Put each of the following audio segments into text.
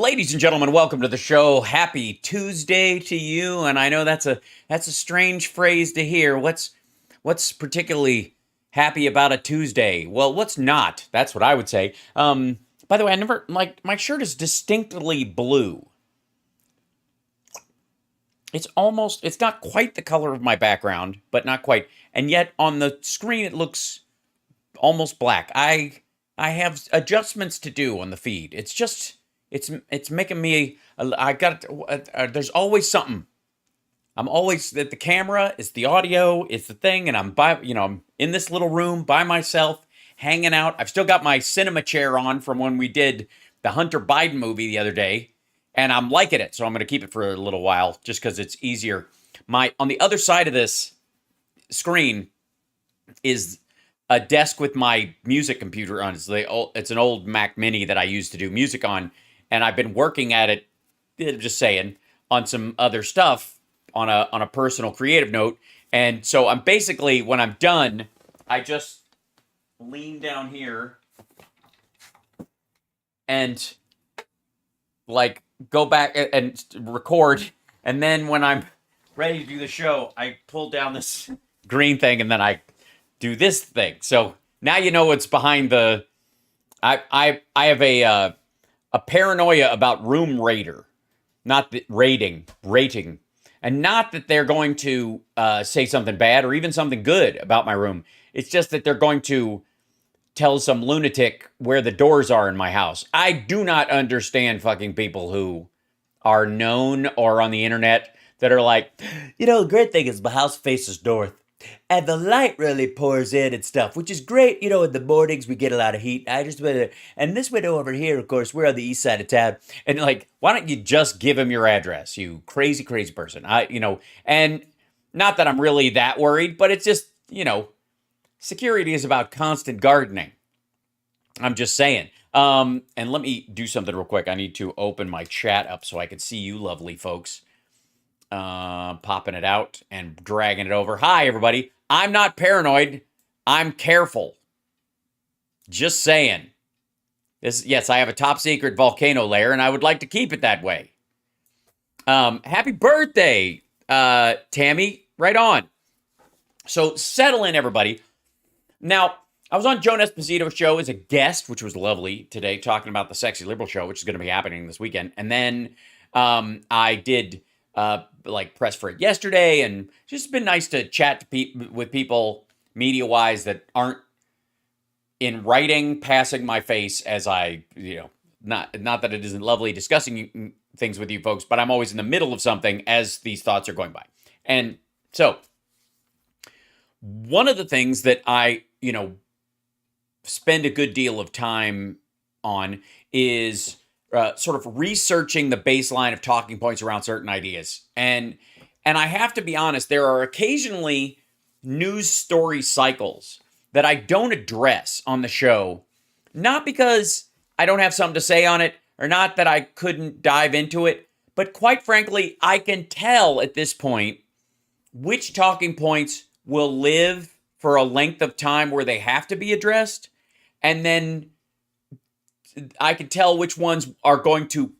Ladies and gentlemen, welcome to the show. Happy Tuesday to you. And I know that's a strange phrase to hear. What's particularly happy about a Tuesday? Well, what's not? That's what I would say. By the way, I never my shirt is distinctly blue. It's not quite the color of my background, but not quite. And yet on the screen it looks almost black. I have adjustments to do on the feed. It's making me. There's always something. I'm always the camera. It's the audio. It's the thing, and I'm in this little room by myself, hanging out. I've still got my cinema chair on from when we did the Hunter Biden movie the other day, and I'm liking it. So I'm going to keep it for a little while, just because it's easier. On the other side of this screen is a desk with my music computer on. It's an old Mac Mini that I used to do music on, and I've been working at it, just saying, on some other stuff on a personal creative note. And so I'm basically, when I'm done, I just lean down here and go back and record. And then when I'm ready to do the show, I pull down this green thing and then I do this thing. So now you know what's behind the. I have a paranoia about room rater, not the rating, and not that they're going to say something bad or even something good about my room. It's just that they're going to tell some lunatic where the doors are in my house. I do not understand fucking people who are known or on the internet that are like, the great thing is my house faces north. And the light really pours in and stuff, which is great. In the mornings we get a lot of heat. And this window over here, of course, we're on the east side of town. And why don't you just give him your address, you crazy, crazy person? And not that I'm really that worried, but it's just, security is about constant gardening. I'm just saying. And let me do something real quick. I need to open my chat up so I can see you lovely folks. Popping it out and dragging it over. Hi, everybody. I'm not paranoid. I'm careful. Just saying. Yes, I have a top secret volcano lair, and I would like to keep it that way. Happy birthday, Tammy. Right on. So settle in, everybody. Now, I was on Joan Esposito's show as a guest, which was lovely today, talking about the Sexy Liberal show, which is going to be happening this weekend. And then I did press for it yesterday, and it's just been nice to chat with people media-wise that aren't in writing passing my face as I, not that it isn't lovely discussing things with you folks, but I'm always in the middle of something as these thoughts are going by. And so one of the things that I, spend a good deal of time on is sort of researching the baseline of talking points around certain ideas. And I have to be honest, there are occasionally news story cycles that I don't address on the show, not because I don't have something to say on it, or not that I couldn't dive into it, but quite frankly, I can tell at this point which talking points will live for a length of time where they have to be addressed, and then I can tell which ones are going to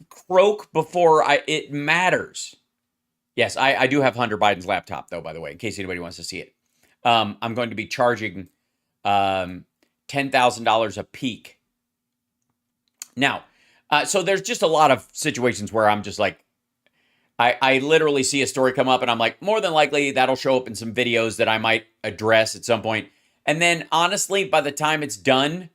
croak before it matters. Yes, I do have Hunter Biden's laptop, though, by the way, in case anybody wants to see it. I'm going to be charging $10,000 a peak. Now, so there's just a lot of situations where I'm just like, I literally see a story come up and I'm like, more than likely that'll show up in some videos that I might address at some point. And then honestly, by the time it's done,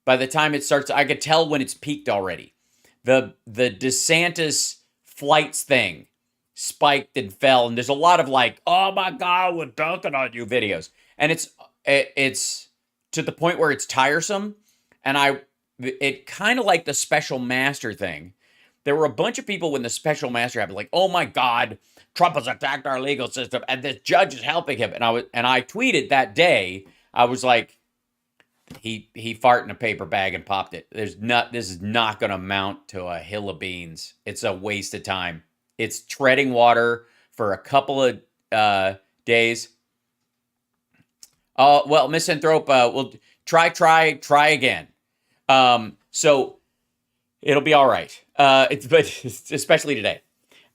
by the time it starts, I could tell when it's peaked already. The DeSantis flights thing spiked and fell, and there's a lot of oh my God, we're dunking on you videos. And it's to the point where it's tiresome. And it kind of like the special master thing. There were a bunch of people when the special master happened, oh my God, Trump has attacked our legal system, and this judge is helping him. And I tweeted that day, I was like, he farted in a paper bag and popped it. This is not going to amount to a hill of beans. It's a waste of time. It's treading water for a couple of days. Well, Misanthrope, we'll try again. So it'll be all right. but especially today.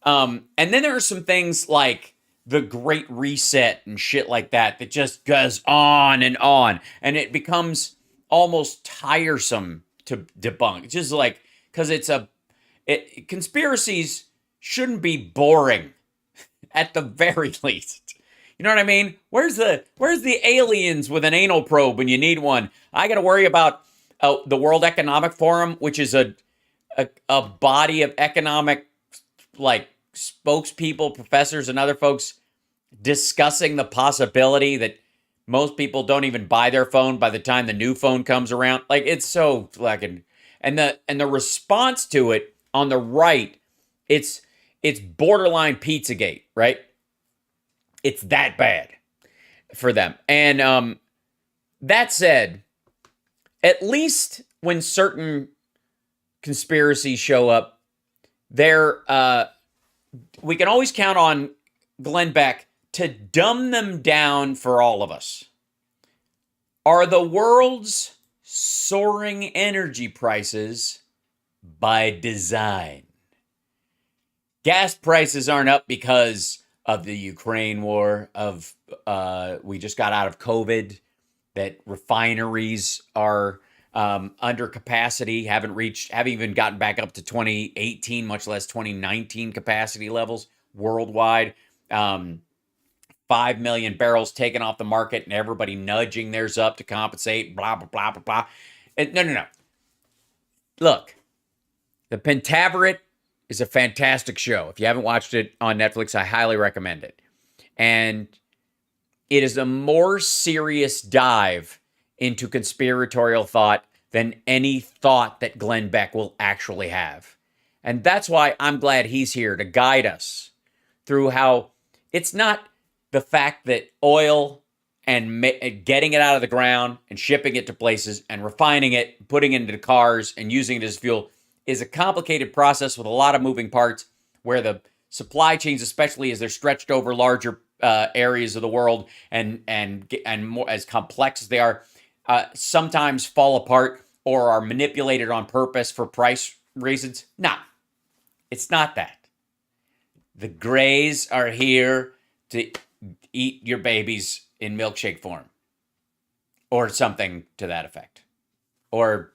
And then there are some things like the Great Reset and shit like that that just goes on, and it becomes almost tiresome to debunk. Just like, because conspiracies shouldn't be boring at the very least. You know what I mean? Where's the aliens with an anal probe when you need one? I got to worry about the World Economic Forum, which is a body of economic, like, spokespeople, professors, and other folks discussing the possibility that most people don't even buy their phone by the time the new phone comes around. Like, it's so fucking, and the response to it on the right, it's borderline Pizzagate, right? It's that bad for them. And that said, at least when certain conspiracies show up, we can always count on Glenn Beck to dumb them down for all of us. Are the world's soaring energy prices by design? Gas prices aren't up because of the Ukraine war, we just got out of COVID, that refineries are under capacity, haven't even gotten back up to 2018, much less 2019 capacity levels worldwide. 5 million barrels taken off the market and everybody nudging theirs up to compensate, blah, blah, blah, blah, blah. No. Look, the Pentaverate is a fantastic show. If you haven't watched it on Netflix, I highly recommend it. And it is a more serious dive into conspiratorial thought than any thought that Glenn Beck will actually have. And that's why I'm glad he's here to guide us through how it's not the fact that oil and getting it out of the ground and shipping it to places and refining it, putting it into cars and using it as fuel is a complicated process with a lot of moving parts, where the supply chains, especially as they're stretched over larger areas of the world and more as complex as they are, sometimes fall apart or are manipulated on purpose for price reasons. No, it's not that. The Greys are here to eat your babies in milkshake form, or something to that effect, or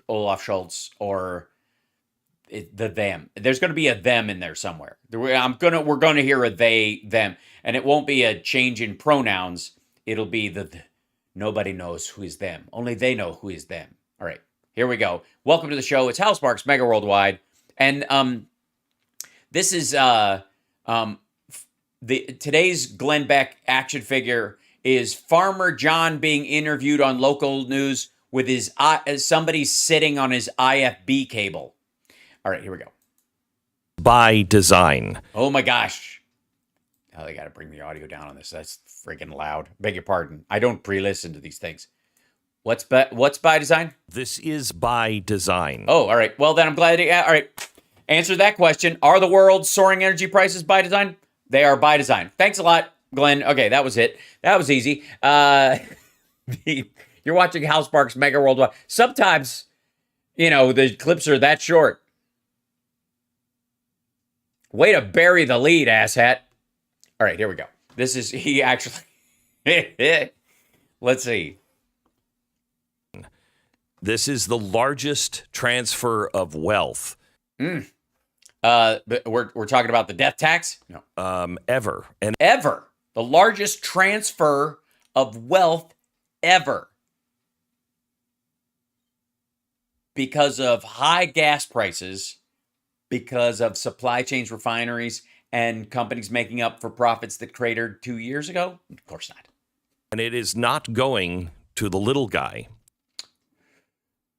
Olaf Scholz, or them. There's going to be a them in there somewhere. We're going to hear a they, them, and it won't be a change in pronouns. It'll be the nobody knows who is them. Only they know who is them. All right, here we go. Welcome to the show. It's HAL Sparks, Mega Worldwide, and this is today's Glenn Beck action figure is Farmer John being interviewed on local news with his somebody sitting on his IFB cable. All right, here we go. By design. Oh my gosh. Oh, they got to bring the audio down on this. That's freaking loud. Beg your pardon. I don't pre-listen to these things. What's by design? This is by design. Oh, all right. Well, then I'm glad. All right. Answer that question. Are the world's soaring energy prices by design? They are by design. Thanks a lot, Glenn. Okay, that was it. That was easy. You're watching HAL Sparks Mega Worldwide. Sometimes, the clips are that short. Way to bury the lead, asshat. All right, here we go. This is, he actually, let's see. This is the largest transfer of wealth. But we're talking about the death tax? No. Ever. And ever. The largest transfer of wealth ever. Because of high gas prices, because of supply chains, refineries, and companies making up for profits that cratered 2 years ago? Of course not. And it is not going to the little guy.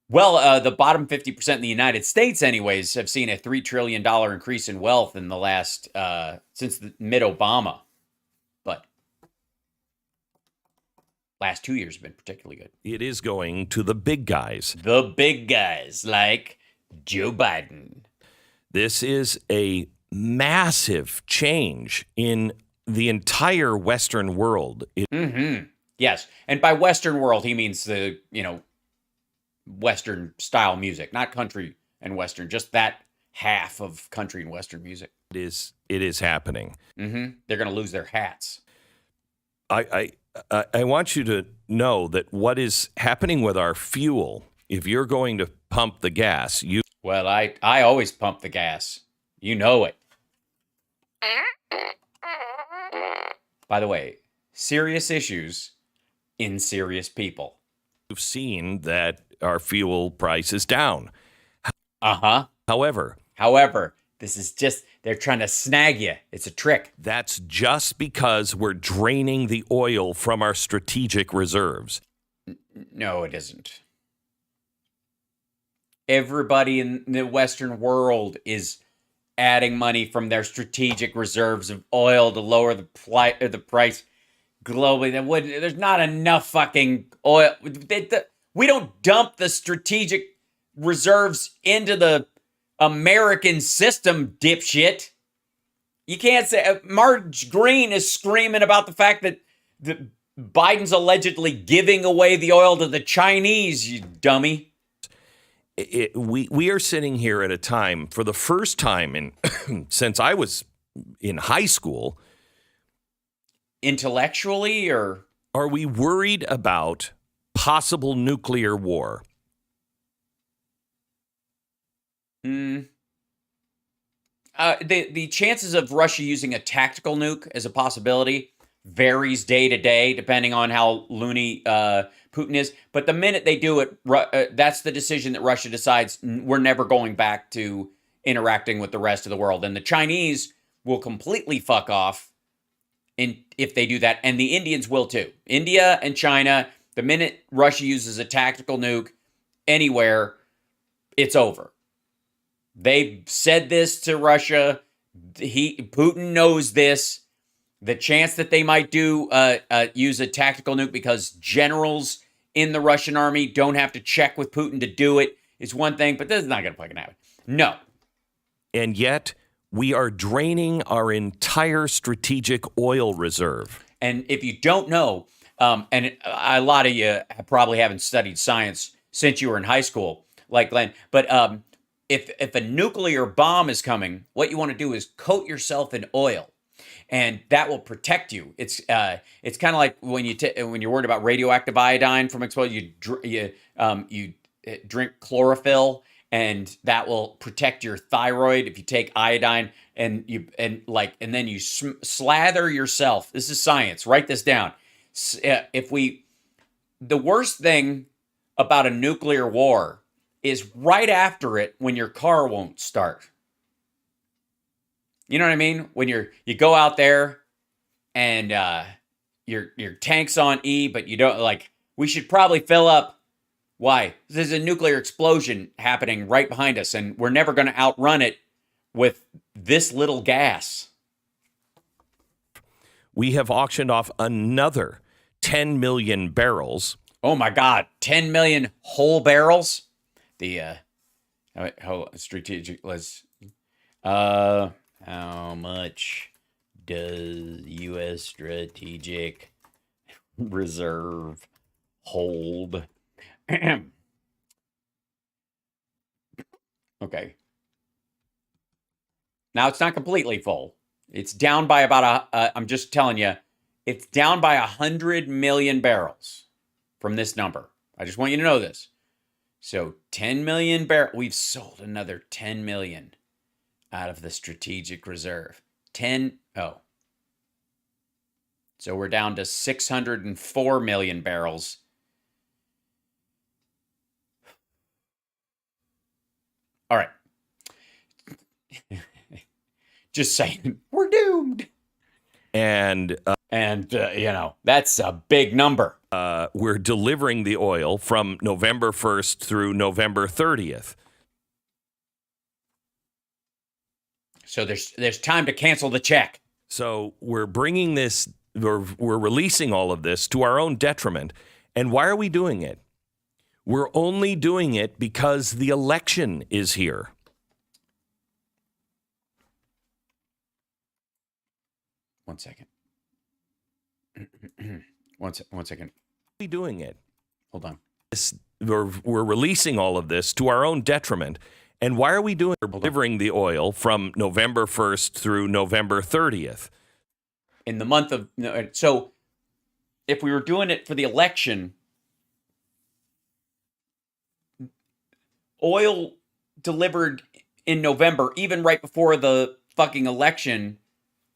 Well, the bottom 50% in the United States, anyways, have seen a $3 trillion increase in wealth in the last, since mid-Obama. But last 2 years have been particularly good. It is going to the big guys. The big guys, like Joe Biden. This is a massive change in the entire Western world. Yes. And by Western world, he means Western style music, not country and Western, just that half of country and Western music. It is happening. They're going to lose their hats. I want you to know that what is happening with our fuel, if you're going to pump the gas, Well, I always pump the gas. You know it. By the way, serious issues in serious people. you've seen that our fuel price is down. Uh-huh. However, this is just, they're trying to snag you. It's a trick. that's just because we're draining the oil from our strategic reserves. No, it isn't. Everybody in the Western world is adding money from their strategic reserves of oil to lower the price globally. There's not enough fucking oil. We don't dump the strategic reserves into the American system, dipshit. You can't say Marge Green is screaming about the fact that Biden's allegedly giving away the oil to the Chinese, you dummy. We are sitting here at a time, for the first time in since I was in high school. Intellectually, or are we worried about possible nuclear war? The chances of Russia using a tactical nuke as a possibility varies day to day, depending on how loony Putin is. But the minute they do it, that's the decision that Russia decides we're never going back to interacting with the rest of the world. And the Chinese will completely fuck off if they do that. And the Indians will too. India and China, the minute Russia uses a tactical nuke anywhere, it's over. They've said this to Russia. Putin knows this. The chance that they might use a tactical nuke because generals in the Russian army don't have to check with Putin to do it is one thing, but this is not going to fucking happen. No. And yet we are draining our entire strategic oil reserve. And if you don't know, a lot of you probably haven't studied science since you were in high school, like Glenn, but if a nuclear bomb is coming, what you want to do is coat yourself in oil. And that will protect you. It's kind of like when you're worried about radioactive iodine from exposure, you drink chlorophyll, and that will protect your thyroid if you take iodine, and then you slather yourself. This is science. Write this down. The worst thing about a nuclear war is right after it when your car won't start. You know what I mean? When you go out there and your tank's on E, but you don't we should probably fill up. Why? There's a nuclear explosion happening right behind us, and we're never going to outrun it with this little gas. We have auctioned off another 10 million barrels. Oh my God, 10 million whole barrels? Strategic, how much does U.S. strategic reserve hold? Okay. Now it's not completely full. It's down by about I'm just telling you, it's down by 100 million barrels from this number. I just want you to know this. So 10 million barrels. We've sold another 10 million out of the strategic reserve. So we're down to 604 million barrels. All right. Just saying, we're doomed. And that's a big number. We're delivering the oil from November 1st through November 30th. So there's time to cancel the check. So we're bringing this, we're releasing all of this to our own detriment. And why are we doing it? We're only doing it because the election is here. One second. One second. We're doing it. Hold on. We're releasing all of this to our own detriment. And why are we doing delivering the oil from November 1st through November 30th? In the month of, so if we were doing it for the election, oil delivered in November, even right before the fucking election,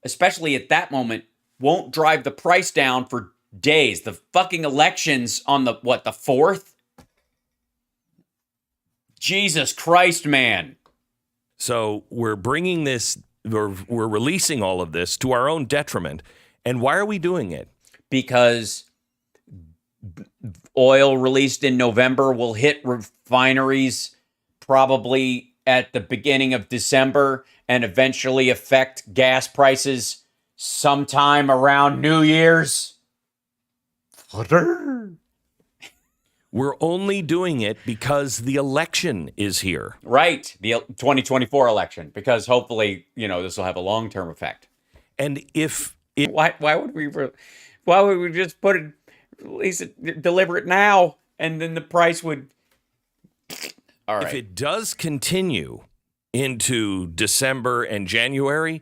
especially at that moment, won't drive the price down for days. The fucking election's on the 4th? Jesus Christ, man. So we're bringing this, we're releasing all of this to our own detriment. And why are we doing it? Because oil released in November will hit refineries probably at the beginning of December and eventually affect gas prices sometime around New Year's. We're only doing it because the election is here. Right, the 2024 election, because hopefully, this will have a long-term effect. And if why would we just put it, release it, deliver it now, and then the price would. All right. If it does continue into December and January,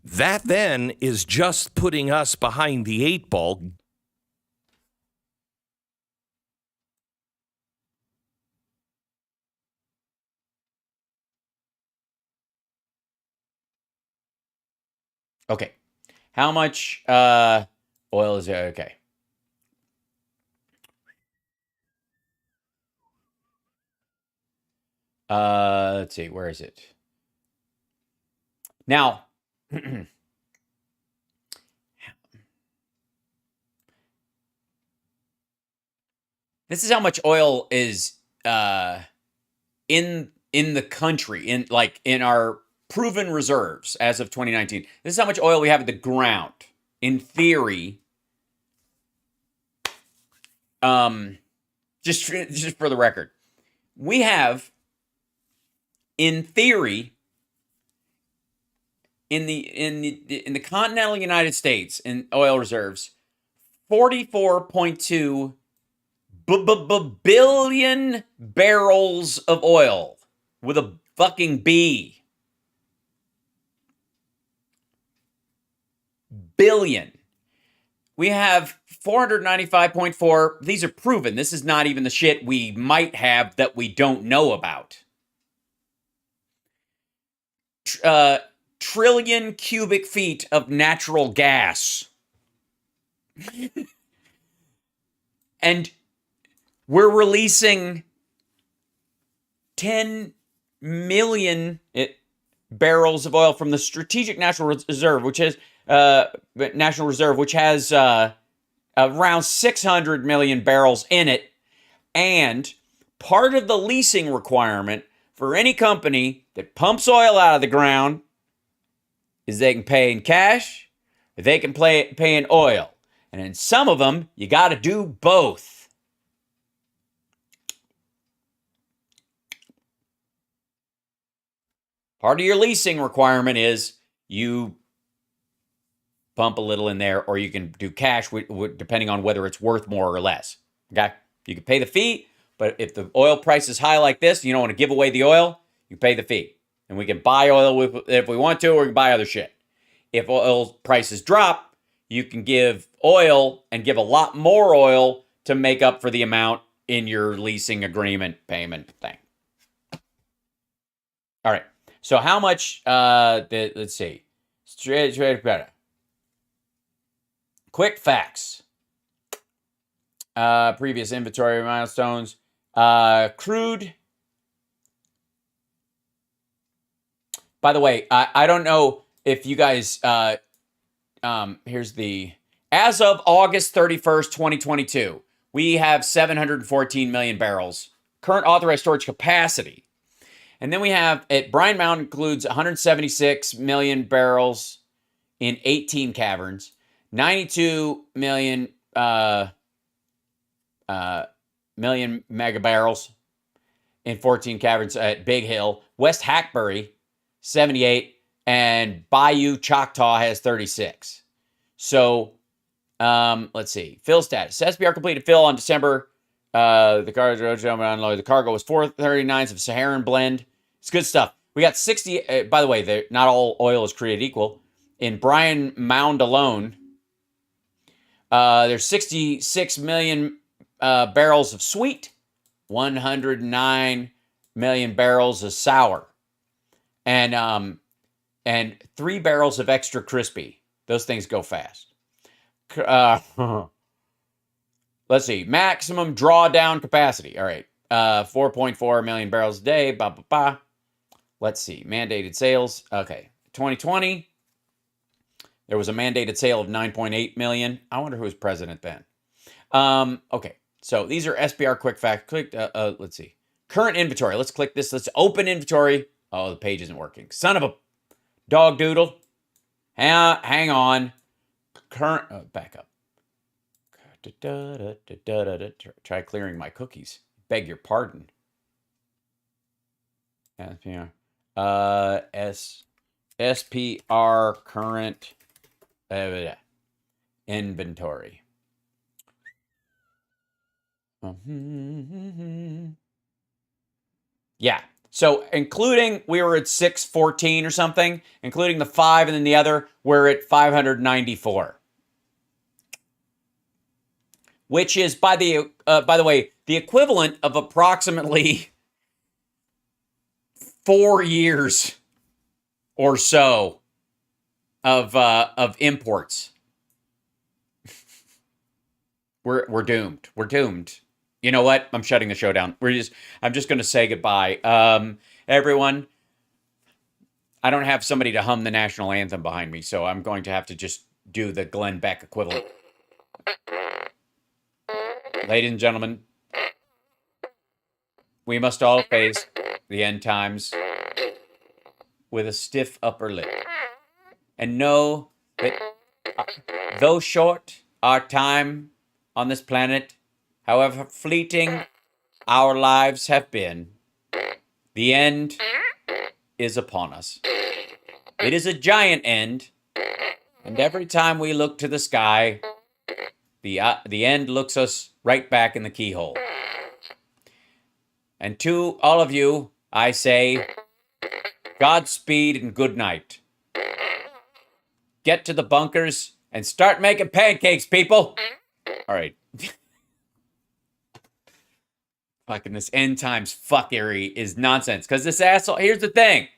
that then is just putting us behind the 8 ball. Okay. How much oil is there? Okay. Let's see. Where is it? Now, this is how much oil is in the country, in our proven reserves as of 2019. This is how much oil we have in the ground. In theory, just for the record, we have, in theory, in the continental United States, in oil reserves, 44.2 billion barrels of oil with a fucking B. Billion. We have 495.4. These are proven. This is not even the shit we might have that we don't know about. Trillion cubic feet of natural gas. And we're releasing 10 million barrels of oil from the Strategic National Reserve, which has around 600 million barrels in it. And part of the leasing requirement for any company that pumps oil out of the ground is they can pay in cash, or they can pay in oil. And in some of them, you got to do both. Part of your leasing requirement is you pump a little in there, or you can do cash depending on whether it's worth more or less. Okay? You can pay the fee, but if the oil price is high like this, you don't want to give away the oil, you pay the fee. And we can buy oil if we want to, or we can buy other shit. If oil prices drop, you can give oil and give a lot more oil to make up for the amount in your leasing agreement payment thing. All right. So how much, let's see. Quick facts. Previous inventory milestones. Crude. By the way, I don't know if you guys, here's the, as of August 31st, 2022, we have 714 million barrels. Current authorized storage capacity. And then we have, Brine Mountain includes 176 million barrels in 18 caverns, 92 million mega barrels in 14 caverns at Big Hill. West Hackberry, 78, and Bayou Choctaw has 36. So, let's see. Fill status. SPR completed fill on December. The cargo was 439s of Saharan blend. It's good stuff. We got 60. By the way, not all oil is created equal. In Bryan Mound alone, there's 66 million barrels of sweet, 109 million barrels of sour, and 3 barrels of extra crispy. Those things go fast. Let's see. Maximum drawdown capacity. All right. 4.4 million barrels a day. Let's see. Mandated sales. Okay. 2020, there was a mandated sale of 9.8 million. I wonder who was president then. Okay. So these are SPR quick facts. Let's see. Current inventory. Let's click this. Let's open inventory. Oh, the page isn't working. Son of a dog doodle. Hang on. Current. Back up. Try clearing my cookies. Beg your pardon. SPR current inventory. Yeah. So including, we were at 614 or something, including the 5 and then the other, we're at 594. Which is, by the way, the equivalent of approximately 4 years or so of imports. We're doomed. We're doomed. You know what? I'm shutting the show down. I'm just going to say goodbye. Everyone, I don't have somebody to hum the national anthem behind me, so I'm going to have to just do the Glenn Beck equivalent. Ladies and gentlemen, we must all face the end times with a stiff upper lip and know that though short our time on this planet, however fleeting our lives have been, the end is upon us. It is a giant end, and every time we look to the sky, the end looks us right back in the keyhole. And to all of you, I say, Godspeed and good night. Get to the bunkers and start making pancakes, people. All right. Fucking this end times fuckery is nonsense. Because this asshole, here's the thing.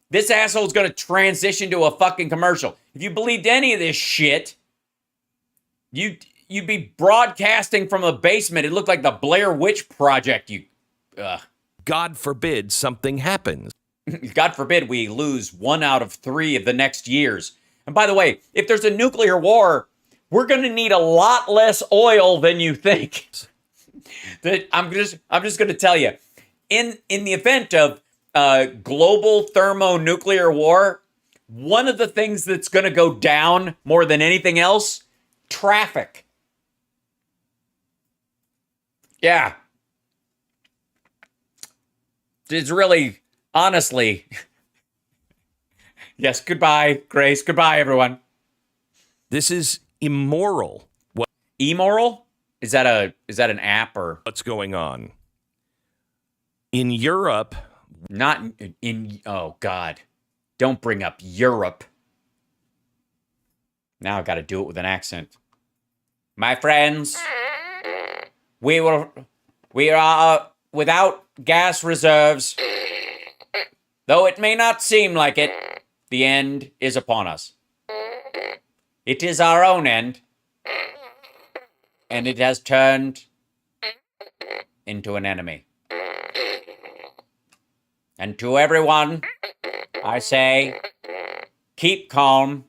This asshole is going to transition to a fucking commercial. If you believed any of this shit, you'd be broadcasting from a basement. It looked like the Blair Witch Project. God forbid something happens. God forbid we lose 1 out of 3 of the next years. And by the way, if there's a nuclear war, we're going to need a lot less oil than you think. I'm just going to tell you, in the event of global thermonuclear war, one of the things that's going to go down more than anything else, traffic. Yeah. It's really, honestly, yes, goodbye, Grace. Goodbye, everyone. This is immoral. What? Immoral? Is that an app or What's going on? In Europe. Not in, oh God. Don't bring up Europe. Now I've got to do it with an accent. My friends, we are without gas reserves. Though it may not seem like it, the end is upon us. It is our own end. And it has turned into an enemy. And to everyone, I say, keep calm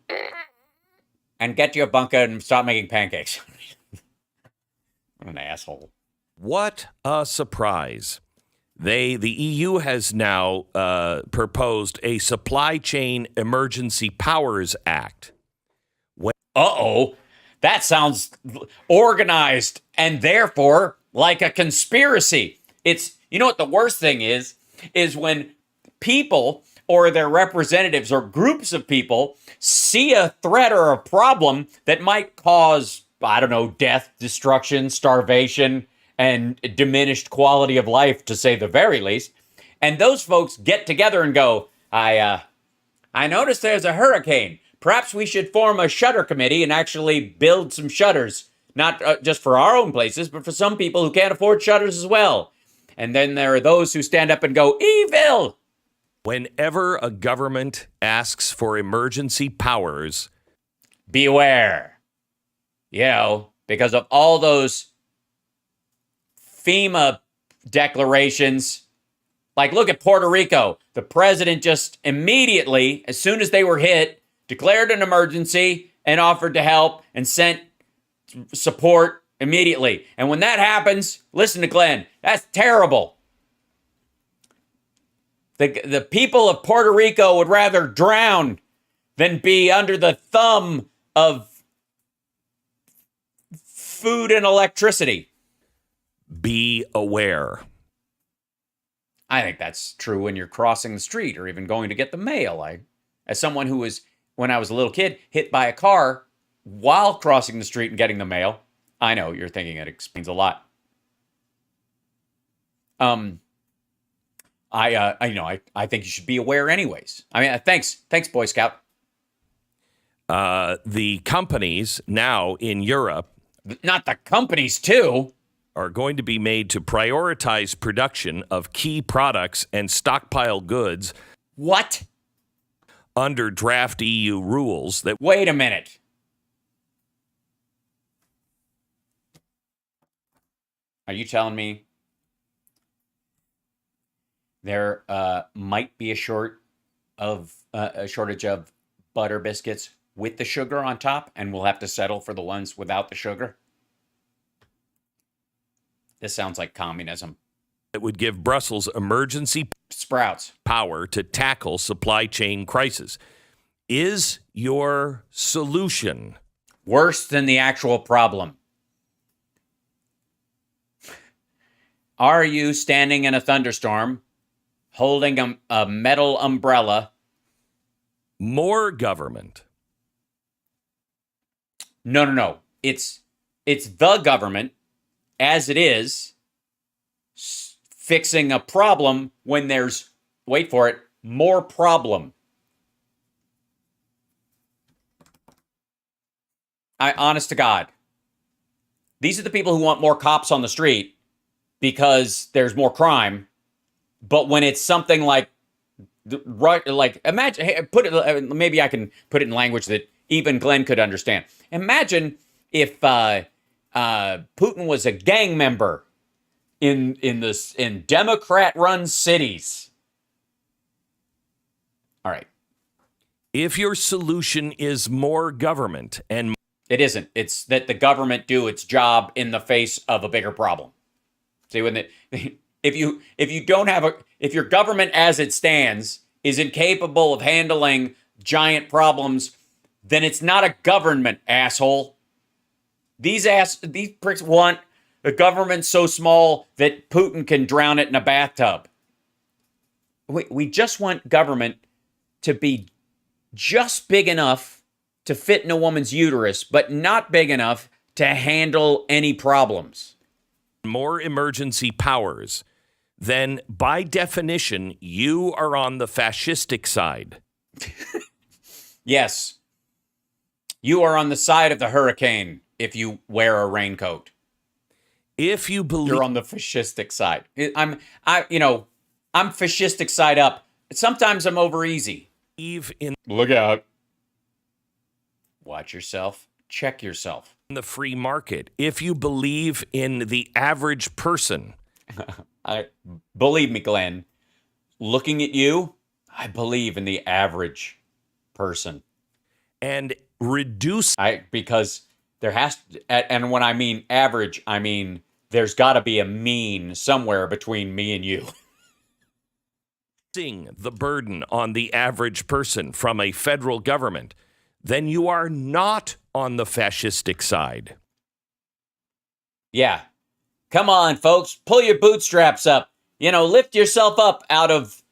and get to your bunker and start making pancakes. What an asshole. What a surprise. The EU has now proposed a Supply Chain Emergency Powers Act. Uh-oh. That sounds organized and therefore like a conspiracy. It's, you know what the worst thing is when people or their representatives or groups of people see a threat or a problem that might cause, I don't know, death, destruction, starvation, and diminished quality of life, to say the very least. And those folks get together and go, I noticed there's a hurricane. Perhaps we should form a shutter committee and actually build some shutters, not just for our own places, but for some people who can't afford shutters as well. And then there are those who stand up and go, evil. Whenever a government asks for emergency powers, beware. You know, because of all those FEMA declarations. Like, look at Puerto Rico. The president just immediately, as soon as they were hit, declared an emergency and offered to help and sent support immediately. And when that happens, listen to Glenn, that's terrible. The people of Puerto Rico would rather drown than be under the thumb of food and electricity. be aware. I think that's true when you're crossing the street or even going to get the mail. As someone who was, when I was a little kid, hit by a car while crossing the street and getting the mail, I know you're thinking it explains a lot. I think you should be aware anyways. I mean, thanks, Boy Scout. The companies now in Europe, not the companies too, are going to be made to prioritize production of key products and stockpile goods. What? Under draft EU rules that... Wait a minute. Are you telling me there might be a shortage of butter biscuits with the sugar on top, and we'll have to settle for the ones without the sugar? This sounds like communism. It would give Brussels emergency sprouts power to tackle supply chain crisis. Is your solution worse than the actual problem? Are you standing in a thunderstorm, holding a metal umbrella? More government? No. It's the government, as it is, fixing a problem when there's, wait for it, more problem. Honest to God, these are the people who want more cops on the street because there's more crime. But when it's something like imagine, maybe I can put it in language that even Glenn could understand. Imagine if Putin was a gang member in Democrat-run cities. All right. If your solution is more government and... It isn't. It's that the government do its job in the face of a bigger problem. See, if your government as it stands is incapable of handling giant problems, then it's not a government, asshole. These pricks want a government so small that Putin can drown it in a bathtub. We just want government to be just big enough to fit in a woman's uterus, but not big enough to handle any problems. More emergency powers, then by definition, you are on the fascistic side. Yes. You are on the side of the hurricane if you wear a raincoat. If you believe... You're on the fascistic side. I'm fascistic side up. Sometimes I'm over easy. Look out. Watch yourself. Check yourself. In the free market. If you believe in the average person. Believe me, Glenn. Looking at you, I believe in the average person. And reduce... Because there has to... And when I mean average, I mean there's got to be a mean somewhere between me and you. The burden on the average person from a federal government, then you are not on the fascistic side. Yeah. Come on, folks. Pull your bootstraps up. Lift yourself up out of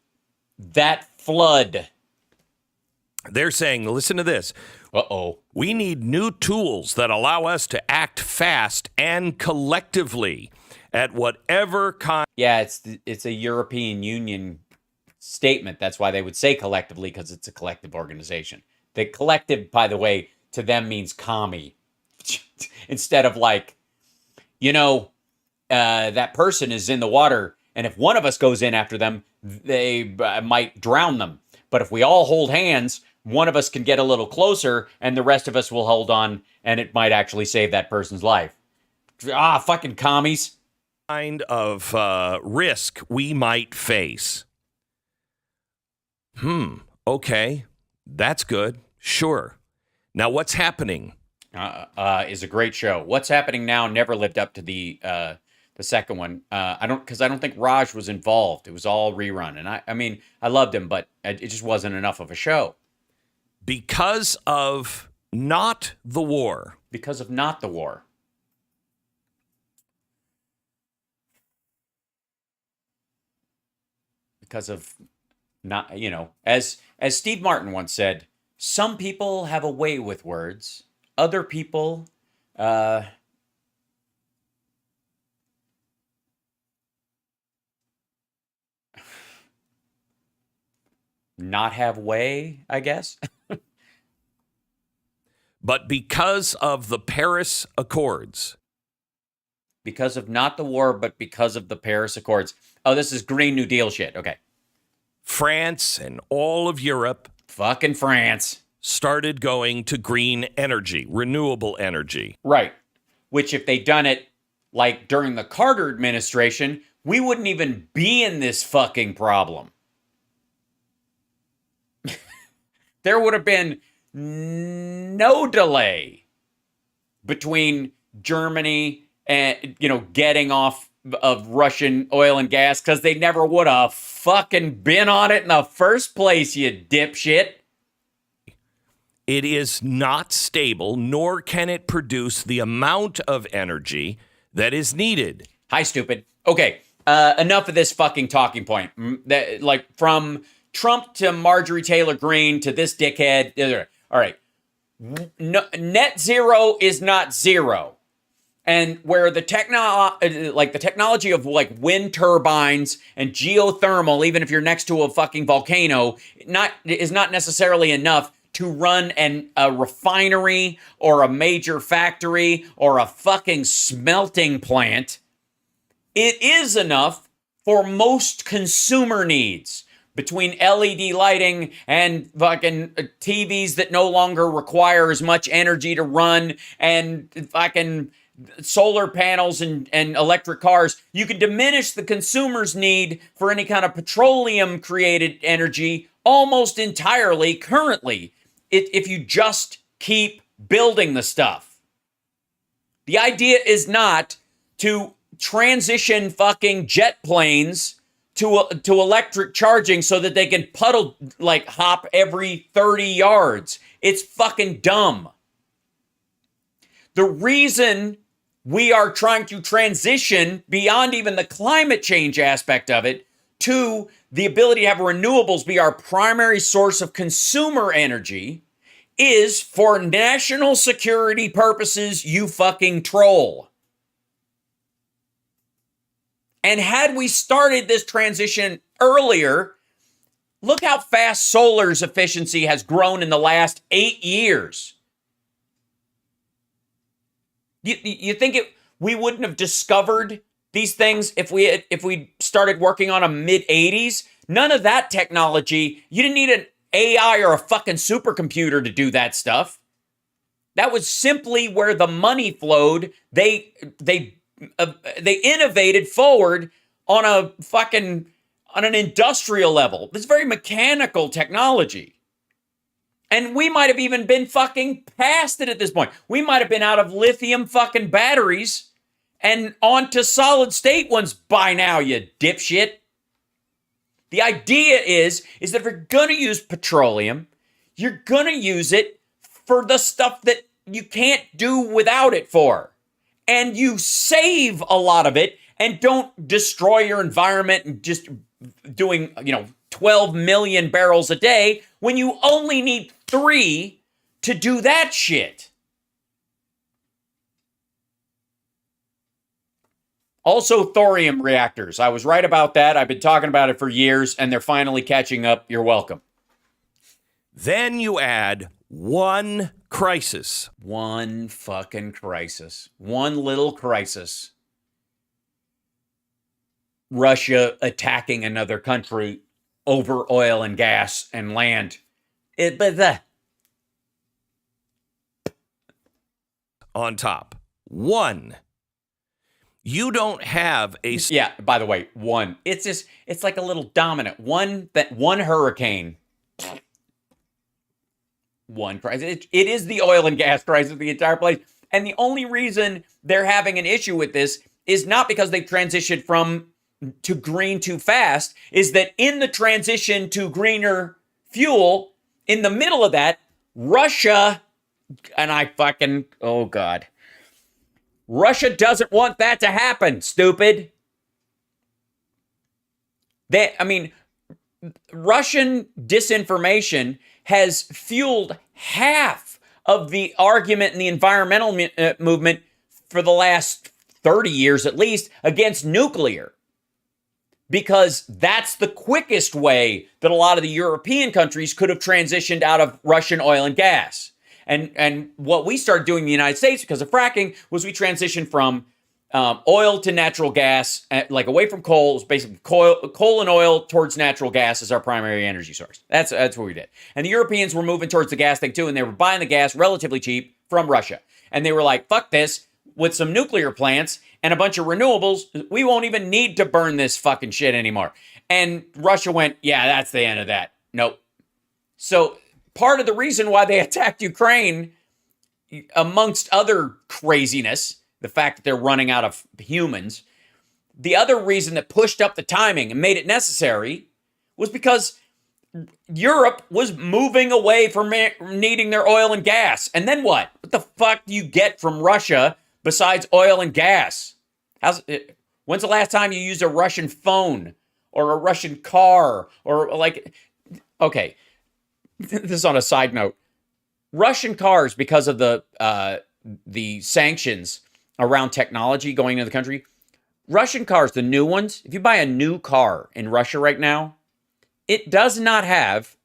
that flood. They're saying, listen to this. Uh-oh. We need new tools that allow us to act fast and collectively at whatever kind... Yeah, it's a European Union statement. That's why they would say collectively, because it's a collective organization. The collective, by the way, to them means commie. Instead of like, that person is in the water, and if one of us goes in after them, they might drown them. But if we all hold hands, one of us can get a little closer, and the rest of us will hold on, and it might actually save that person's life. Fucking commies. Kind of risk we might face. Okay. That's good. Sure. Now, what's happening? Is a great show. What's Happening Now never lived up to the second one. I don't think Raj was involved. It was all rerun, and I mean, I loved him, but it just wasn't enough of a show. Because of not the war. Because of not the war. Because of not, as Steve Martin once said, some people have a way with words. Other people, not have way, I guess. But because of the Paris Accords. Because of not the war, but because of the Paris Accords. Oh, this is Green New Deal shit. Okay. France and all of Europe. Fucking France. Started going to green energy, renewable energy. Right. Which if they'd done it like during the Carter administration, we wouldn't even be in this fucking problem. There would have been no delay between Germany and, getting off of Russian oil and gas, because they never would have fucking been on it in the first place, you dipshit. It is not stable, nor can it produce the amount of energy that is needed. Hi, stupid. Okay, enough of this fucking talking point. Like, from Trump to Marjorie Taylor Greene to this dickhead. All right. Net zero is not zero. And where the technology of like wind turbines and geothermal, even if you're next to a fucking volcano, is not necessarily enough to run a refinery or a major factory or a fucking smelting plant. It is enough for most consumer needs. Between LED lighting and fucking TVs that no longer require as much energy to run, and fucking solar panels and electric cars, you can diminish the consumer's need for any kind of petroleum-created energy almost entirely currently, if you just keep building the stuff. The idea is not to transition fucking jet planes to electric charging so that they can puddle like hop every 30 yards. It's fucking dumb. The reason we are trying to transition beyond even the climate change aspect of it to the ability to have renewables be our primary source of consumer energy is for national security purposes, you fucking troll. And had we started this transition earlier, look how fast solar's efficiency has grown in the last 8 years. You think we wouldn't have discovered these things if we started working on them mid-'80s? None of that technology. You didn't need an AI or a fucking supercomputer to do that stuff. That was simply where the money flowed. They innovated forward on an industrial level. This is very mechanical technology. And we might have even been fucking past it at this point. We might have been out of lithium fucking batteries and onto solid state ones by now, you dipshit. The idea is that if you're going to use petroleum, you're going to use it for the stuff that you can't do without it for. And you save a lot of it and don't destroy your environment and just doing, 12 million barrels a day when you only need 3 to do that shit. Also, thorium reactors. I was right about that. I've been talking about it for years, and they're finally catching up. You're welcome. Then you add one crisis. One fucking crisis. One little crisis. Russia attacking another country over oil and gas and land. On top. One. You don't have a... Yeah, by the way, one. It's like a little dominant. One hurricane. One crisis. It is the oil and gas crisis of the entire place. And the only reason they're having an issue with this is not because they've transitioned to green too fast, is that in the transition to greener fuel, in the middle of that, Russia, oh God. Russia doesn't want that to happen, stupid. Russian disinformation has fueled half of the argument in the environmental movement for the last 30 years at least against nuclear. Because that's the quickest way that a lot of the European countries could have transitioned out of Russian oil and gas. And what we started doing in the United States because of fracking was we transitioned from oil to natural gas, like away from coal. It was basically coal and oil towards natural gas as our primary energy source. That's what we did. And the Europeans were moving towards the gas thing too, and they were buying the gas relatively cheap from Russia. And they were like, fuck this, with some nuclear plants and a bunch of renewables, we won't even need to burn this fucking shit anymore. And Russia went, yeah, that's the end of that. Nope. So part of the reason why they attacked Ukraine, amongst other craziness, the fact that they're running out of humans, the other reason that pushed up the timing and made it necessary was because Europe was moving away from needing their oil and gas. And then what? What the fuck do you get from Russia besides oil and gas? When's the last time you used a Russian phone or a Russian car or okay, this is on a side note. Russian cars, because of the sanctions around technology going into the country, Russian cars, the new ones, if you buy a new car in Russia right now, it does not have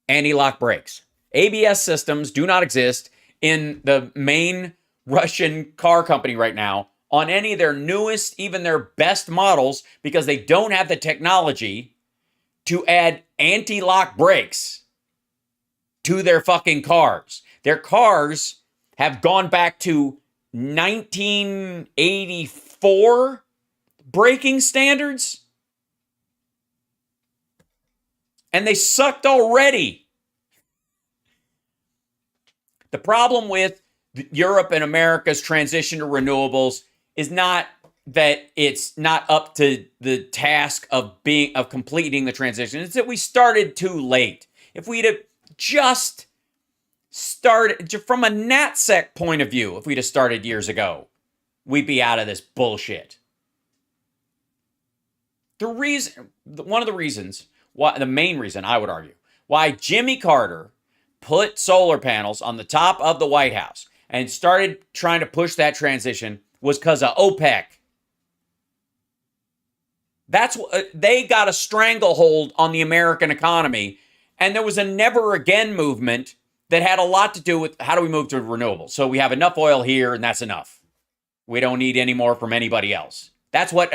anti-lock brakes. ABS systems do not exist in the main Russian car company right now on any of their newest, even their best models, because they don't have the technology to add anti-lock brakes to their fucking cars. Their cars have gone back to 1984 braking standards. And they sucked already. The problem with Europe and America's transition to renewables is not that it's not up to the task of completing the transition. It's that we started too late. If we'd have just started from a NatSec point of view, if we'd have started years ago, we'd be out of this bullshit. One of the reasons, the main reason I would argue, why Jimmy Carter put solar panels on the top of the White House and started trying to push that transition was because of OPEC. They got a stranglehold on the American economy, and there was a never again movement that had a lot to do with how do we move to renewables. So we have enough oil here, and that's enough. We don't need any more from anybody else. That's what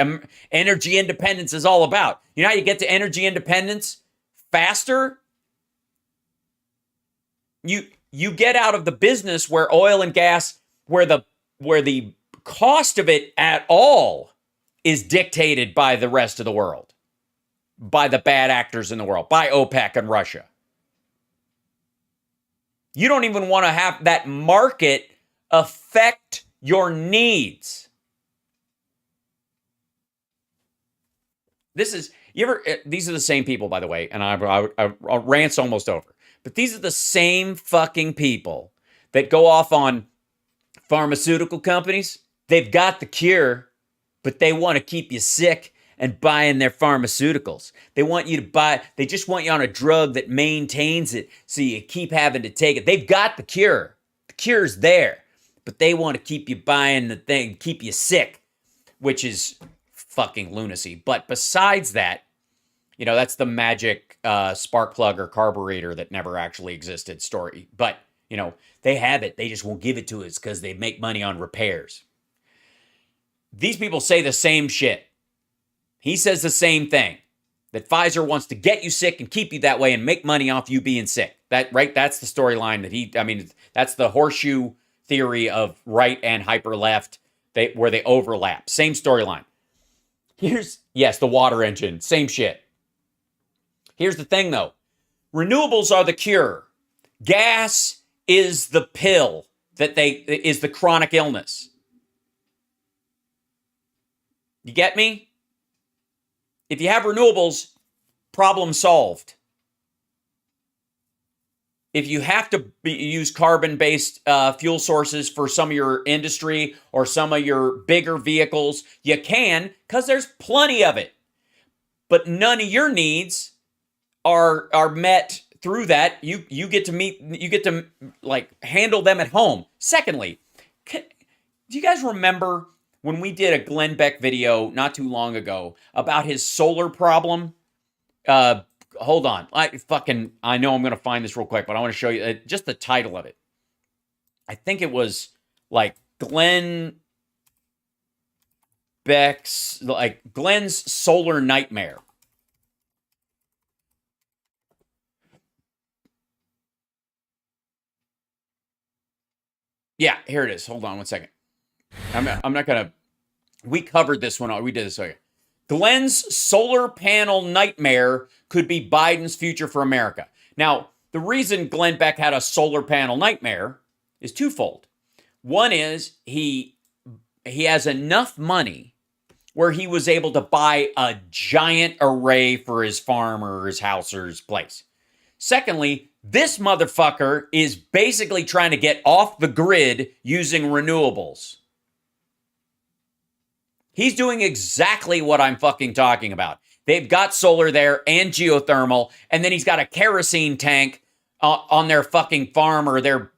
energy independence is all about. You know how you get to energy independence faster? You get out of the business where oil and gas, where the cost of it at all is dictated by the rest of the world, by the bad actors in the world, by OPEC and Russia. You don't even want to have that market affect your needs. These are the same people, by the way, and I'll rant's almost over. But these are the same fucking people that go off on pharmaceutical companies. They've got the cure, but they want to keep you sick and buying their pharmaceuticals. They just want you on a drug that maintains it so you keep having to take it. They've got the cure. The cure's there, but they want to keep you buying the thing, keep you sick. which is fucking lunacy. But besides that, you know, that's the magic spark plug or carburetor that never actually existed story. But, you know, they have it. They just won't give it to us because they make money on repairs. These people say the same shit. He says the same thing. That Pfizer wants to get you sick and keep you that way and make money off you being sick. That, right? That's the storyline that that's the horseshoe theory of right and hyper left, where they overlap. Same storyline. Yes, the water engine. Same shit. Here's the thing, though. Renewables are the cure. Gas is the pill is the chronic illness. You get me? If you have renewables, problem solved. If you have to use carbon-based fuel sources for some of your industry or some of your bigger vehicles, you can, because there's plenty of it. But none of your needs are met through that. You get to like handle them at home. Secondly, do you guys remember when we did a Glenn Beck video not too long ago about his solar problem? Hold on. I know I'm going to find this real quick, but I want to show you just the title of it. I think it was like Glenn Beck's, like Glenn's Solar Nightmare. Yeah, here it is. Hold on one second. I'm not going to... We covered this one. We did this. Okay. Glenn's solar panel nightmare could be Biden's future for America. Now, the reason Glenn Beck had a solar panel nightmare is twofold. One is he has enough money where he was able to buy a giant array for his farm or his house or his place. Secondly, this motherfucker is basically trying to get off the grid using renewables. He's doing exactly what I'm fucking talking about. They've got solar there and geothermal, and then he's got a kerosene tank on their fucking farm or their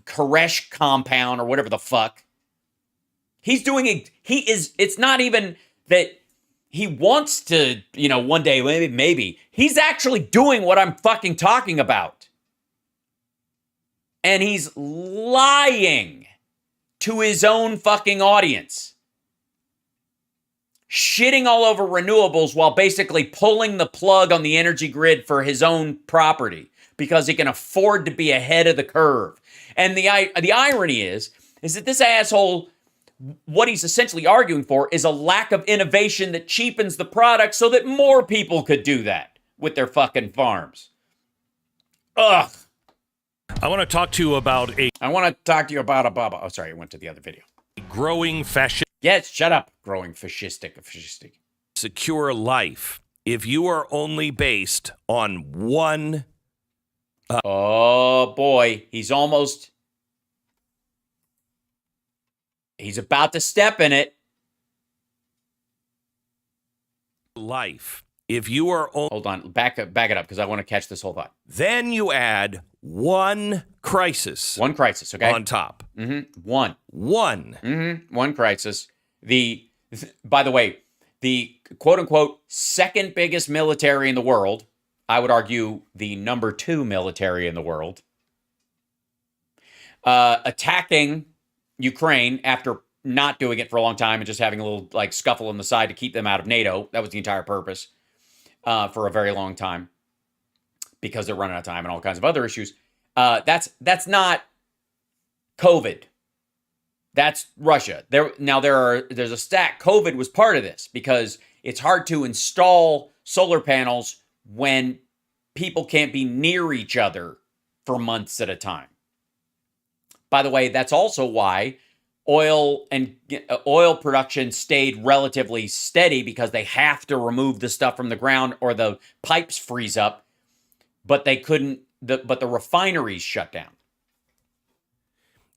Koresh compound or whatever the fuck. He's doing it. It's not even that he wants to, you know, one day, maybe. He's actually doing what I'm fucking talking about. And he's lying to his own fucking audience. Shitting all over renewables while basically pulling the plug on the energy grid for his own property because he can afford to be ahead of the curve. And the irony is that this asshole, what he's essentially arguing for is a lack of innovation that cheapens the product so that more people could do that with their fucking farms. Ugh. I want to talk to you about a Oh, sorry, I went to the other video. growing fascist. Yes, shut up. Growing fascistic. Secure life. If you are only based on one. Oh boy, he's about to step in it. Life. If you are Hold on, back it up because I want to catch this whole thought. then you add one crisis. One crisis, okay? On top. One. One crisis. By the way, the quote-unquote second biggest military in the world, I would argue the number 2 military in the world, attacking Ukraine after not doing it for a long time and just having a little like scuffle on the side to keep them out of NATO. That was the entire purpose for a very long time because they're running out of time and all kinds of other issues. That's not COVID. That's Russia. There's a stat. COVID was part of this because it's hard to install solar panels when people can't be near each other for months at a time. By the way, that's also why oil production stayed relatively steady because they have to remove the stuff from the ground or the pipes freeze up, but they couldn't. But the refineries shut down.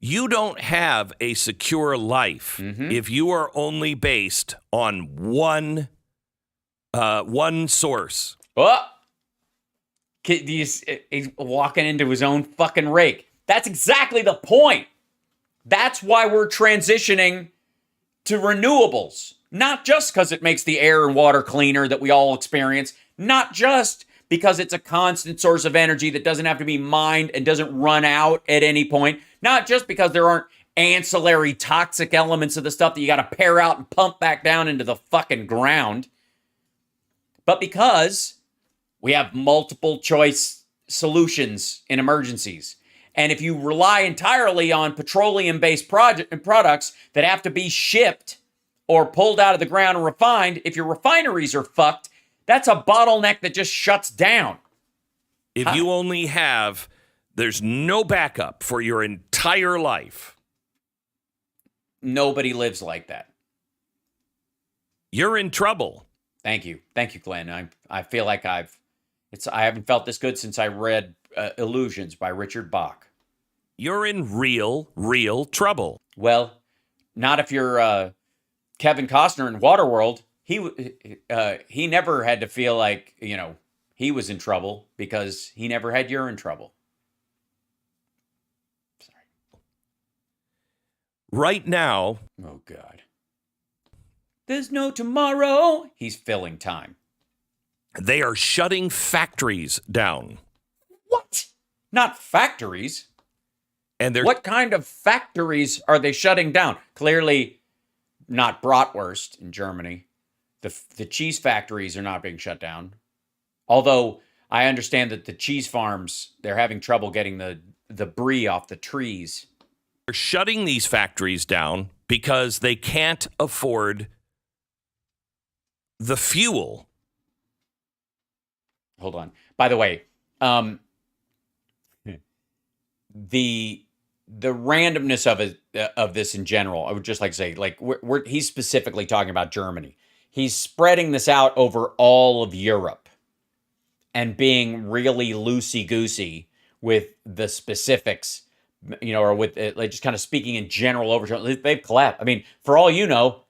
You don't have a secure life if you are only based on one source. Oh, he's walking into his own fucking rake. That's exactly the point. That's why we're transitioning to renewables, not just because it makes the air and water cleaner that we all experience, not just because it's a constant source of energy that doesn't have to be mined and doesn't run out at any point, not just because there aren't ancillary toxic elements of the stuff that you got to pare out and pump back down into the fucking ground, but because we have multiple choice solutions in emergencies. And if you rely entirely on petroleum-based products that have to be shipped or pulled out of the ground and refined, if your refineries are fucked, that's a bottleneck that just shuts down. If you only have, there's no backup for your entire life. Nobody lives like that. You're in trouble. Thank you, Glenn. I feel like I haven't felt this good since I read Illusions by Richard Bach. You're in real trouble. Well, not if you're Kevin Costner in Waterworld. He never had to feel like, he was in trouble because he never had urine trouble. Sorry. Right now. Oh, God. There's no tomorrow. He's filling time. They are shutting factories down. What? Not factories. And what kind of factories are they shutting down? Clearly not bratwurst in Germany. The cheese factories are not being shut down. Although I understand that the cheese farms, they're having trouble getting the brie off the trees. They're shutting these factories down because they can't afford the fuel. Hold on. By the way, the randomness of this in general, I would just like to say, like, he's specifically talking about Germany. He's spreading this out over all of Europe and being really loosey-goosey with the specifics, or with like just kind of speaking in general overtones. They've collapsed. I mean, for all you know,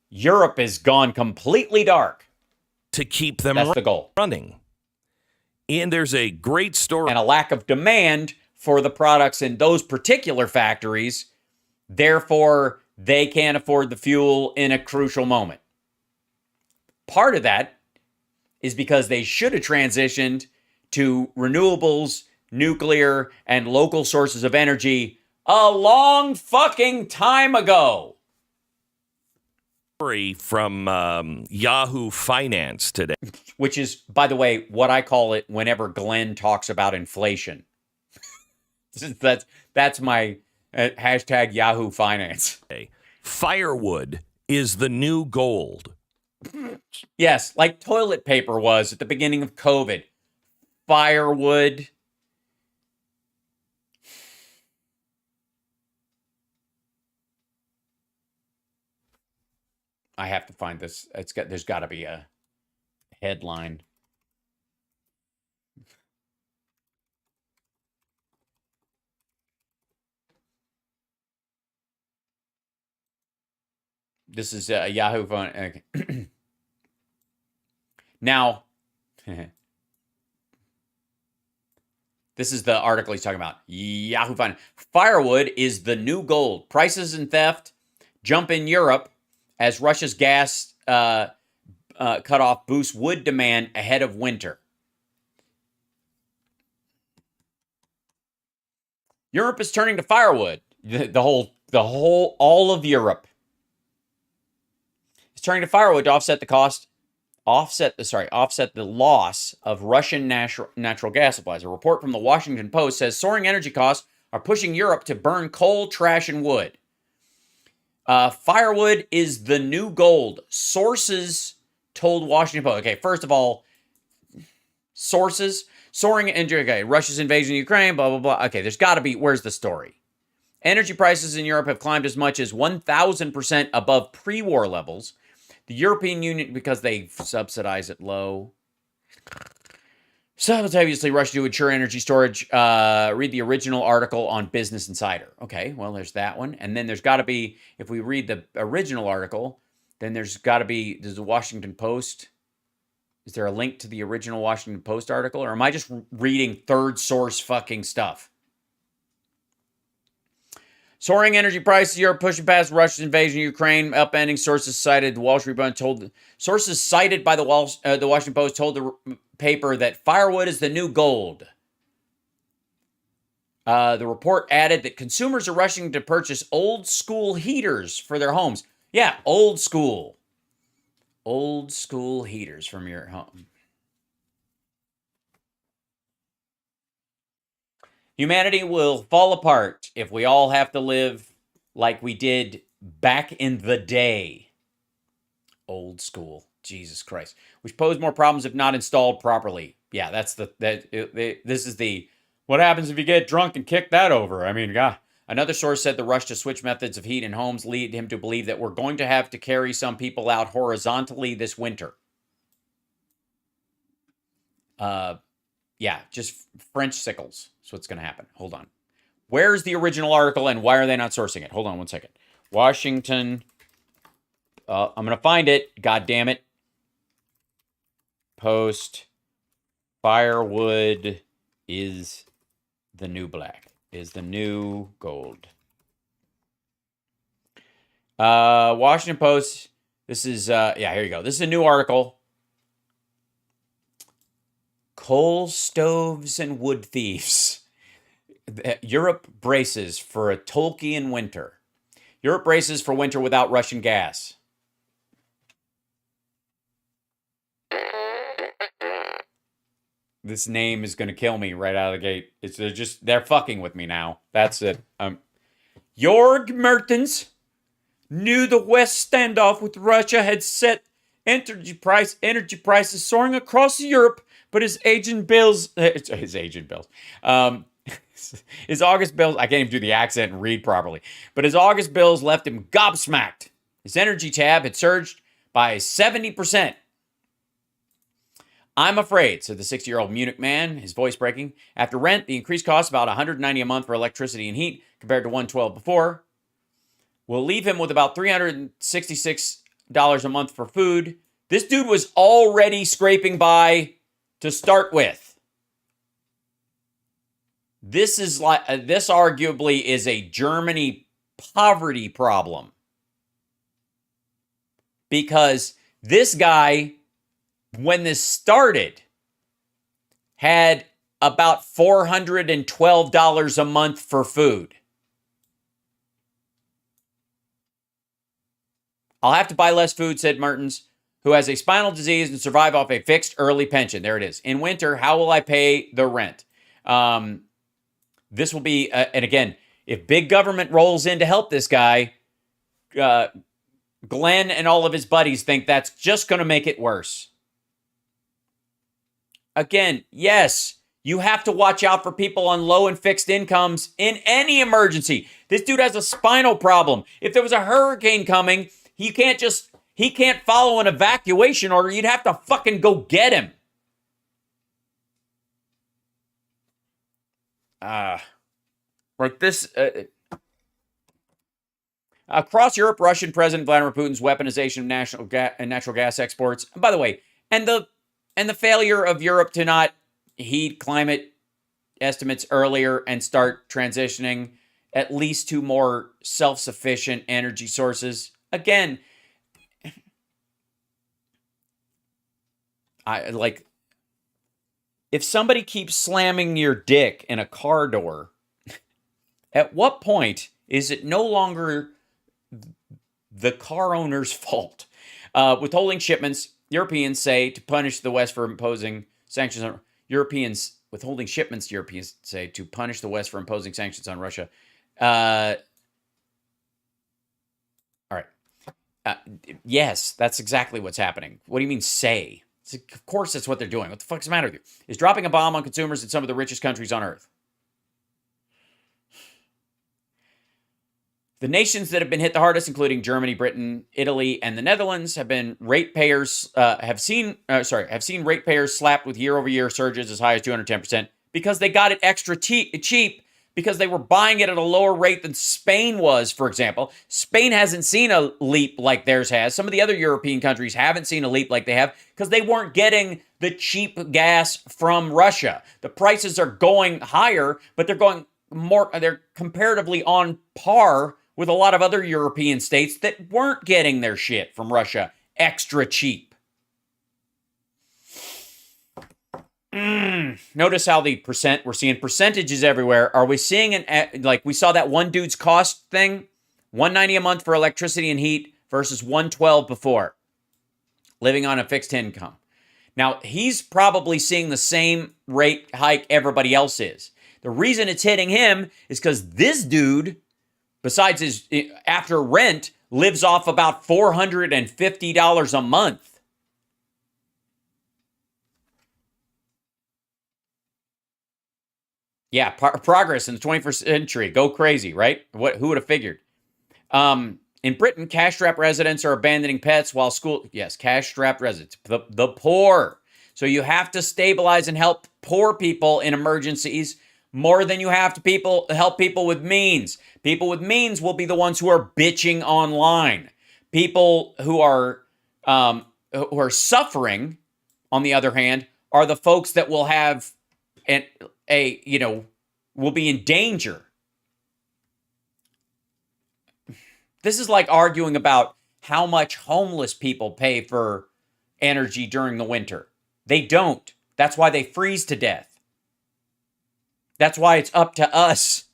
Europe has gone completely dark. To keep them That's the goal. Running. And there's a great story. And a lack of demand for the products in those particular factories. Therefore, they can't afford the fuel in a crucial moment. Part of that is because they should have transitioned to renewables, nuclear, and local sources of energy a long fucking time ago. From Yahoo Finance today. Which is, by the way, what I call it whenever Glenn talks about inflation. That's my hashtag Yahoo Finance. Firewood is the new gold. Yes, like toilet paper was at the beginning of COVID. Firewood. I have to find this. There's got to be a headline. This is Yahoo phone. Okay. Now, this is the article he's talking about. Yahoo Finance. Firewood is the new gold. Prices and theft jump in Europe as Russia's gas cutoff boosts wood demand ahead of winter. Europe is turning to firewood. All of Europe is turning to firewood to offset the loss of Russian natural gas supplies. A report from the Washington Post says soaring energy costs are pushing Europe to burn coal, trash, and wood. Firewood is the new gold. Sources told Washington Post. Okay, first of all, sources. Soaring energy. Okay, Russia's invasion of Ukraine, blah, blah, blah. Okay, there's got to be, where's the story? Energy prices in Europe have climbed as much as 1,000% above pre-war levels. The European Union, because they subsidize it low. Simultaneously rushed to ensure energy storage. Read the original article on Business Insider. Okay, well, there's that one. And then there's got to be, if we read the original article, then there's got to be, does the Washington Post, is there a link to the original Washington Post article? Or am I just reading third source fucking stuff? Soaring energy prices, Europe pushing past Russia's invasion of Ukraine, upending. Sources cited the Wall Street Journal told sources cited by the Washington Post told the paper that firewood is the new gold. The report added that consumers are rushing to purchase old school heaters for their homes. Yeah, old school heaters from your home. Humanity will fall apart if we all have to live like we did back in the day. Old school. Jesus Christ. Which pose more problems if not installed properly. Yeah, that's this is the what happens if you get drunk and kick that over? I mean, God. Another source said the rush to switch methods of heat in homes lead him to believe that we're going to have to carry some people out horizontally this winter. Yeah, just French sickles. That's what's going to happen. Hold on. Where's the original article and why are they not sourcing it? Hold on one second. Washington. I'm going to find it. God damn it. Post. Firewood is the new black. Is the new gold. Washington Post. This is, yeah, here you go. This is a new article. Coal stoves and wood thieves. Europe braces for a Tolkien winter. Europe braces for winter without Russian gas. This name is going to kill me right out of the gate. They're fucking with me now. That's it. Jorg Mertens knew the West standoff with Russia had set energy prices soaring across Europe, but his August bills, his August bills, I can't even do the accent and read properly, but his August bills left him gobsmacked. His energy tab had surged by 70%. I'm afraid, said the 60-year-old Munich man, his voice breaking. After rent, the increased cost about $190 a month for electricity and heat compared to $112 before will leave him with about $366 a month for food. This dude was already scraping by to start with. This arguably is a Germany poverty problem. Because this guy, when this started, had about $412 a month for food. I'll have to buy less food, said Mertens, who has a spinal disease and survive off a fixed early pension. There it is. In winter, how will I pay the rent? This will be, and again, if big government rolls in to help this guy, Glenn and all of his buddies think that's just going to make it worse. Again, yes, you have to watch out for people on low and fixed incomes in any emergency. This dude has a spinal problem. If there was a hurricane coming, he can't follow an evacuation order. You'd have to fucking go get him. Like this. Across Europe, Russian President Vladimir Putin's weaponization of natural gas exports. And by the way, and the failure of Europe to not heed climate estimates earlier and start transitioning at least to more self-sufficient energy sources. Again, if somebody keeps slamming your dick in a car door, at what point is it no longer the car owner's fault? Withholding shipments, Europeans say, to punish the West for imposing sanctions on Europeans. Withholding shipments, Europeans say, to punish the West for imposing sanctions on Russia. All right. Yes, that's exactly what's happening. What do you mean, say? Of course that's what they're doing. What the fuck's the matter with you? Is dropping a bomb on consumers in some of the richest countries on earth. The nations that have been hit the hardest, including Germany, Britain, Italy, and the Netherlands, have been ratepayers have seen ratepayers slapped with year-over-year surges as high as 210% because they got it extra cheap because they were buying it at a lower rate than Spain was, for example. Spain hasn't seen a leap like theirs has. Some of the other European countries haven't seen a leap like they have because they weren't getting the cheap gas from Russia. The prices are going higher, but they're going they're comparatively on par with a lot of other European states that weren't getting their shit from Russia extra cheap. Notice how we're seeing percentages everywhere. Are we seeing like we saw that one dude's cost thing? $190 a month for electricity and heat versus $112 before, living on a fixed income. Now, he's probably seeing the same rate hike everybody else is. The reason it's hitting him is because this dude, besides his, after rent, lives off about $450 a month. Yeah, progress in the 21st century. Go crazy, right? Who would have figured? In Britain, cash-strapped residents are abandoning pets while cash-strapped residents, the poor. So you have to stabilize and help poor people in emergencies more than you have to help people with means. People with means will be the ones who are bitching online. People who are suffering, on the other hand, are the folks that will have will be in danger. This is like arguing about how much homeless people pay for energy during the winter. They don't. That's why they freeze to death. That's why it's up to us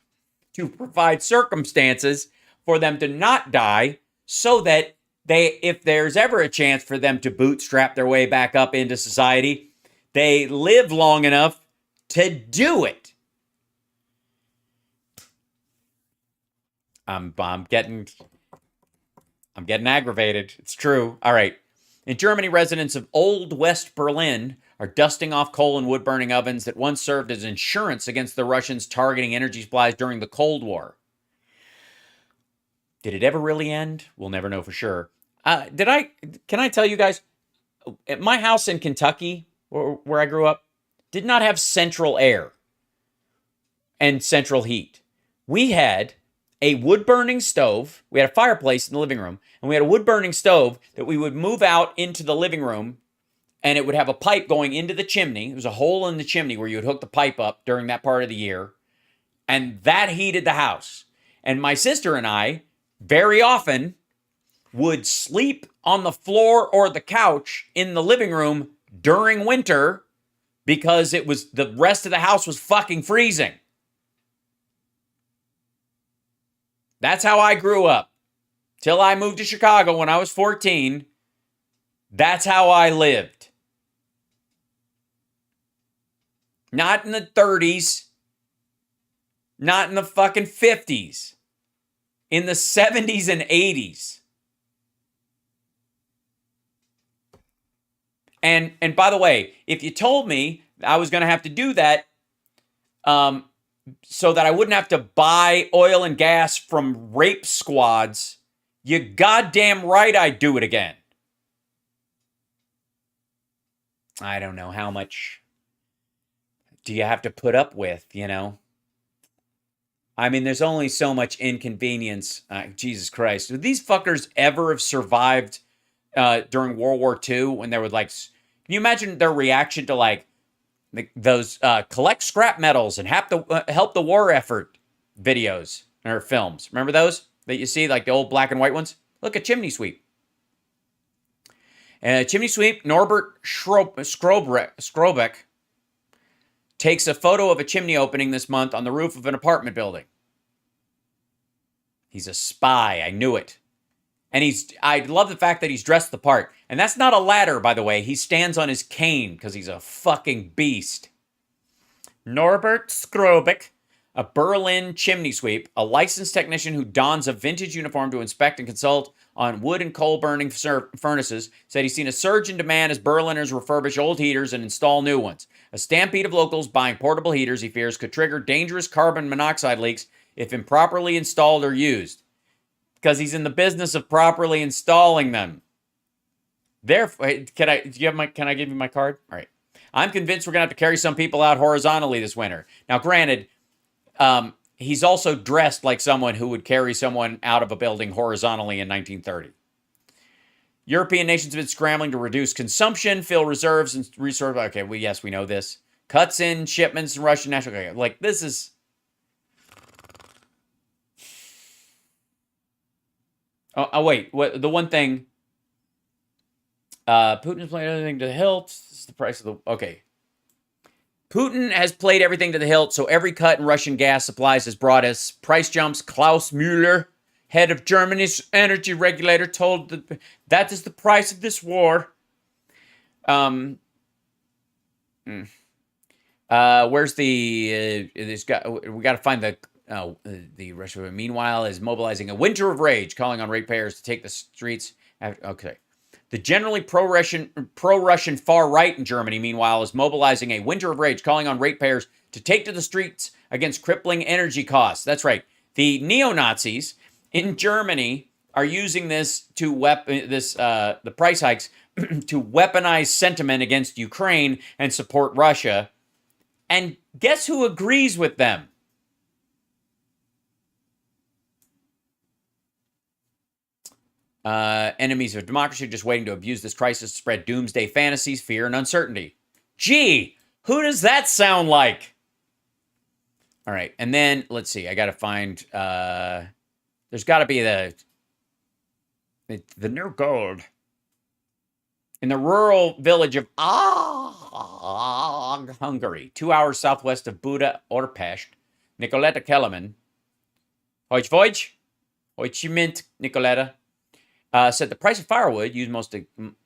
to provide circumstances for them to not die so that if there's ever a chance for them to bootstrap their way back up into society, they live long enough to do it. I'm getting aggravated. It's true. All right. In Germany, residents of Old West Berlin are dusting off coal and wood-burning ovens that once served as insurance against the Russians targeting energy supplies during the Cold War. Did it ever really end? We'll never know for sure. Can I tell you guys, at my house in Kentucky, where I grew up, did not have central air and central heat. We had a wood-burning stove. We had a fireplace in the living room, and we had a wood-burning stove that we would move out into the living room, and it would have a pipe going into the chimney. There was a hole in the chimney where you would hook the pipe up during that part of the year, and that heated the house. And my sister and I, very often, would sleep on the floor or the couch in the living room during winter because the rest of the house was fucking freezing. That's how I grew up. Till I moved to Chicago when I was 14. That's how I lived. Not in the 30s. Not in the fucking 50s. In the 70s and 80s. And by the way, if you told me I was going to have to do that, so that I wouldn't have to buy oil and gas from rape squads, you goddamn right I'd do it again. I don't know how much do you have to put up with, I mean, there's only so much inconvenience. Jesus Christ. Would these fuckers ever have survived during World War II when there was can you imagine their reaction to those collect scrap metals and help the war effort videos or films? Remember those that you see, like the old black and white ones? Look at Chimney Sweep. Chimney Sweep Norbert Skrobeck takes a photo of a chimney opening this month on the roof of an apartment building. He's a spy. I knew it. And I love the fact that he's dressed the part. And that's not a ladder, by the way. He stands on his cane because he's a fucking beast. Norbert Skrobeck, a Berlin chimney sweep, a licensed technician who dons a vintage uniform to inspect and consult on wood and coal-burning furnaces, said he's seen a surge in demand as Berliners refurbish old heaters and install new ones. A stampede of locals buying portable heaters, he fears, could trigger dangerous carbon monoxide leaks if improperly installed or used. Because he's in the business of properly installing them. Therefore, can I give you my card? All right. I'm convinced we're going to have to carry some people out horizontally this winter. Now, granted, he's also dressed like someone who would carry someone out of a building horizontally in 1930. European nations have been scrambling to reduce consumption, fill reserves, and resource. Okay, yes, we know this. Cuts in shipments and Russian national. This is. Wait. What the one thing? Putin has played everything to the hilt. This is the price of the. Okay. Putin has played everything to the hilt, so every cut in Russian gas supplies has brought us price jumps. Klaus Müller, head of Germany's energy regulator, told that is the price of this war. Where's the? We got to find the Russia. Meanwhile, is mobilizing a winter of rage, calling on ratepayers to take the streets. Okay. The generally pro-Russian far right in Germany, meanwhile, is mobilizing a winter of rage, calling on ratepayers to take to the streets against crippling energy costs. That's right. The neo-Nazis in Germany are using this to the price hikes to weaponize sentiment against Ukraine and support Russia. And guess who agrees with them? Enemies of democracy just waiting to abuse this crisis to spread doomsday fantasies, fear, and uncertainty. Gee, who does that sound like? All right, and then let's see. I got to find. There's got to be the new gold in the rural village of Hungary, 2 hours southwest of Buda Orpest. Nicoletta Kellerman, Hoich mint Nicoletta. Said the price of firewood, used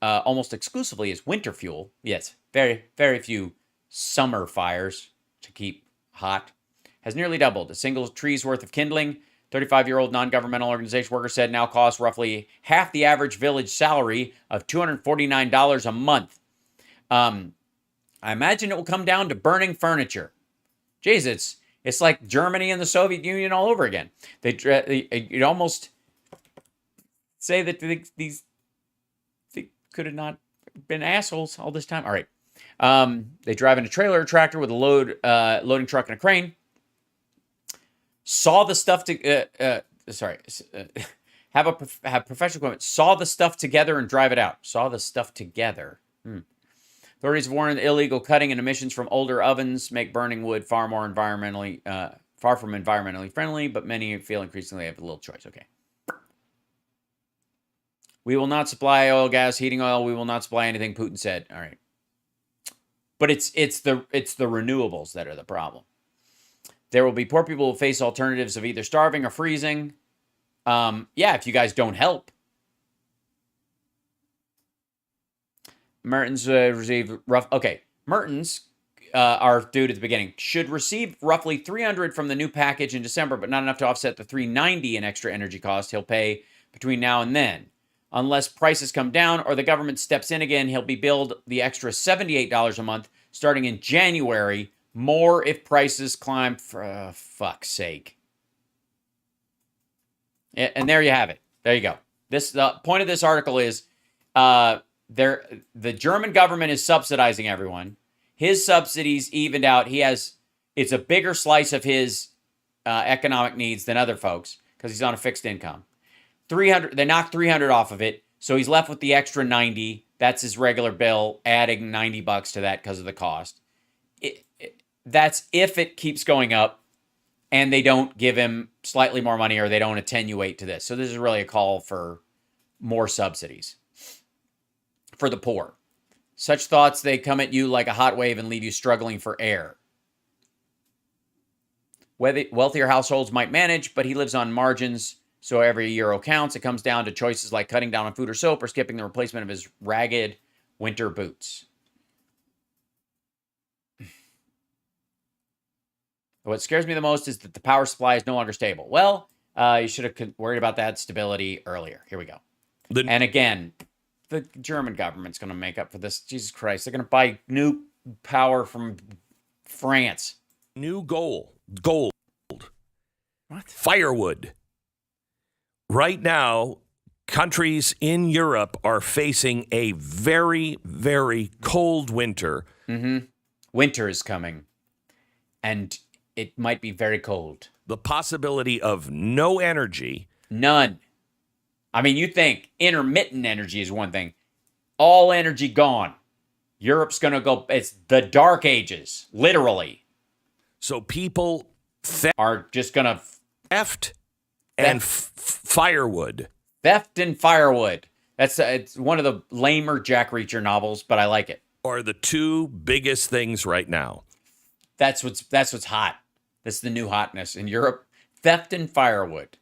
almost exclusively as winter fuel, yes, very, very few summer fires to keep hot, has nearly doubled. A single tree's worth of kindling, 35-year-old non-governmental organization worker said, now costs roughly half the average village salary of $249 a month. I imagine it will come down to burning furniture. Jeez, it's like Germany and the Soviet Union all over again. It almost say that these could have not been assholes all this time. All right. They drive in a trailer or tractor with a loading truck and a crane. Saw the stuff have professional equipment. Saw the stuff together and drive it out. Saw the stuff together. Authorities have warned illegal cutting and emissions from older ovens make burning wood far from environmentally friendly, but many feel increasingly have a little choice. Okay. We will not supply oil, gas, heating oil. We will not supply anything, Putin said. All right. But it's the renewables that are the problem. There will be poor people who face alternatives of either starving or freezing. If you guys don't help. Mertens receive rough. Okay, Mertens are due at the beginning. Should receive roughly $300 from the new package in December, but not enough to offset the $390 in extra energy costs he'll pay between now and then. Unless prices come down or the government steps in again, he'll be billed the extra $78 a month starting in January. More if prices climb, for fuck's sake. And there you have it. There you go. The point of this article is the German government is subsidizing everyone. His subsidies evened out. It's a bigger slice of his economic needs than other folks because he's on a fixed income. They knocked $300 off of it, so he's left with the extra $90. That's his regular bill, adding $90 to that because of the cost. That's if it keeps going up and they don't give him slightly more money or they don't attenuate to this. So this is really a call for more subsidies for the poor. Such thoughts, they come at you like a hot wave and leave you struggling for air. Wealthier households might manage, but he lives on margins, so every euro counts. It comes down to choices like cutting down on food or soap or skipping the replacement of his ragged winter boots. What scares me the most is that the power supply is no longer stable. Well, you should have worried about that stability earlier. Here we go. And again, the German government's going to make up for this. Jesus Christ. They're going to buy new power from France. New gold. What? Firewood. Right now, countries in Europe are facing a very, very cold winter. Mm-hmm. Winter is coming. And it might be very cold. The possibility of no energy. None. I mean, you think intermittent energy is one thing. All energy gone. Europe's going to go, it's the dark ages, literally. So people are just going to theft and firewood. Theft and Firewood. It's one of the lamer Jack Reacher novels, but I like it. Are the two biggest things right now. That's what's hot. That's the new hotness in Europe. Theft and Firewood.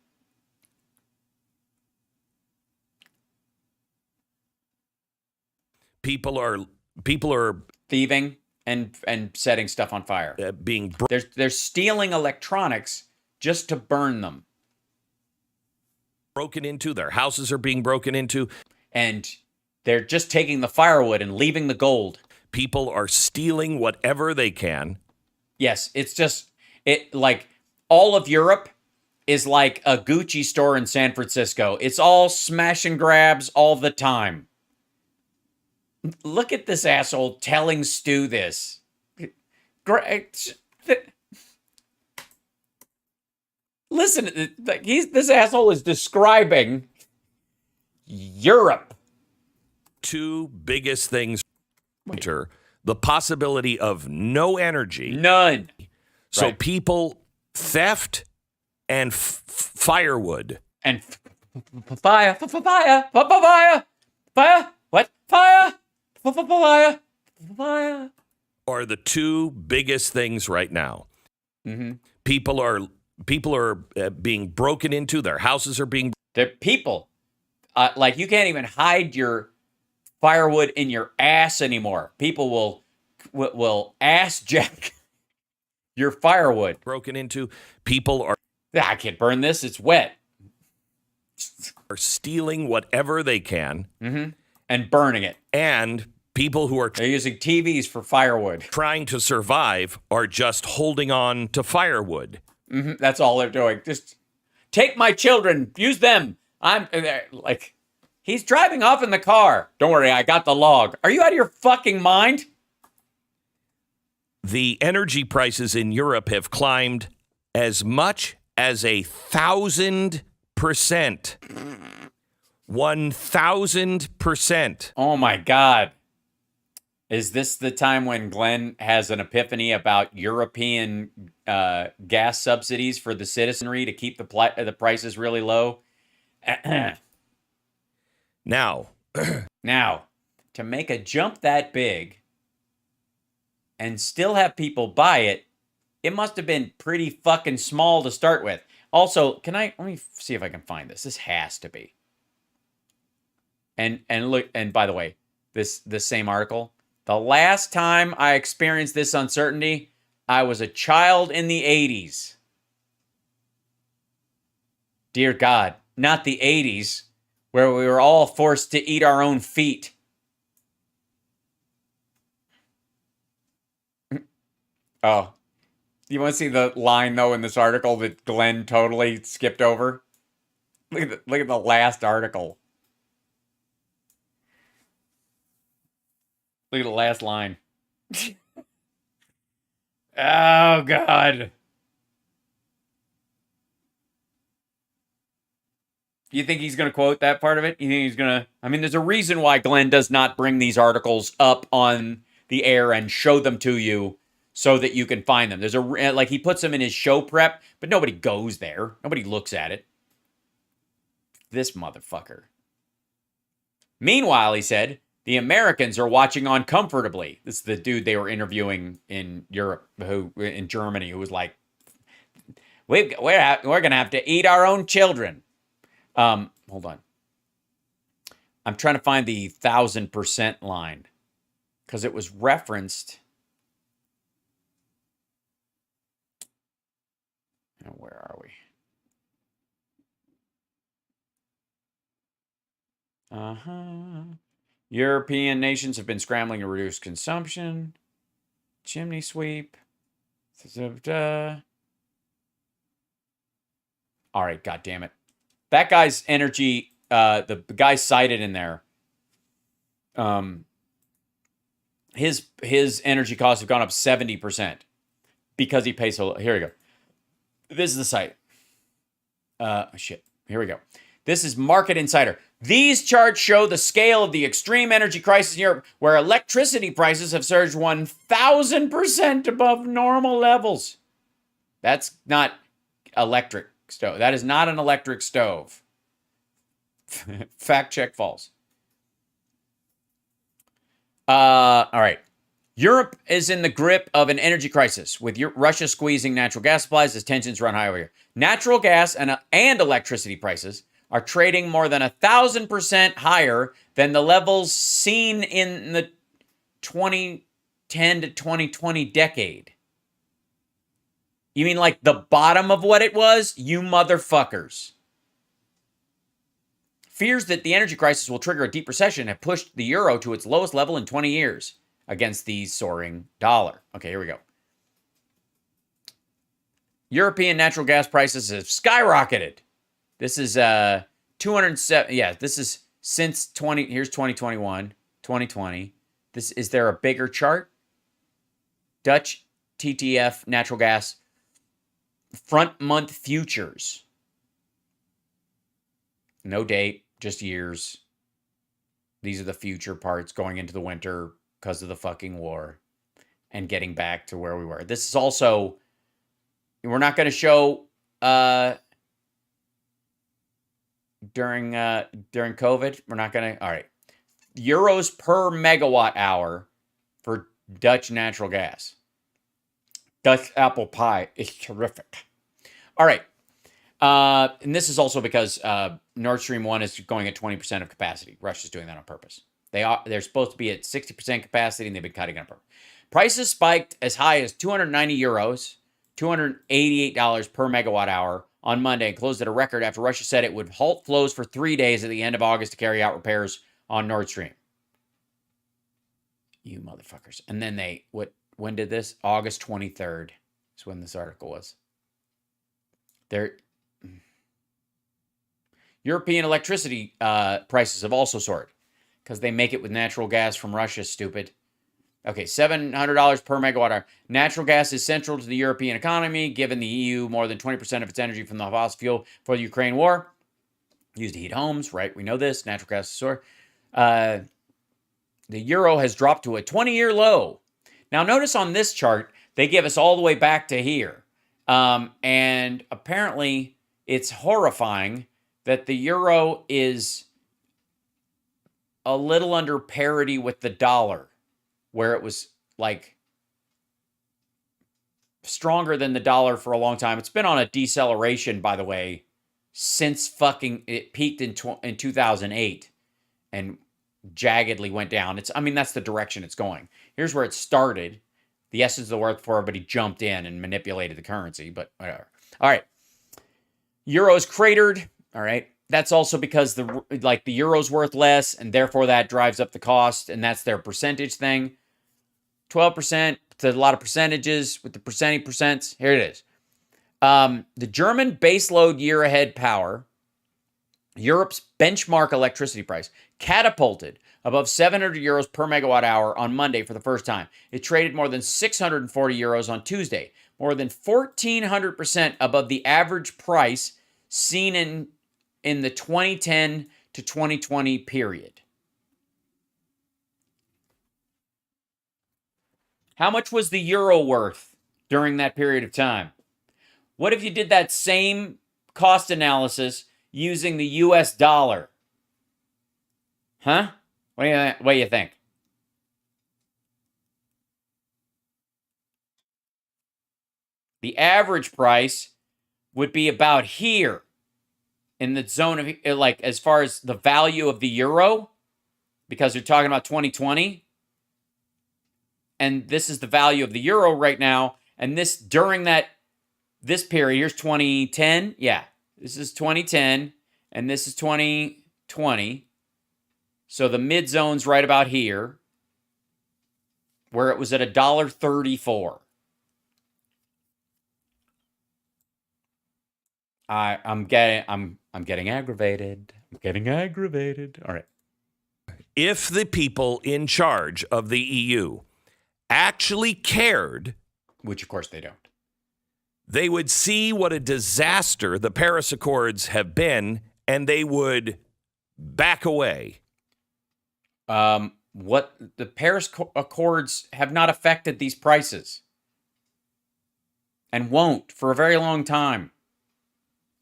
People are Thieving and setting stuff on fire. being They're stealing electronics just to burn them. broken into. Their houses are being broken into. And they're just taking the firewood and leaving the gold. People are stealing whatever they can. Yes, it's just like all of Europe is like a Gucci store in San Francisco. It's all smash and grabs all the time. Look at this asshole telling Stu this. Listen, this asshole is describing Europe. Two biggest things. Winter, the possibility of no energy. None. So Right. people, theft and firewood. And fire, what? Fire. Are the two biggest things right now. Mm-hmm. People are being broken into. Their houses are being. They're people. Like you can't even hide your firewood in your ass anymore. People will ass jack your firewood. Broken into. People are. I can't burn this. It's wet. Are stealing whatever they can. Mm-hmm. And burning it. And people who are They're using TVs for firewood. trying to survive are just holding on to firewood. Mm-hmm. That's all they're doing. Just take my children. Use them. I'm like, he's driving off in the car. Don't worry, I got the log. Are you out of your fucking mind? The energy prices in Europe have climbed as much as 1,000%. 1,000%. Oh my God. Is this the time when Glenn has an epiphany about European gas subsidies for the citizenry to keep the prices really low? Now, to make a jump that big and still have people buy it, it must have been pretty fucking small to start with. Also, let me see if I can find this. This has to be. And look, and by the way, this same article, the last time I experienced this uncertainty, I was a child in the 80s. Dear God, not the 80s, where we were all forced to eat our own feet. Oh, you want to see the line, though, in this article that Glenn totally skipped over? Look at the last article. Look at the last line. Oh, God. You think he's going to quote that part of it? You think he's going to... I mean, there's a reason why Glenn does not bring these articles up on the air and show them to you so that you can find them. There's like he puts them in his show prep, but nobody goes there. Nobody looks at it. This motherfucker. Meanwhile, he said, the Americans are watching on comfortably. This is the dude they were interviewing in Europe, in Germany, who was like, we're going to have to eat our own children. Hold on. I'm trying to find the 1,000% line because it was referenced. Where are we? European nations have been scrambling to reduce consumption. Chimney sweep. All right, God damn it. That guy's energy, the guy cited in there, his energy costs have gone up 70% because he pays so low. Here we go. This is the site. Shit. Here we go. This is Market Insider. These charts show the scale of the extreme energy crisis in Europe, where electricity prices have surged 1,000% above normal levels. That's not electric stove. That is not an electric stove. Fact check false. All right. Europe is in the grip of an energy crisis, with Russia squeezing natural gas supplies as tensions run high over here. Natural gas and electricity prices are trading more than 1,000% higher than the levels seen in the 2010 to 2020 decade. You mean like the bottom of what it was? You motherfuckers. Fears that the energy crisis will trigger a deep recession have pushed the euro to its lowest level in 20 years against the soaring dollar. Okay, here we go. European natural gas prices have skyrocketed. This is 207. Yeah, this is since 20. Here's 2021, 2020. Is there a bigger chart? Dutch TTF natural gas front month futures. No date, just years. These are the future parts going into the winter because of the fucking war and getting back to where we were. This is also, we're not going to show during COVID. We're not going to. All right. Euros per megawatt hour for Dutch natural gas. Dutch apple pie is terrific. All right. And this is also because Nord Stream 1 is going at 20% of capacity. Russia's doing that on purpose. They're supposed to be at 60% capacity, and they've been cutting it on purpose. Prices spiked as high as 290 euros, $288 per megawatt hour on Monday, and closed at a record after Russia said it would halt flows for 3 days at the end of August to carry out repairs on Nord Stream. You motherfuckers. And then when did this? August 23rd is when this article was. European electricity prices have also soared because they make it with natural gas from Russia, stupid. Okay, $700 per megawatt hour. Natural gas is central to the European economy, given the EU more than 20% of its energy from the fossil fuel for the Ukraine war. Used to heat homes, right? We know this. Natural gas is soar. The euro has dropped to a 20-year low. Now, notice on this chart, they give us all the way back to here. And apparently, it's horrifying that the euro is a little under parity with the dollar, where it was like stronger than the dollar for a long time. It's been on a deceleration, by the way, since fucking it peaked in 2008 and jaggedly went down. That's the direction it's going. Here's where it started. The essence of the word before everybody jumped in and manipulated the currency, but whatever. All right. Euro's cratered. All right. That's also because the euro's worth less, and therefore that drives up the cost, and that's their percentage thing. 12%. It's a lot of percentages with the percents. Here it is. The German baseload year-ahead power, Europe's benchmark electricity price, catapulted above 700 euros per megawatt hour on Monday for the first time. It traded more than 640 euros on Tuesday, more than 1,400% above the average price seen in the 2010 to 2020 period. How much was the euro worth during that period of time? What if you did that same cost analysis using the US dollar? Huh? What do you think? The average price would be about here in the zone of, like, as far as the value of the euro, because you're talking about 2020. And this is the value of the euro right now. And this during this period, here's 2010. Yeah, this is 2010. And this is 2020. So the mid zone's right about here, where it was at $1.34. I'm getting aggravated. All right. If the people in charge of the EU actually cared, which of course they don't, they would see what a disaster the Paris Accords have been, and they would back away. What the Paris Accords have not affected these prices and won't for a very long time.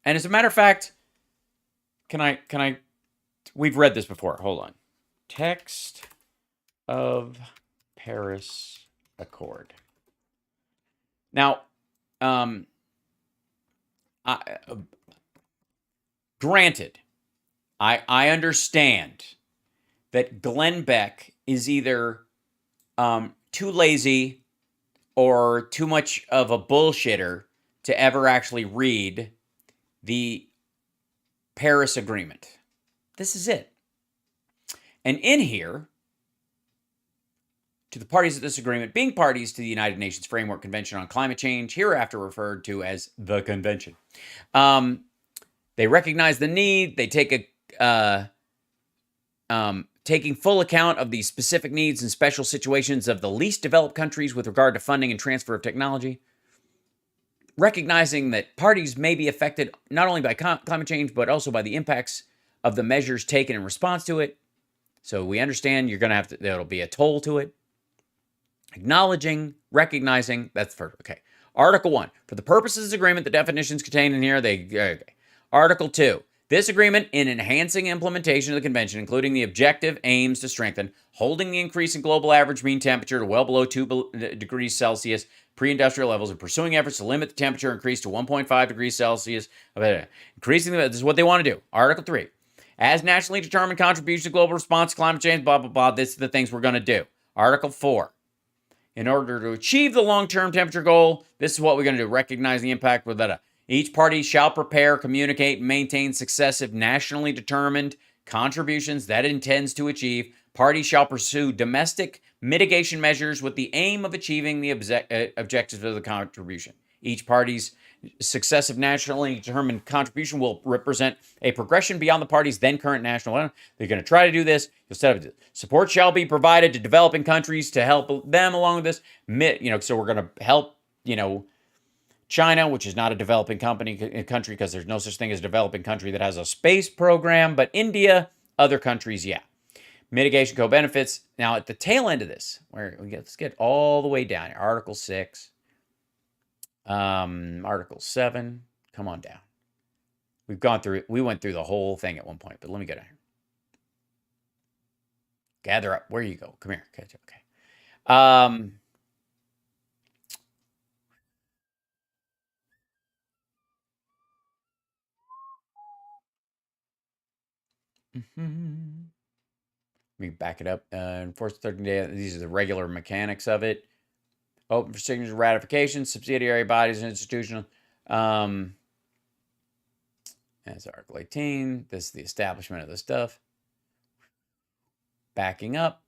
And as a matter of fact, can I we've read this before. Hold on. Text of Paris Accord. Now, granted, I understand that Glenn Beck is either too lazy or too much of a bullshitter to ever actually read the Paris Agreement. This is it. And in here, to the parties of this agreement, being parties to the United Nations Framework Convention on Climate Change, hereafter referred to as the Convention. They recognize the need. They take taking full account of the specific needs and special situations of the least developed countries with regard to funding and transfer of technology. Recognizing that parties may be affected not only by climate change, but also by the impacts of the measures taken in response to it. So we understand you're going to have to, there'll be a toll to it. Acknowledging, recognizing, that's first. Okay. Article 1. For the purposes of this agreement, the definitions contained in here, okay. Article 2. This agreement, in enhancing implementation of the convention, including the objective aims to strengthen, holding the increase in global average mean temperature to well below 2 degrees Celsius pre-industrial levels, and pursuing efforts to limit the temperature increase to 1.5 degrees Celsius. Increasing this is what they want to do. Article 3. As nationally determined contribution to global response to climate change, blah, blah, blah. This is the things we're going to do. Article 4. In order to achieve the long-term temperature goal, this is what we're going to do. Recognize the impact with that. Each party shall prepare, communicate, and maintain successive nationally determined contributions that it intends to achieve. Parties shall pursue domestic mitigation measures with the aim of achieving the objectives of the contribution. Each party's successive nationally determined contribution will represent a progression beyond the party's then current national. They're going to try to do this. You'll set up support shall be provided to developing countries to help them along with this. So we're going to help, China, which is not a developing country because there's no such thing as a developing country that has a space program, but India, other countries, yeah. Mitigation co-benefits. Now, at the tail end of this, let's get all the way down here. Article 6. Article 7. Come on down. We went through the whole thing at one point, but let me go down here. Gather up. Where you go? Come here. Okay. Let me back it up. Enforce 30 days. These are the regular mechanics of it. Open for signature ratification, subsidiary bodies and institutional. That's Article 18. This is the establishment of the stuff. Backing up.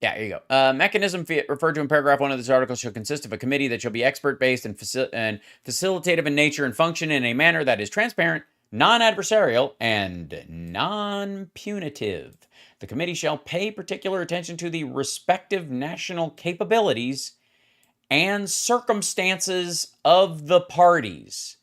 Yeah, here you go. Mechanism referred to in paragraph 1 of this article shall consist of a committee that shall be expert-based and facilitative in nature and function in a manner that is transparent, non-adversarial, and non-punitive. The committee shall pay particular attention to the respective national capabilities and circumstances of the parties.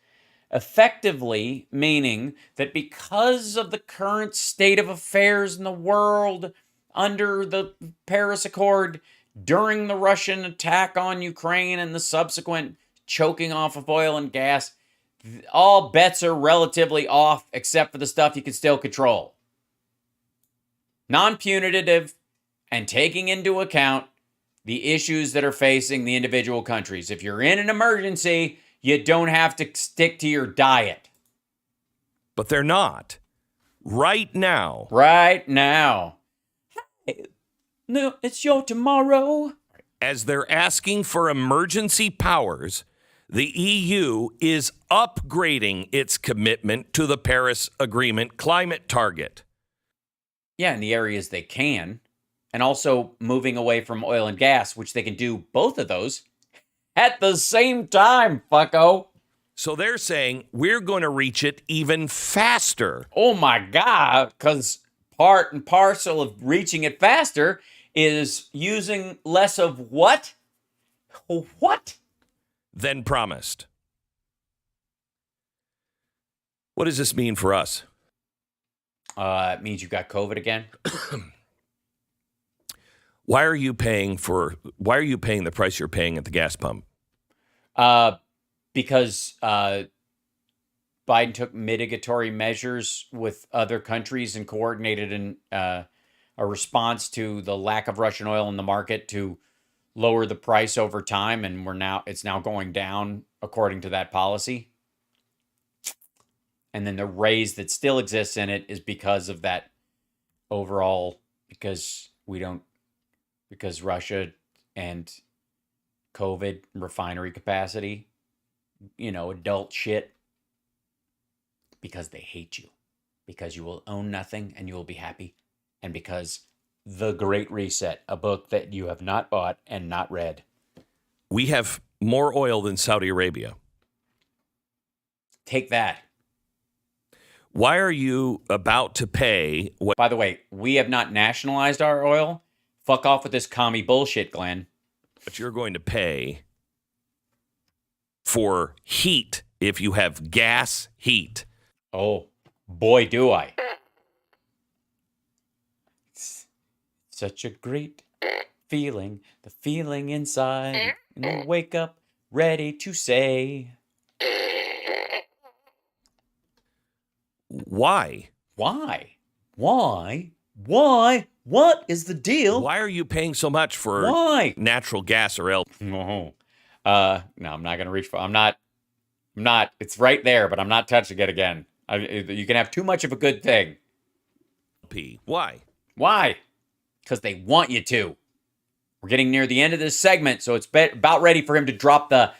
Effectively meaning that because of the current state of affairs in the world under the Paris Accord, during the Russian attack on Ukraine and the subsequent choking off of oil and gas, all bets are relatively off except for the stuff you can still control. Non-punitive and taking into account the issues that are facing the individual countries. If you're in an emergency, you don't have to stick to your diet. But they're not. Right now. Right now. Hey, no, it's your tomorrow. As they're asking for emergency powers, the EU is upgrading its commitment to the Paris Agreement climate target. Yeah, in the areas they can. And also moving away from oil and gas, which they can do both of those at the same time, fucko. So they're saying we're going to reach it even faster. Oh my God, because part and parcel of reaching it faster is using less of what? What? Than promised. What does this mean for us? It means you've got COVID again. Why are you paying the price you're paying at the gas pump? because Biden took mitigatory measures with other countries and coordinated a response to the lack of Russian oil in the market to lower the price over time, and it's now going down according to that policy. And then the raise that still exists in it is because of that overall, because Russia and COVID refinery capacity, adult shit, because they hate you, because you will own nothing and you will be happy, and because The Great Reset, a book that you have not bought and not read. We have more oil than Saudi Arabia. Take that. Why are you about to pay? By the way, we have not nationalized our oil. Fuck off with this commie bullshit, Glenn. But you're going to pay for heat if you have gas heat. Oh, boy, do I. It's such a great feeling, the feeling inside, and you wake up ready to say... Why? Why? What is the deal? Why are you paying so much for natural gas or LP? No, I'm not going to reach for. I'm not. It's right there, but I'm not touching it again. You can have too much of a good thing. Why? Because they want you to. We're getting near the end of this segment, so it's about ready for him to drop the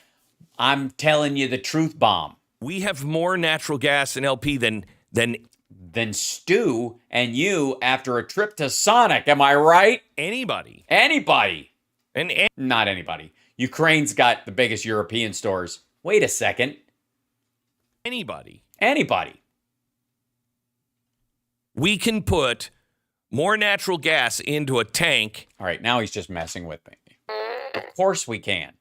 "I'm telling you the truth" bomb. We have more natural gas and LP than Stu and you after a trip to Sonic. Am I right? Anybody. Not anybody. Ukraine's got the biggest European stores. Wait a second. Anybody. We can put more natural gas into a tank. All right, now he's just messing with me. Of course we can.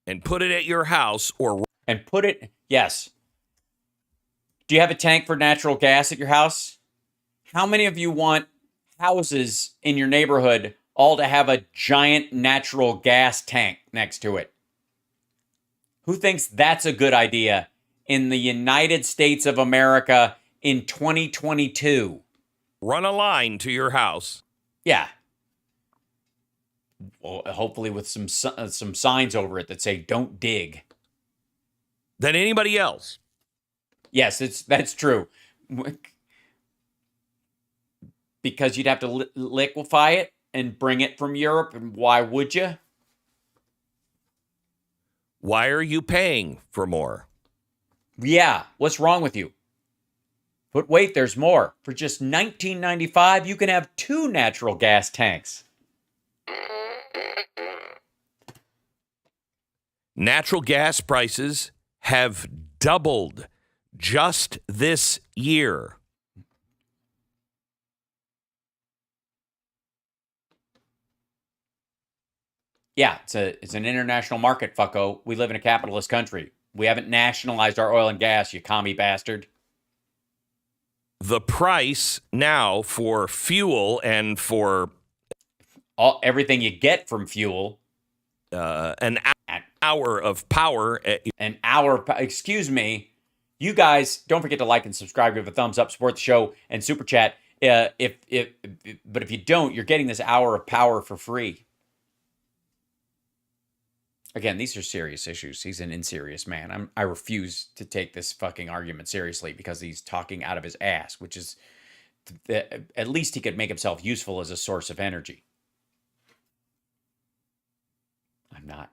And put it at your house Yes. Do you have a tank for natural gas at your house? How many of you want houses in your neighborhood all to have a giant natural gas tank next to it? Who thinks that's a good idea in the United States of America in 2022? Run a line to your house. Yeah. Well, hopefully with some signs over it that say "Don't dig." Than anybody else. Yes, that's true. Because you'd have to liquefy it and bring it from Europe, and why would you? Why are you paying for more? Yeah, what's wrong with you? But wait, there's more. For just $19.95, you can have 2 natural gas tanks. Natural gas prices have doubled just this year. Yeah, it's an international market, fucko. We live in a capitalist country. We haven't nationalized our oil and gas, you commie bastard. The price now for fuel and for everything you get from fuel. An hour of power. Excuse me. You guys, don't forget to like and subscribe, give a thumbs up, support the show, and super chat. But if you don't, you're getting this hour of power for free. Again, these are serious issues. He's an inserious man. I refuse to take this fucking argument seriously because he's talking out of his ass, which is, at least he could make himself useful as a source of energy. I'm not.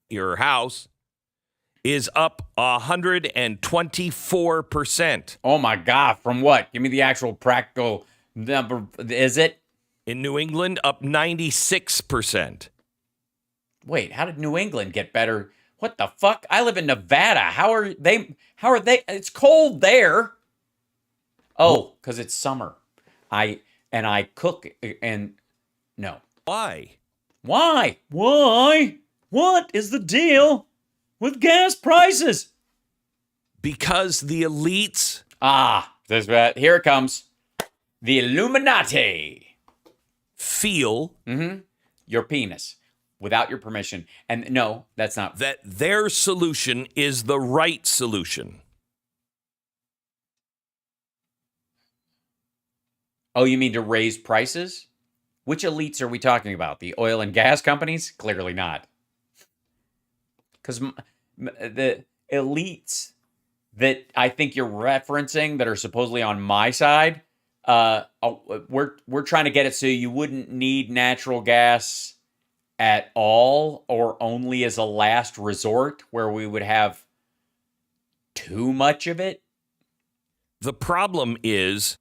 Your house is up 124%. Oh my God, from what? Give me the actual practical number. Is it? In New England, up 96%. Wait, how did New England get better? What the fuck? I live in Nevada. How are they? It's cold there. Oh, because it's summer. I cook and no. Why? What is the deal with gas prices? Because the elites. Here it comes. The Illuminati. Feel. Your penis. without your permission. And no, that's not. That their solution is the right solution. Oh, you mean to raise prices? Which elites are we talking about? The oil and gas companies? Clearly not. Because the elites that I think you're referencing that are supposedly on my side, we're trying to get it so you wouldn't need natural gas at all or only as a last resort where we would have too much of it. The problem is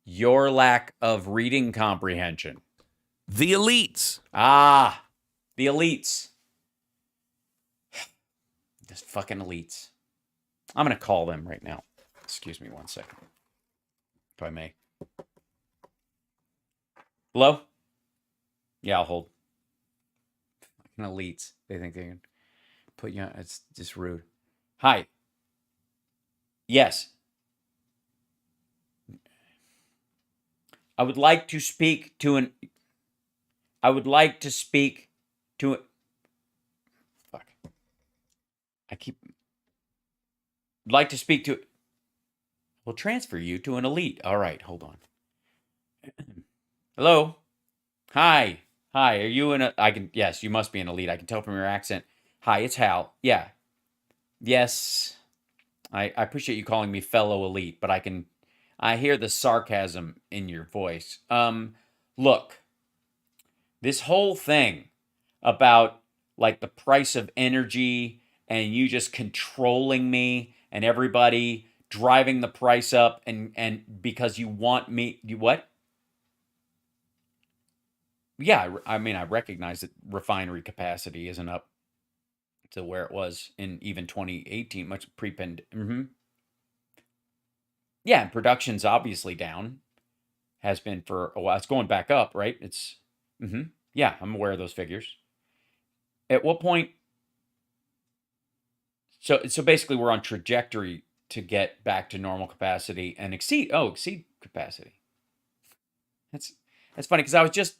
your lack of reading comprehension. The elites. Ah, the elites. Those fucking elites. I'm going to call them right now. Excuse me 1 second, if I may. Hello? Yeah, I'll hold. Fucking elites. They think they can put you on. It's just rude. Hi. Yes. I would like to speak to an... I would like to speak to... Fuck. I keep... like to speak to... We'll transfer you to an elite. All right, hold on. Hello? Hi. Hi, are you an... I can... Yes, you must be an elite. I can tell from your accent. Hi, it's HAL. Yeah. Yes. I appreciate you calling me fellow elite, but I hear the sarcasm in your voice. Look. This whole thing about like the price of energy and you just controlling me and everybody driving the price up and because you want me, you what? Yeah, I mean, I recognize that refinery capacity isn't up to where it was in even 2018, much pre-pandemic. Mm-hmm. Yeah, and production's obviously down. Has been for a while. It's going back up, right? It's... Mm-hmm. Yeah, I'm aware of those figures. At what point? So basically, we're on trajectory to get back to normal capacity and exceed capacity. That's funny because I was just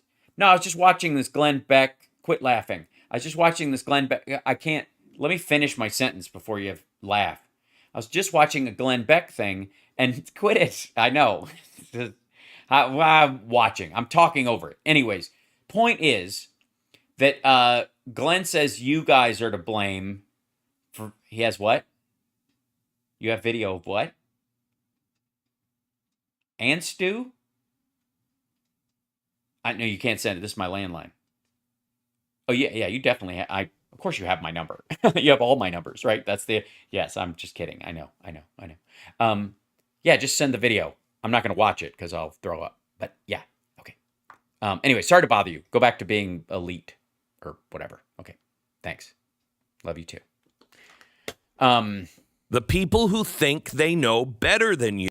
watching this Glenn Beck. Quit laughing. I was just watching this Glenn Beck. I can't. Let me finish my sentence before you laugh. I was just watching a Glenn Beck thing and quit it. I know. I'm watching. I'm talking over it. Anyways. Point is that Glenn says you guys are to blame for... He has what? You have video of what? And Stu? I know you can't send it. This is my landline. Oh, yeah, you definitely have... Of course you have my number. You have all my numbers, right? That's the... Yes, I'm just kidding. I know. Yeah, just send the video. I'm not going to watch it because I'll throw up. But yeah. Anyway, sorry to bother you. Go back to being elite or whatever. Okay. Thanks. Love you too. The people who think they know better than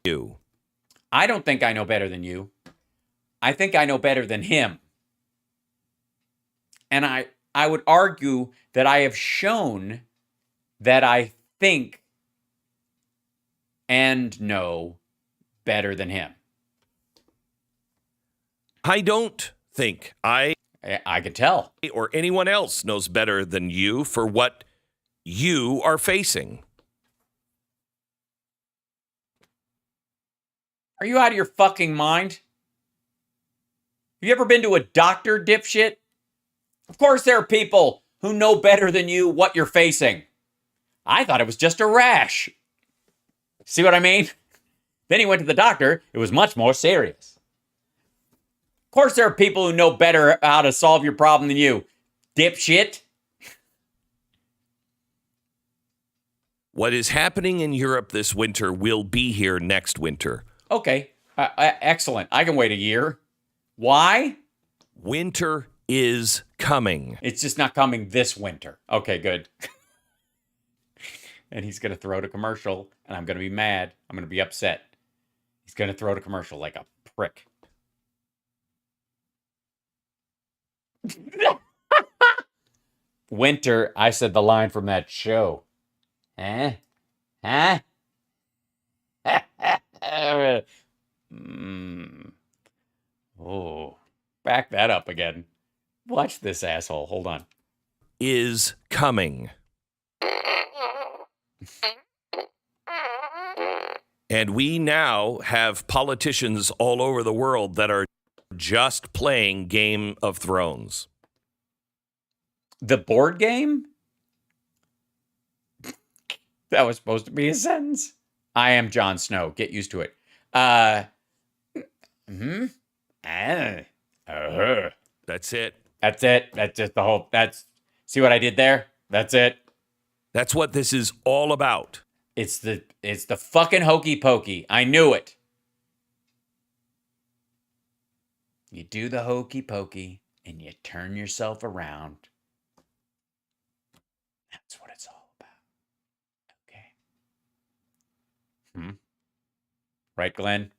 you. I don't think I know better than you. I think I know better than him. And I would argue that I have shown that I think and know better than him. I don't think I can tell. Or anyone else knows better than you for what you are facing. Are you out of your fucking mind? Have you ever been to a doctor, dipshit? Of course there are people who know better than you what you're facing. I thought it was just a rash. See what I mean? Then he went to the doctor. It was much more serious. Of course there are people who know better how to solve your problem than you, dipshit. What is happening in Europe this winter will be here next winter. Okay, excellent. I can wait a year. Why? Winter is coming. It's just not coming this winter. Okay, good. And he's going to throw to commercial, and I'm going to be mad. I'm going to be upset. He's going to throw to commercial like a prick. Winter, I said the line from that show. Huh? Oh, back that up again. Watch this asshole. Hold on. Is coming. And we now have politicians all over the world that are just playing Game of Thrones. The board game? That was supposed to be a sentence. I am Jon Snow. Get used to it. That's it. That's it. That's just the whole. See what I did there? That's it. That's what this is all about. It's the fucking hokey pokey. I knew it. You do the hokey pokey and you turn yourself around. That's what it's all about. Okay. Right, Glenn?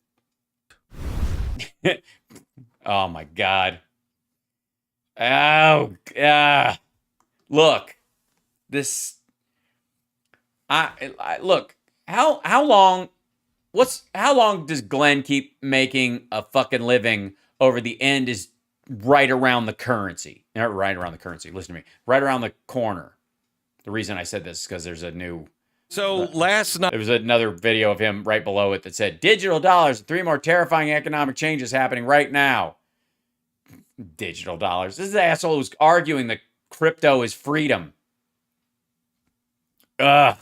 Oh my God. Oh, look. This. Look. How long does Glenn keep making a fucking living over the end is right around the currency? Not right around the currency. Listen to me. Right around the corner. The reason I said this is because there's a new. So last night, there was another video of him right below it that said, digital dollars, 3 more terrifying economic changes happening right now. Digital dollars. This is the asshole who's arguing that crypto is freedom. Ugh.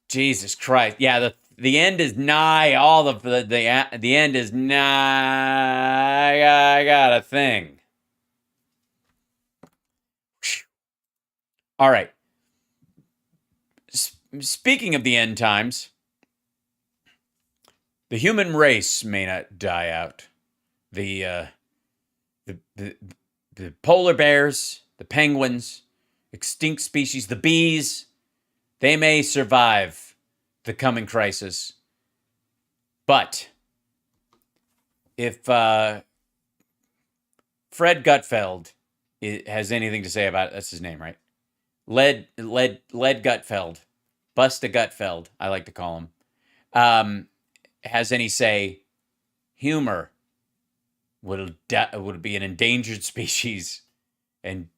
Jesus Christ. Yeah, the end is nigh. All of the end is nigh. I got a thing. All right. Speaking of the end times, the human race may not die out. The polar bears, the penguins, extinct species, the bees, they may survive the coming crisis. But if Fred Gutfeld has anything to say about it, that's his name, right? Led Gutfeld. Busta Gutfeld, I like to call him, has any say, humor would be an endangered species and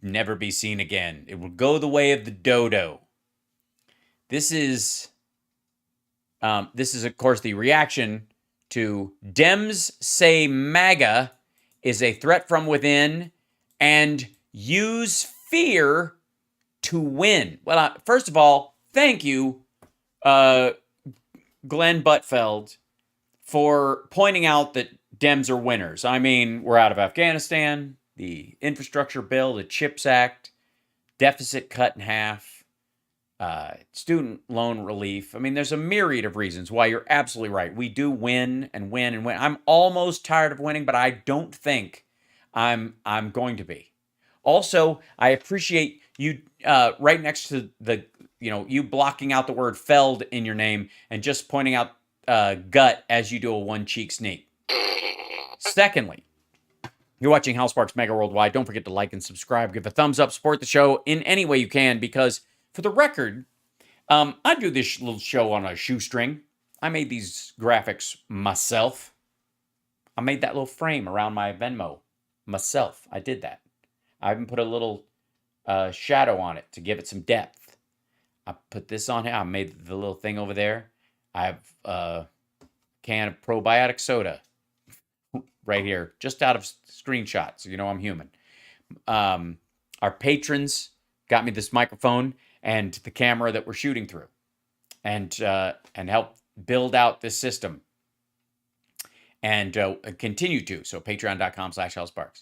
never be seen again. It will go the way of the dodo. This is, of course, the reaction to Dems say MAGA is a threat from within and use fear to win. Well, first of all, thank you, Glenn Buttfeld, for pointing out that Dems are winners. I mean, we're out of Afghanistan, the infrastructure bill, the CHIPS Act, deficit cut in half, student loan relief. I mean, there's a myriad of reasons why you're absolutely right. We do win and win and win. I'm almost tired of winning, but I don't think I'm going to be. Also, I appreciate you right next to the, you blocking out the word Feld in your name and just pointing out gut as you do a one cheek sneak. Secondly, you're watching HAL Sparks Mega Worldwide. Don't forget to like and subscribe. Give a thumbs up. Support the show in any way you can because, for the record, I do this little show on a shoestring. I made these graphics myself. I made that little frame around my Venmo myself. I did that. I even put a little shadow on it to give it some depth. I put this on here. I made the little thing over there. I have a can of probiotic soda right here, just out of screenshot, so you know I'm human. Our patrons got me this microphone and the camera that we're shooting through, and help build out this system, and continue to. So patreon.com/HalSparks.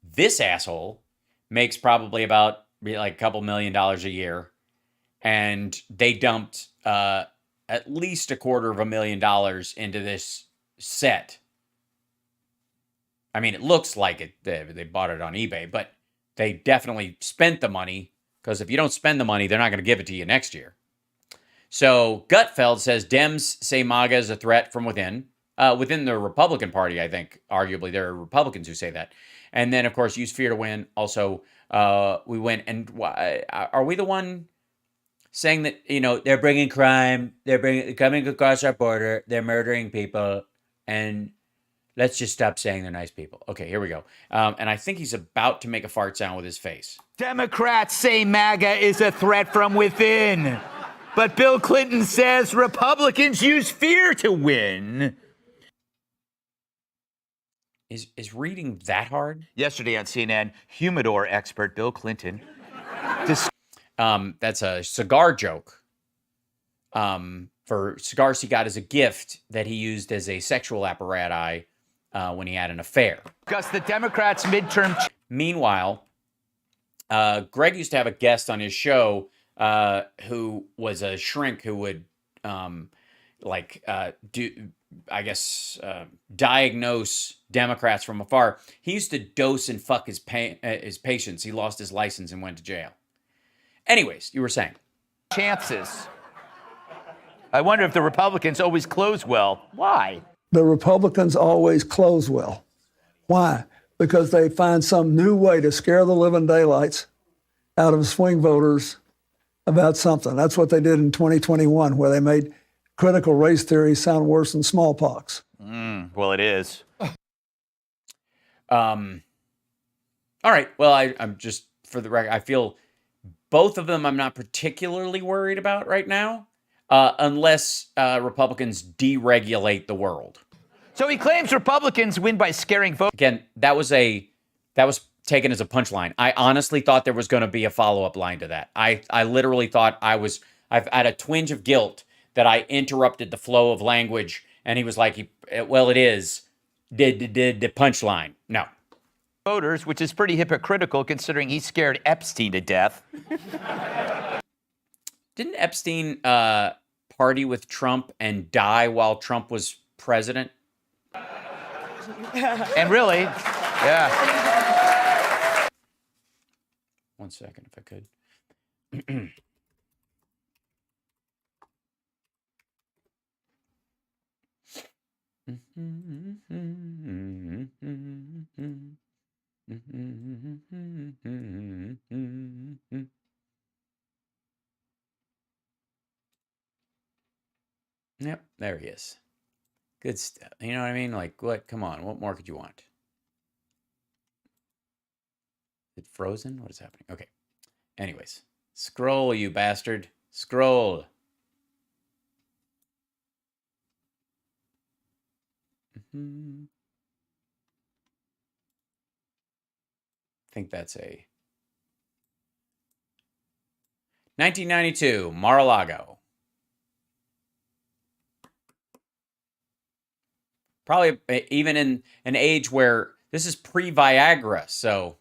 This asshole makes probably about like a couple $1 million a year, and they dumped at least $250,000 into this set. I mean, it looks like it. They bought it on eBay, but they definitely spent the money, because if you don't spend the money, they're not going to give it to you next year. So Gutfeld says Dems say MAGA is a threat from within. Within the Republican Party, I think, arguably, there are Republicans who say that. And then, of course, use fear to win. Also, we win. And are we the one saying that, they're bringing crime, they're coming across our border, they're murdering people, and Let's just stop saying they're nice people. Okay, here we go. And I think he's about to make a fart sound with his face. Democrats say MAGA is a threat from within. But Bill Clinton says Republicans use fear to win. Is reading that hard? Yesterday on CNN, humidor expert Bill Clinton. That's a cigar joke. For cigars he got as a gift that he used as a sexual apparatus when he had an affair. Discuss the Democrats' midterm. Meanwhile, Greg used to have a guest on his show who was a shrink who would diagnose Democrats from afar. He used to dose and fuck his patients. He lost his license and went to jail. Anyways, you were saying. Chances. I wonder if the Republicans always close well. Why? The Republicans always close well. Why? Because they find some new way to scare the living daylights out of swing voters about something. That's what they did in 2021, where they made critical race theory sound worse than smallpox. Well, it is. All right. Well, I'm just, for the record, I feel both of them I'm not particularly worried about right now, unless Republicans deregulate the world. So he claims Republicans win by scaring voters. Again, that was taken as a punchline. I honestly thought there was going to be a follow-up line to that. I literally thought I've had a twinge of guilt that I interrupted the flow of language, and he was like, well, it is the punchline. No. Voters, which is pretty hypocritical considering he scared Epstein to death. Didn't Epstein party with Trump and die while Trump was president? And really, yeah. 1 second, if I could. Yep, there he is. Good stuff. You know what I mean? Like, what? Come on. What more could you want? Is it frozen? What is happening? Okay. Anyways, scroll, you bastard. Scroll. I think that's a 1992, Mar-a-Lago. Probably even in an age where this is pre-Viagra, so.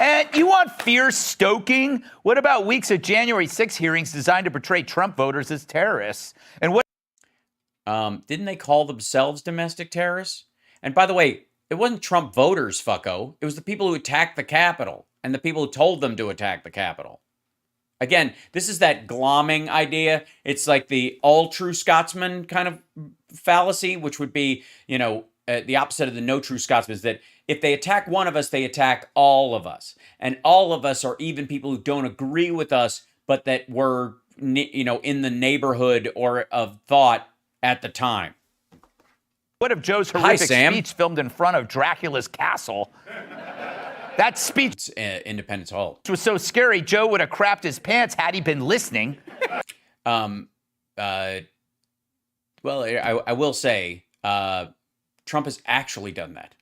And you want fear stoking? What about weeks of January 6 hearings designed to portray Trump voters as terrorists? And what? Didn't they call themselves domestic terrorists? And by the way, it wasn't Trump voters, fucko. It was the people who attacked the Capitol and the people who told them to attack the Capitol. Again, this is that glomming idea. It's like the all true Scotsman kind of fallacy, which would be, the opposite of the no true Scotsman, is that if they attack one of us, they attack all of us. And all of us are even people who don't agree with us, but that were, in the neighborhood or of thought at the time. What if Joe's horrific speech filmed in front of Dracula's castle? That speech Independence Hall was so scary, Joe would have crapped his pants had he been listening. Well, I will say, Trump has actually done that.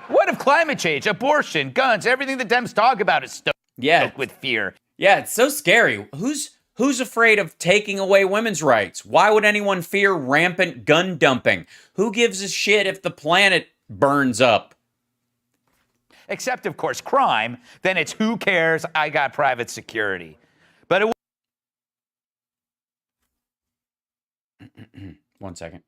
What if climate change, abortion, guns, everything the Dems talk about is stoked with fear? Yeah, it's so scary. Who's afraid of taking away women's rights? Why would anyone fear rampant gun dumping? Who gives a shit if the planet burns up? Except, of course, crime. Then it's who cares? I got private security. But it 1 second.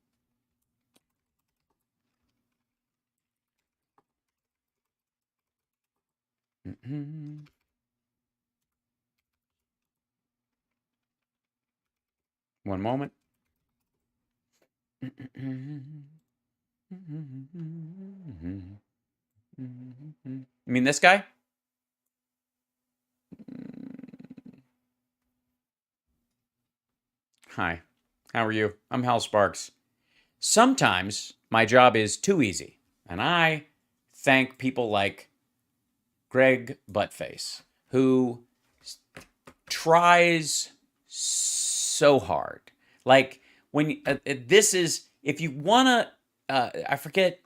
One moment. You mean this guy? Hi, how are you? I'm Hal Sparks. Sometimes my job is too easy, and I thank people like Greg Buttface, who tries so hard. Like, when this is, if you want to, I forget,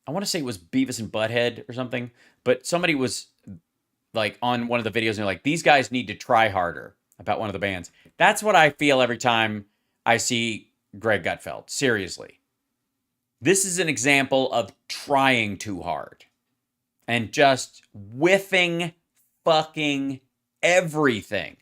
I want to say it was Beavis and Butthead or something, but somebody was like on one of the videos and they're like, these guys need to try harder about one of the bands. That's what I feel every time I see Greg Gutfeld. Seriously. This is an example of trying too hard and just whiffing fucking everything.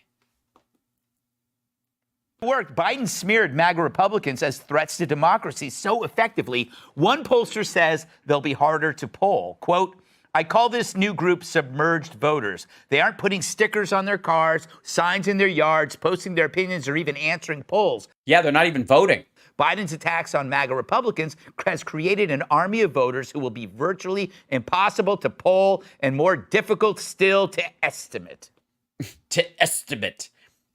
Work. Biden smeared MAGA Republicans as threats to democracy so effectively, one pollster says they'll be harder to poll. Quote, I call this new group submerged voters. They aren't putting stickers on their cars, signs in their yards, posting their opinions, or even answering polls. Yeah, they're not even voting. Biden's attacks on MAGA Republicans has created an army of voters who will be virtually impossible to poll and more difficult still to estimate.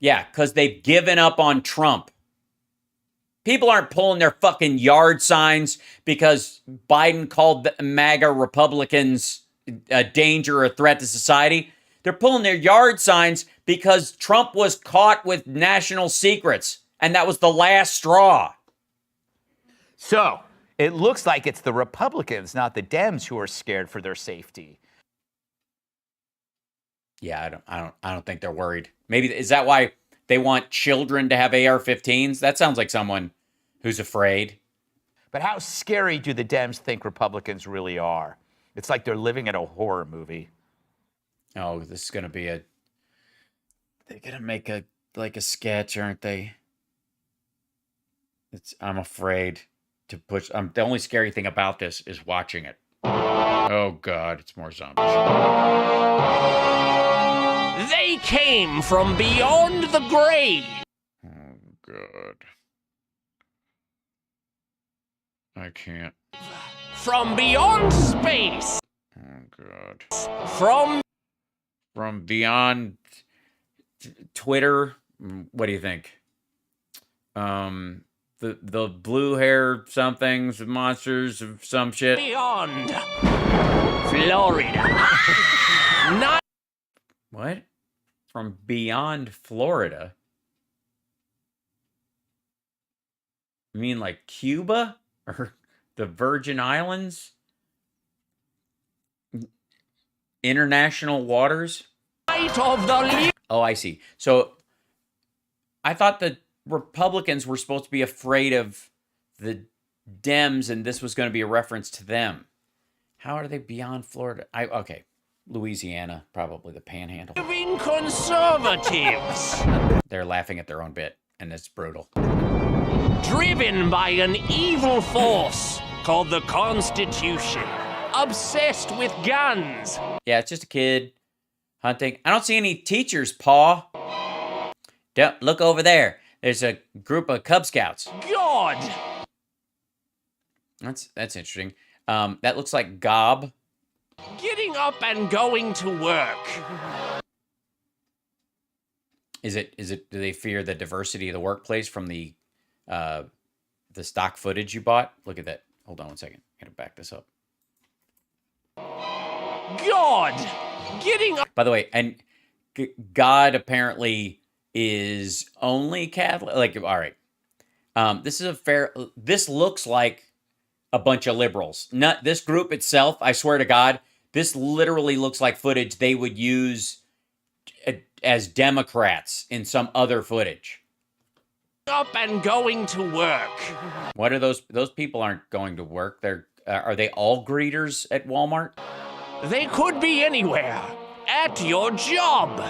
Yeah, because they've given up on Trump. People aren't pulling their fucking yard signs because Biden called the MAGA Republicans a danger or a threat to society. They're pulling their yard signs because Trump was caught with national secrets, and that was the last straw. So it looks like it's the Republicans, not the Dems, who are scared for their safety. Yeah, I don't think they're worried. Maybe is that why they want children to have AR-15s? That sounds like someone who's afraid. But how scary do the Dems think Republicans really are? It's like they're living in a horror movie. Oh, this is gonna be they're gonna make a sketch, aren't they? I'm afraid to push. The only scary thing about this is watching it. Oh God, it's more zombies. They came from beyond the grave. Oh God. I can't. From beyond space. Oh God. From beyond Twitter. What do you think? The blue hair somethings, monsters of some shit. beyond Florida. Not What? From beyond Florida? You mean like Cuba? Or the Virgin Islands? International waters? night of the Oh, I see. So I thought the Republicans were supposed to be afraid of the Dems, and this was going to be a reference to them. How are they beyond Florida? Okay. Louisiana, probably the panhandle. living conservatives. They're laughing at their own bit, and it's brutal. Driven by an evil force called the Constitution. Obsessed with guns. Yeah, it's just a kid hunting. I don't see any teachers, Pa. Don't look over there. There's a group of Cub Scouts. God. That's interesting. That looks like Gob. Getting up and going to work. Is it? Do they fear the diversity of the workplace from the stock footage you bought? Look at that. Hold on one second. I gotta back this up. God. Getting up. By the way, and God apparently is only Catholic. Like, all right. This looks like a bunch of liberals. Not this group itself. I swear to God, this literally looks like footage they would use as Democrats in some other footage. Up and going to work. What are those? Those people aren't going to work. Are they all greeters at Walmart? They could be anywhere. At your job.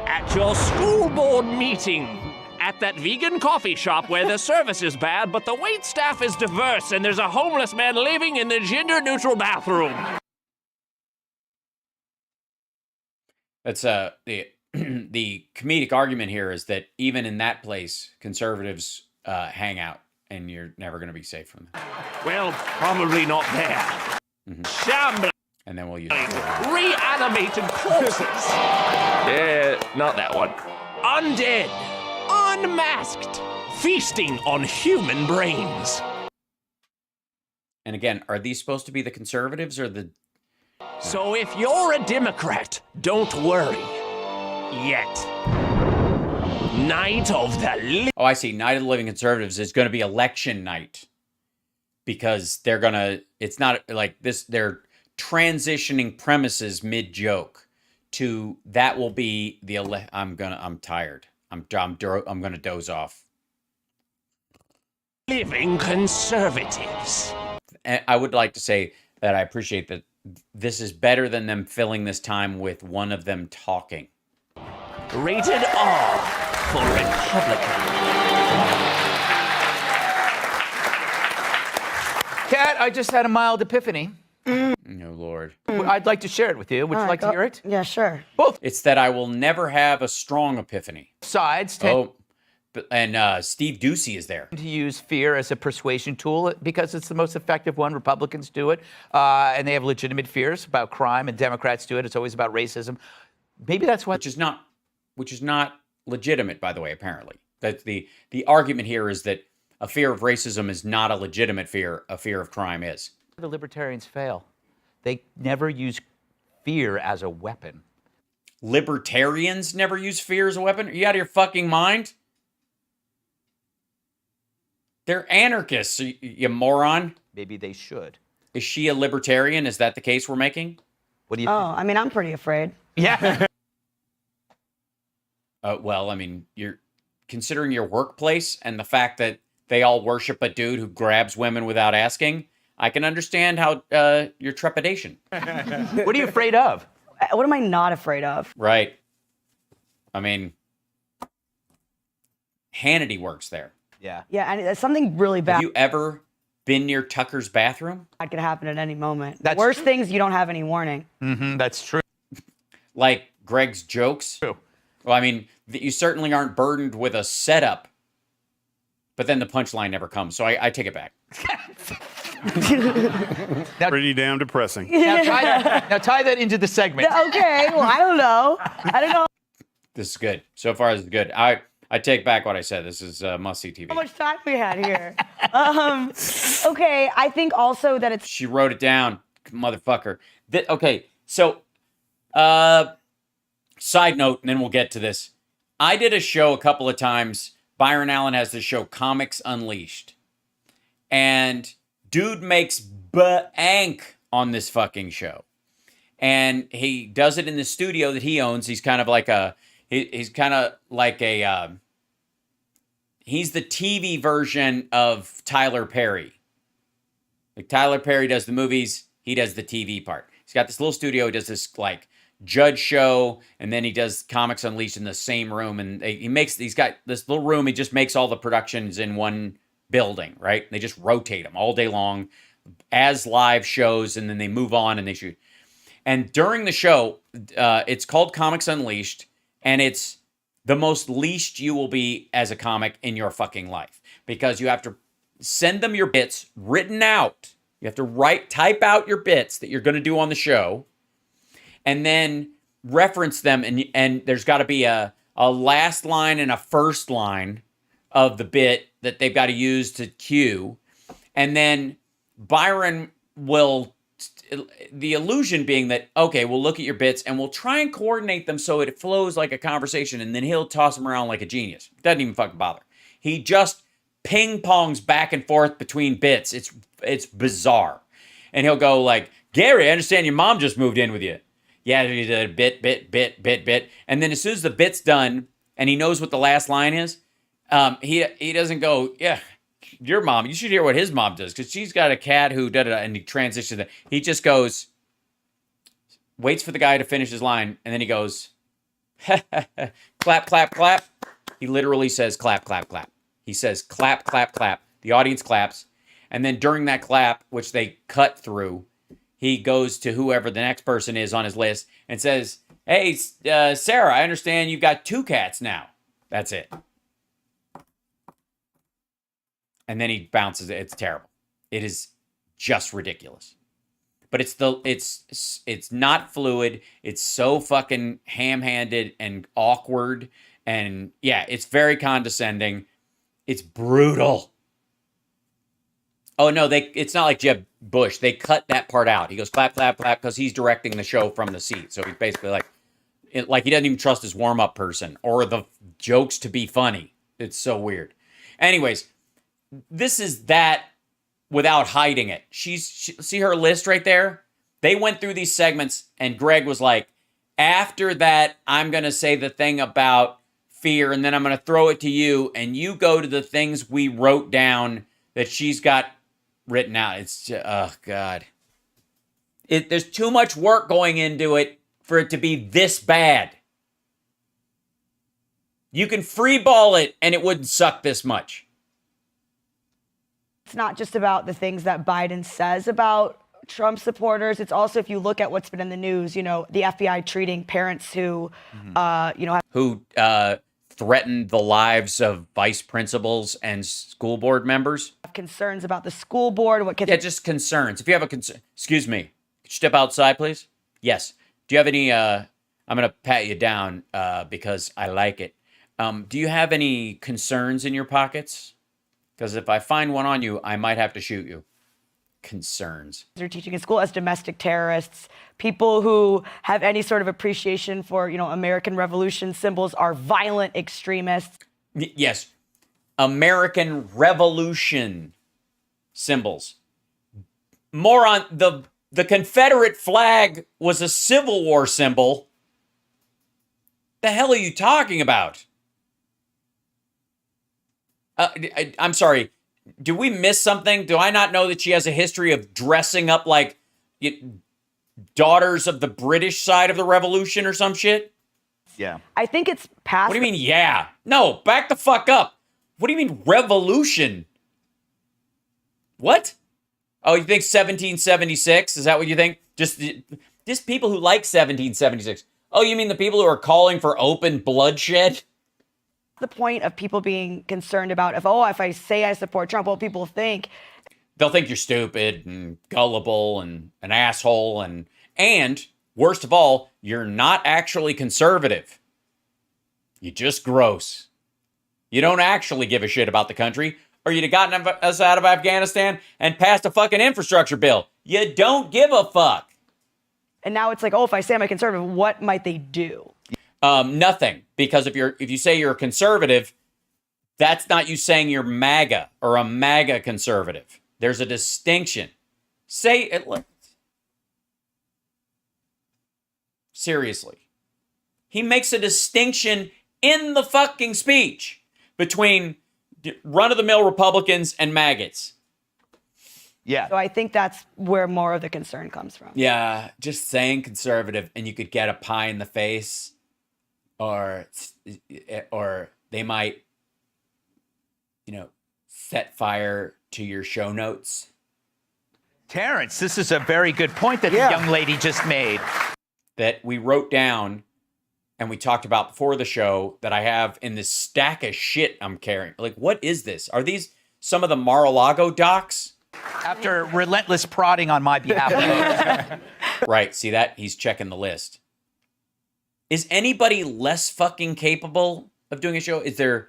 At your school board meeting. At that vegan coffee shop where the service is bad, but the wait staff is diverse and there's a homeless man living in the gender-neutral bathroom. That's the comedic argument here is that even in that place, conservatives hang out, and you're never going to be safe from them. Well, probably not there. Shambling. And then we'll use it. Reanimated corpses. Yeah, not that one. Undead. Unmasked. feasting on human brains. And again, are these supposed to be the conservatives or the... So if you're a Democrat, don't worry. Yet. Night of the... Oh, I see. Night of the Living Conservatives is going to be election night. Because they're going to... It's not like this... They're transitioning premises mid-joke to that will be the... I'm tired. I'm going to doze off. Living conservatives. And I would like to say that I appreciate that this is better than them filling this time with one of them talking. Rated R for Republican. Kat, I just had a mild epiphany. Oh, Lord. I'd like to share it with you. Would you like to hear it? Yeah, sure. It's that I will never have a strong epiphany. Sides tend And Steve Ducey is there. to use fear as a persuasion tool because it's the most effective one. Republicans do it, and they have legitimate fears about crime, and Democrats do it. It's always about racism. Maybe that's why. Which is not legitimate, by the way, apparently. That the argument here is that a fear of racism is not a legitimate fear. A fear of crime is. The libertarians fail. They never use fear as a weapon. Libertarians never use fear as a weapon? Are you out of your fucking mind? They're anarchists, you moron. Maybe they should. Is she a libertarian? Is that the case we're making? What do you Oh, think? I mean, I'm pretty afraid. Yeah. Well, I mean, you're considering your workplace and the fact that they all worship a dude who grabs women without asking. I can understand how your trepidation. What are you afraid of? What am I not afraid of? Right. I mean, Hannity works there. Yeah. Yeah, and it's something really bad Have you ever been near Tucker's bathroom? that could happen at any moment. That's Worst things, you don't have any warning. That's true. Like Greg's jokes? True. Well, I mean, you certainly aren't burdened with a setup, but then the punchline never comes. So I take it back. Pretty damn depressing. Now tie that into the segment. Okay, well, I don't know. I don't know This is good. So far, this is good. I take back what I said. This is must-see TV. how much time we had here. Okay, I think also that it's She wrote it down, motherfucker. Okay, so, side note, and then we'll get to this. I did a show a couple of times. Byron Allen has this show, Comics Unleashed. And dude makes bank on this fucking show. And he does it in the studio that he owns. He's kind of like he's the TV version of Tyler Perry. Like Tyler Perry does the movies, he does the TV part. He's got this little studio, he does this like judge show, and then he does Comics Unleashed in the same room. And he's got this little room, he just makes all the productions in one building, right? They just rotate them all day long as live shows, and then they move on and they shoot. And during the show, it's called Comics Unleashed, and it's the most leashed you will be as a comic in your fucking life, because you have to send them your bits written out. You have to type out your bits that you're going to do on the show, and then reference them. And there's got to be a last line and a first line of the bit that they've got to use to cue. And then Byron will, the illusion being that, okay, we'll look at your bits and we'll try and coordinate them so it flows like a conversation, and then he'll toss them around like a genius. Doesn't even fucking bother. He just ping-pongs back and forth between bits. It's bizarre. And he'll go like, Gary, I understand your mom just moved in with you. Yeah, he did bit. And then as soon as the bit's done and he knows what the last line is, he doesn't go, yeah, your mom, you should hear what his mom does, because she's got a cat who da-da-da, and he transitions it. He just goes, waits for the guy to finish his line, and then he goes, clap, clap, clap. He literally says clap, clap, clap. He says clap, clap, clap. The audience claps. And then during that clap, which they cut through, he goes to whoever the next person is on his list and says, hey, Sarah, I understand you've got 2 cats now. That's it. And then he bounces it. It's terrible. It is just ridiculous. But it's not fluid. It's so fucking ham-handed and awkward. And yeah, it's very condescending. It's brutal. Oh, no, it's not like Jeb Bush. They cut that part out. He goes clap, clap, clap, because he's directing the show from the seat. So he's basically like he doesn't even trust his warm-up person or the jokes to be funny. It's so weird. Anyways, this is that without hiding it. See her list right there? They went through these segments, and Greg was like, after that, I'm going to say the thing about fear, and then I'm going to throw it to you, and you go to the things we wrote down that she's got written out. It's just, oh, God. There's too much work going into it for it to be this bad. You can freeball it, and it wouldn't suck this much. It's not just about the things that Biden says about Trump supporters. It's also, if you look at what's been in the news, the FBI treating parents who, who threatened the lives of vice principals and school board members. have concerns about the school board. Yeah, just concerns. If you have a concern, excuse me, could you step outside, please? Yes. Do you have any, I'm going to pat you down because I like it. Do you have any concerns in your pockets? Because if I find one on you, I might have to shoot you. Concerns. They're teaching in school as domestic terrorists. People who have any sort of appreciation for, American Revolution symbols are violent extremists. Yes. American Revolution symbols. More on the Confederate flag was a Civil War symbol. The hell are you talking about? I'm sorry. Do we miss something? Do I not know that she has a history of dressing up like daughters of the British side of the revolution or some shit? Yeah. I think it's past. What do you mean, yeah? No, back the fuck up. What do you mean, revolution? What? Oh, you think 1776? Is that what you think? Just people who like 1776. Oh, you mean the people who are calling for open bloodshed? The point of people being concerned about if I say I support Trump, what people think. They'll think you're stupid and gullible and an asshole and worst of all, you're not actually conservative. You're just gross. You don't actually give a shit about the country, or you'd have gotten us out of Afghanistan and passed a fucking infrastructure bill. You don't give a fuck. And now it's like, if I say I'm a conservative, what might they do? Nothing, because if you say you're a conservative, that's not you saying you're MAGA or a MAGA conservative. There's a distinction. Say it. Seriously. He makes a distinction in the fucking speech between run-of-the-mill Republicans and maggots. Yeah. So I think that's where more of the concern comes from. Yeah, just saying conservative and you could get a pie in the face. Or they might, set fire to your show notes. Terrence, this is a very good point that the young lady just made. That we wrote down and we talked about before the show that I have in this stack of shit I'm carrying. Like, what is this? Are these some of the Mar-a-Lago docs? After relentless prodding on my behalf. Right, see that? He's checking the list. Is anybody less fucking capable of doing a show? Isn't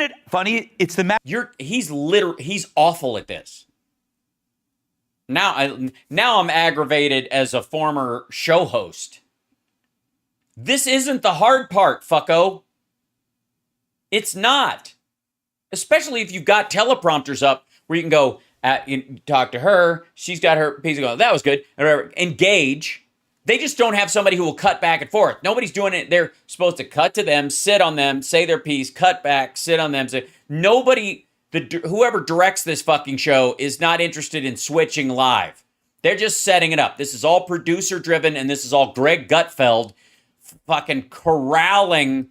it funny? It's the he's awful at this. Now I'm aggravated as a former show host. This isn't the hard part, fucko. It's not. Especially if you've got teleprompters up where you can go, you talk to her, she's got her piece, go, that was good, engage. They just don't have somebody who will cut back and forth. Nobody's doing it. They're supposed to cut to them, sit on them, say their piece, cut back, sit on them. Whoever directs this fucking show is not interested in switching live. They're just setting it up. This is all producer driven, and this is all Greg Gutfeld fucking corralling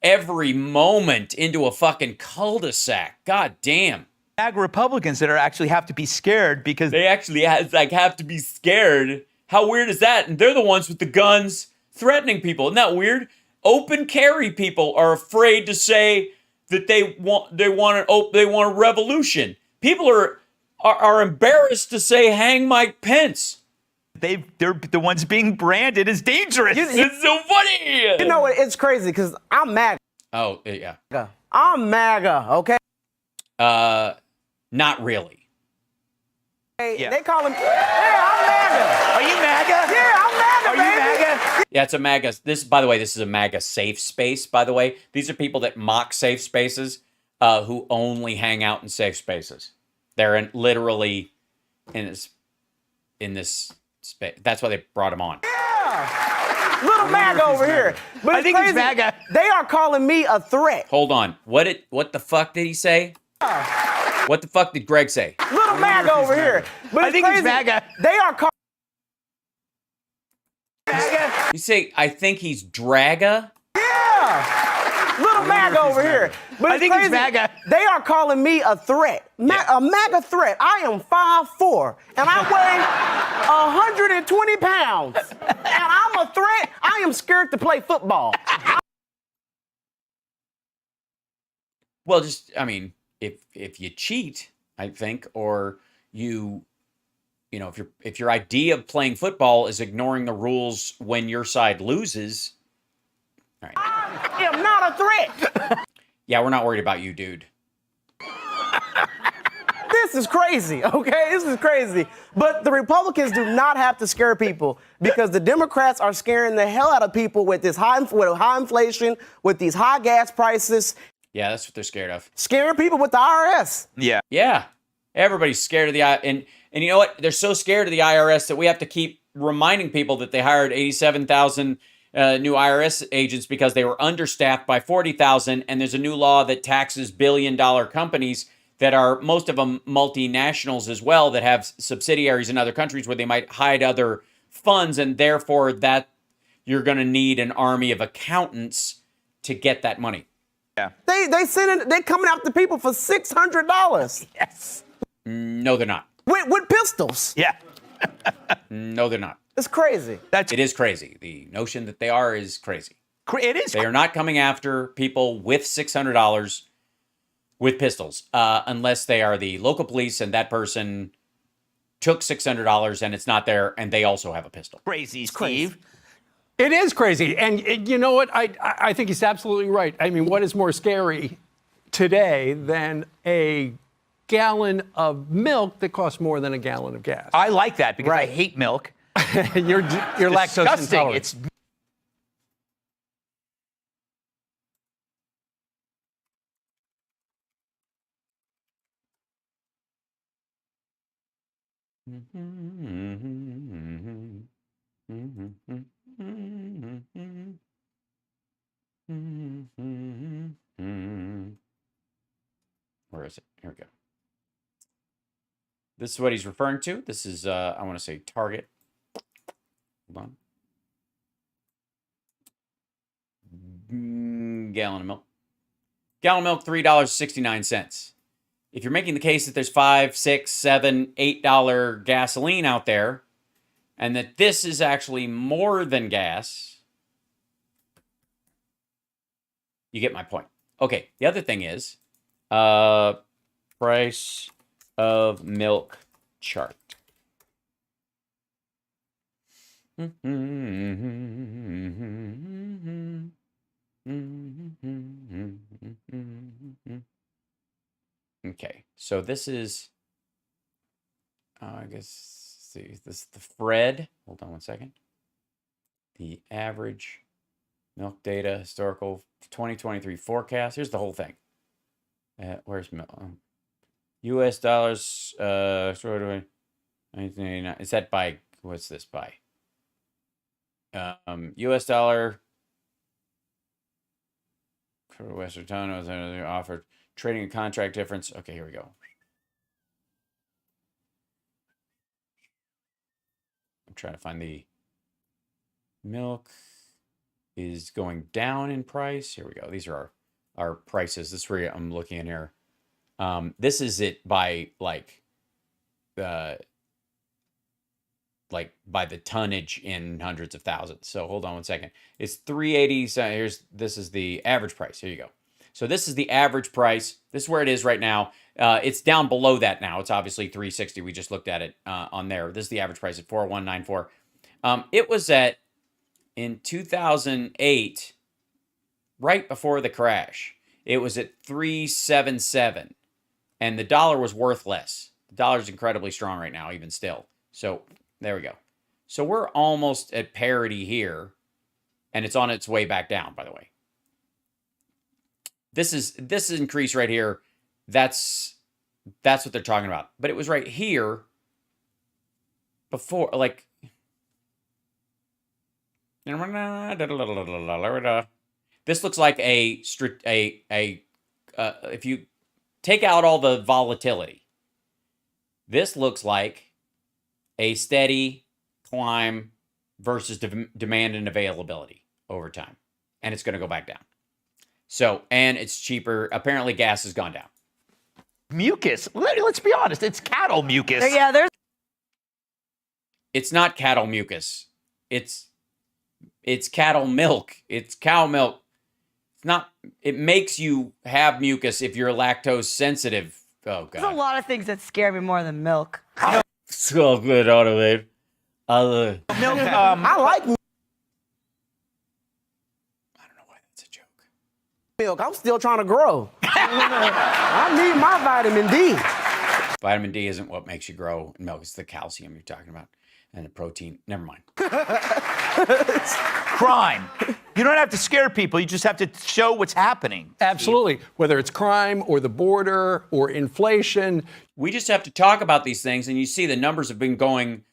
every moment into a fucking cul-de-sac. God damn. MAGA Republicans that actually have to be scared because they actually have to be scared. How weird is that? And they're the ones with the guns threatening people. Isn't that weird? Open carry people are afraid to say that they want a revolution. People are embarrassed to say hang Mike Pence. They're the ones being branded as dangerous. It's so funny. You know what? It's crazy because I'm mad. Oh, yeah. I'm MAGA, okay? Not really. Yeah. They call him, yeah, I'm MAGA. Are you MAGA? Yeah, I'm MAGA, Are you baby. MAGA? Yeah, it's a MAGA. By the way, this is a MAGA safe space, by the way. These are people that mock safe spaces who only hang out in safe spaces. They're literally in this space. That's why they brought him on. Little MAGA over here. But I it's think he's crazy. MAGA. They are calling me a threat. Hold on. What the fuck did he say? What the fuck did Greg say? Little MAGA over here. But I it's think he's crazy. MAGA. They are calling MAGA? You say, I think he's Draga? little MAGA over here. But I it's think he's crazy. MAGA. They are calling me a threat. A MAGA threat. I am 5'4", and I weigh 120 pounds. And I'm a threat. I am scared to play football. Well, just, I mean, if you cheat, I think, or you know, if your idea of playing football is ignoring the rules when your side loses, all right. I am not a threat. Yeah, we're not worried about you, dude. This is crazy, okay? This is crazy. But the Republicans do not have to scare people because the Democrats are scaring the hell out of people with this high inflation, with these high gas prices, Yeah, that's what they're scared of. scaring people with the IRS. Yeah. Yeah, everybody's scared of the and you know what? They're so scared of the IRS that we have to keep reminding people that they hired 87,000 new IRS agents because they were understaffed by 40,000, and there's a new law that taxes billion-dollar companies that are most of them multinationals as well that have subsidiaries in other countries where they might hide other funds, and therefore that you're going to need an army of accountants to get that money. They coming after people for $600. Yes. No, they're not. With pistols. Yeah. No, they're not. It's crazy. It is crazy. The notion that they are is crazy. It is. They are not coming after people with $600 with pistols, unless they are the local police and that person took $600 and it's not there and they also have a pistol. Crazy, Steve. It is crazy. And you know what? I think he's absolutely right. I mean, what is more scary today than a gallon of milk that costs more than a gallon of gas? I like that because I hate milk. You're lactose Disgusting. intolerant. It's Where is it? Here we go. This is what he's referring to. This is, I want to say Target. Hold on. Gallon of milk. Gallon of milk, $3.69. If you're making the case that there's $5, $6, $7, $8 gasoline out there, and that this is actually more than gas, you get my point. Okay, the other thing is, price of milk chart. Okay, so this is, I guess, see, this is the Fred. Hold on one second. The average milk data, historical 2023 forecast. Here's the whole thing. Where's milk? U.S. dollars, sort of, 1989. Is that by, what's this by? U.S. dollar, for Western Ton, offered trading and contract difference. Okay, here we go. I'm trying to find the milk is going down in price. Here we go. These are our prices. This is where I'm looking in here. This is it by like by the tonnage in hundreds of thousands. So hold on one second. It's 380. So this is the average price. Here you go. So this is the average price. This is where it is right now. It's down below that now. It's obviously 360. We just looked at it on there. This is the average price at 4194. It was at in 2008, right before the crash. it was at 377, and the dollar was worth less. The dollar's incredibly strong right now, even still. So there we go. So we're almost at parity here, and it's on its way back down, by the way. This increase right here, that's what they're talking about. But it was right here before, like, this looks like if you take out all the volatility, this looks like a steady climb versus demand and availability over time. And it's going to go back down. So, and it's cheaper. Apparently gas has gone down. Mucus. Let's be honest. It's cattle mucus. Yeah, there's It's not cattle mucus. It's cattle milk. It's cow milk. It's not. It makes you have mucus if you're lactose sensitive. Oh there's a God. lot of things that scare me more than milk. So good, Automated. Milk, I like I don't know why that's a joke. milk. I'm still trying to grow. I need my vitamin D. Vitamin D isn't what makes you grow in milk. It's the calcium you're talking about and the protein. Never mind. crime. You don't have to scare people. You just have to show what's happening. Absolutely. Whether it's crime or the border or inflation. We just have to talk about these things, and you see the numbers have been going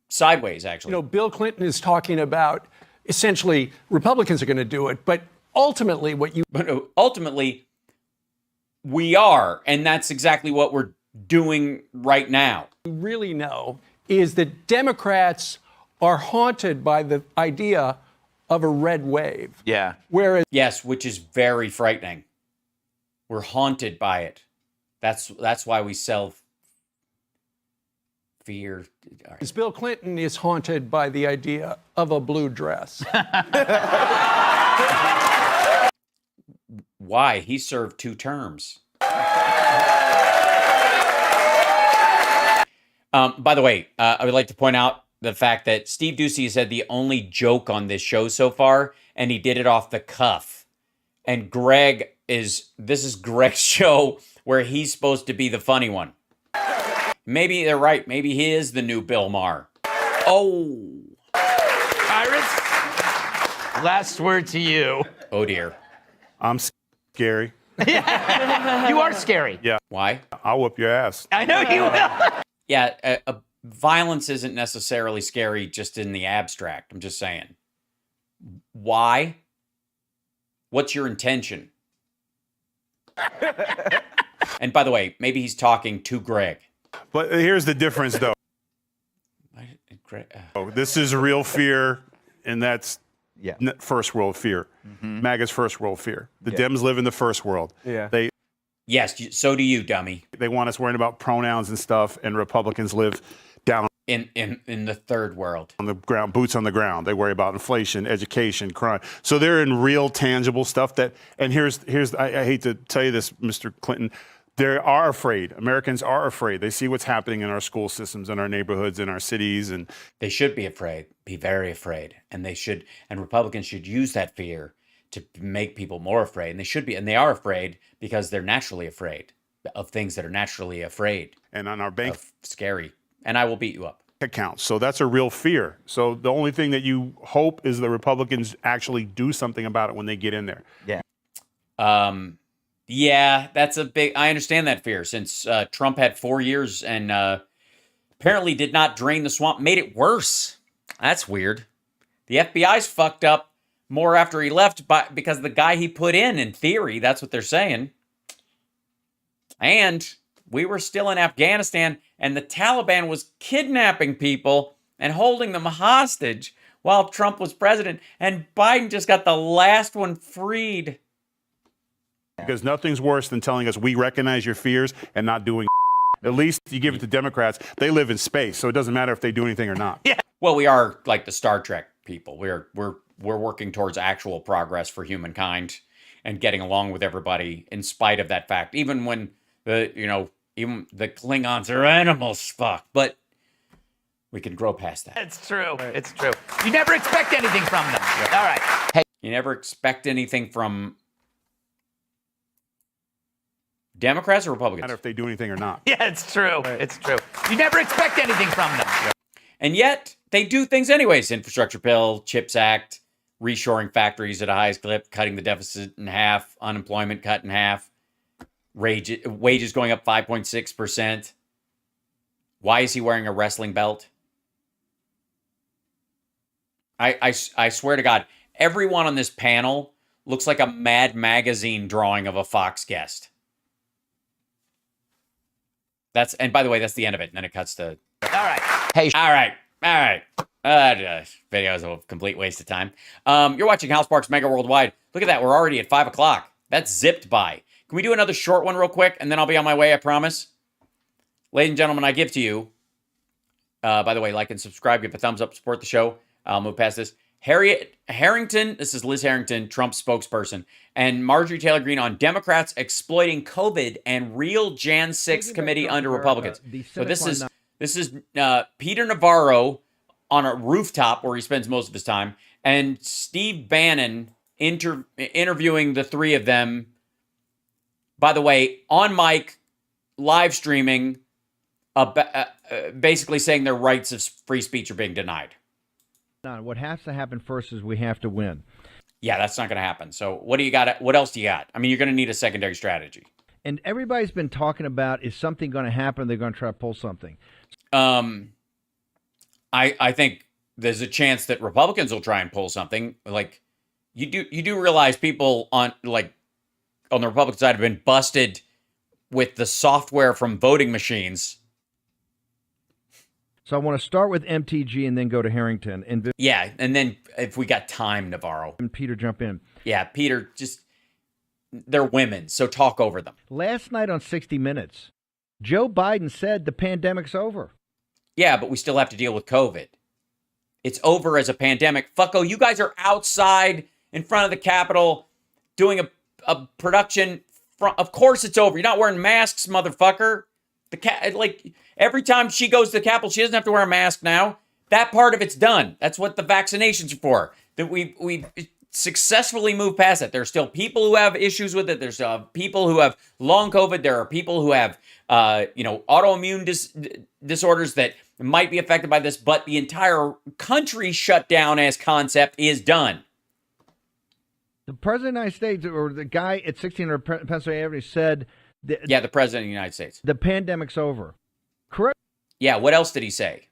sideways, actually. You know, Bill Clinton is talking about essentially Republicans are going to do it, but ultimately ultimately, we are, and that's exactly what we're doing right now. really know is that Democrats are haunted by the idea of a red wave. Yeah. Whereas Yes, which is very frightening. We're haunted by it. That's why we sell fear. All right. Bill Clinton is haunted by the idea of a blue dress. Why? He served 2 terms. By the way, I would like to point out the fact that Steve Dunces had the only joke on this show so far, and he did it off the cuff. And this is Greg's show where he's supposed to be the funny one. Maybe they're right. Maybe he is the new Bill Maher. Oh. Iris, last word to you. Oh, dear. I'm scary. You are scary. Yeah. Why? I'll whoop your ass. I know you will. Yeah, violence isn't necessarily scary just in the abstract. I'm just saying. Why? What's your intention? And by the way, maybe he's talking to Greg. But here's the difference, though. This is real fear, and that's first world fear. MAGA's first world fear. The Dems live in the first world. Yeah. Yes, so do you, dummy. They want us worrying about pronouns and stuff, and Republicans live down In the third world. on the ground, boots on the ground. They worry about inflation, education, crime. So they're in real, tangible stuff and here's I hate to tell you this, Mr. Clinton, they are afraid. Americans are afraid. They see what's happening in our school systems, in our neighborhoods, in our cities, and They should be afraid, be very afraid. And Republicans should use that fear to make people more afraid. And they are afraid because they're naturally afraid of things that are naturally afraid on our bank of scary. And I will beat you up. accounts. So that's a real fear. So the only thing that you hope is the Republicans actually do something about it when they get in there. Yeah. Yeah, that's I understand that fear since Trump had 4 years and apparently did not drain the swamp, made it worse. That's weird. The FBI's fucked up more after he left because the guy he put in theory, that's what they're saying. And we were still in Afghanistan and the Taliban was kidnapping people and holding them hostage while Trump was president. And Biden just got the last one freed. Because nothing's worse than telling us we recognize your fears and not doing. At least you give it to Democrats. They live in space, so it doesn't matter if they do anything or not. Yeah. Well, we are like the Star Trek people. We're working towards actual progress for humankind and getting along with everybody in spite of that fact. Even when even the Klingons are animals, Spock. But we can grow past that. It's true. It's true. You never expect anything from them. All right. Hey. You never expect anything from Democrats or No Republicans? matter if they do anything or not. Yeah, it's true. It's true. You never expect anything from them. And yet, they do things anyways. Infrastructure bill, CHIPS Act, reshoring factories at a highest clip, cutting the deficit in half, unemployment cut in half, wages going up 5.6%. Why is he wearing a wrestling belt? I swear to God, everyone on this panel looks like a Mad Magazine drawing of a Fox guest. And by the way, that's the end of it. And then it cuts to... All right. Hey. All right. Video is a complete waste of time. You're watching HAL SPARKS Mega Worldwide. Look at that. We're already at 5 o'clock. That's zipped by. Can we do another short one real quick? And then I'll be on my way, I promise. Ladies and gentlemen, I give to you... by the way, like and subscribe. Give a thumbs up. Support the show. I'll move past this. Harriet Harrington, this is Liz Harrington, Trump's spokesperson, and Marjorie Taylor Greene on Democrats exploiting COVID and real Jan 6 committee under Republicans. So this is Peter Navarro on a rooftop where he spends most of his time, and Steve Bannon interviewing the three of them. By the way, on mic, live streaming, basically saying their rights of free speech are being denied. What has to happen first is we have to win. Yeah, that's not going to happen. So what do you got? What else do you got? I mean, you're going to need a secondary strategy. And everybody's been talking about, is something going to happen? They're going to try to pull something. I think there's a chance that Republicans will try and pull something. Like you do realize people on the Republican side have been busted with the software from voting machines. So I want to start with MTG and then go to Harrington. And then if we got time, Navarro. And Peter, jump in. Yeah, Peter, they're women, so talk over them. Last night on 60 Minutes, Joe Biden said the pandemic's over. Yeah, but we still have to deal with COVID. It's over as a pandemic. Fucko, you guys are outside in front of the Capitol doing a production. Of course it's over. You're not wearing masks, motherfucker. Every time she goes to the Capitol, she doesn't have to wear a mask now. That part of it's done. That's what the vaccinations are for. That we successfully moved past it. There's still people who have issues with it. There's people who have long COVID. There are people who have autoimmune disorders that might be affected by this. But the entire country shut down as concept is done. The president of the United States, or the guy at 1600 Pennsylvania Avenue, said... the president of the United States. The pandemic's over. Correct? Yeah, what else did he say?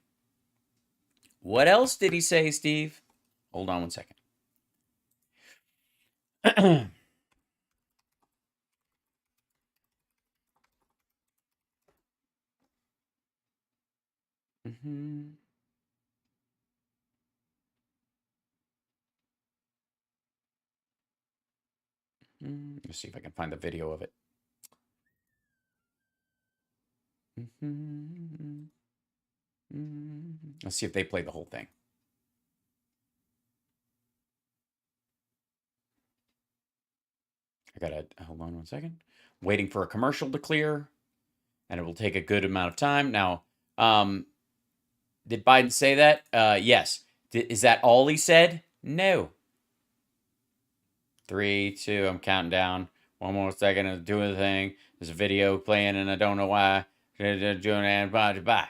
What else did he say, Steve? Hold on one second. Let's see if I can find the video of it. Let's see if they play the whole thing. I gotta hold on one second. Waiting for a commercial to clear, and it will take a good amount of time. Now, did Biden say that? Yes. Is that all he said? No. 3, 2, I'm counting down. One more second and doing the thing. There's a video playing, and I don't know why. Doing and bye.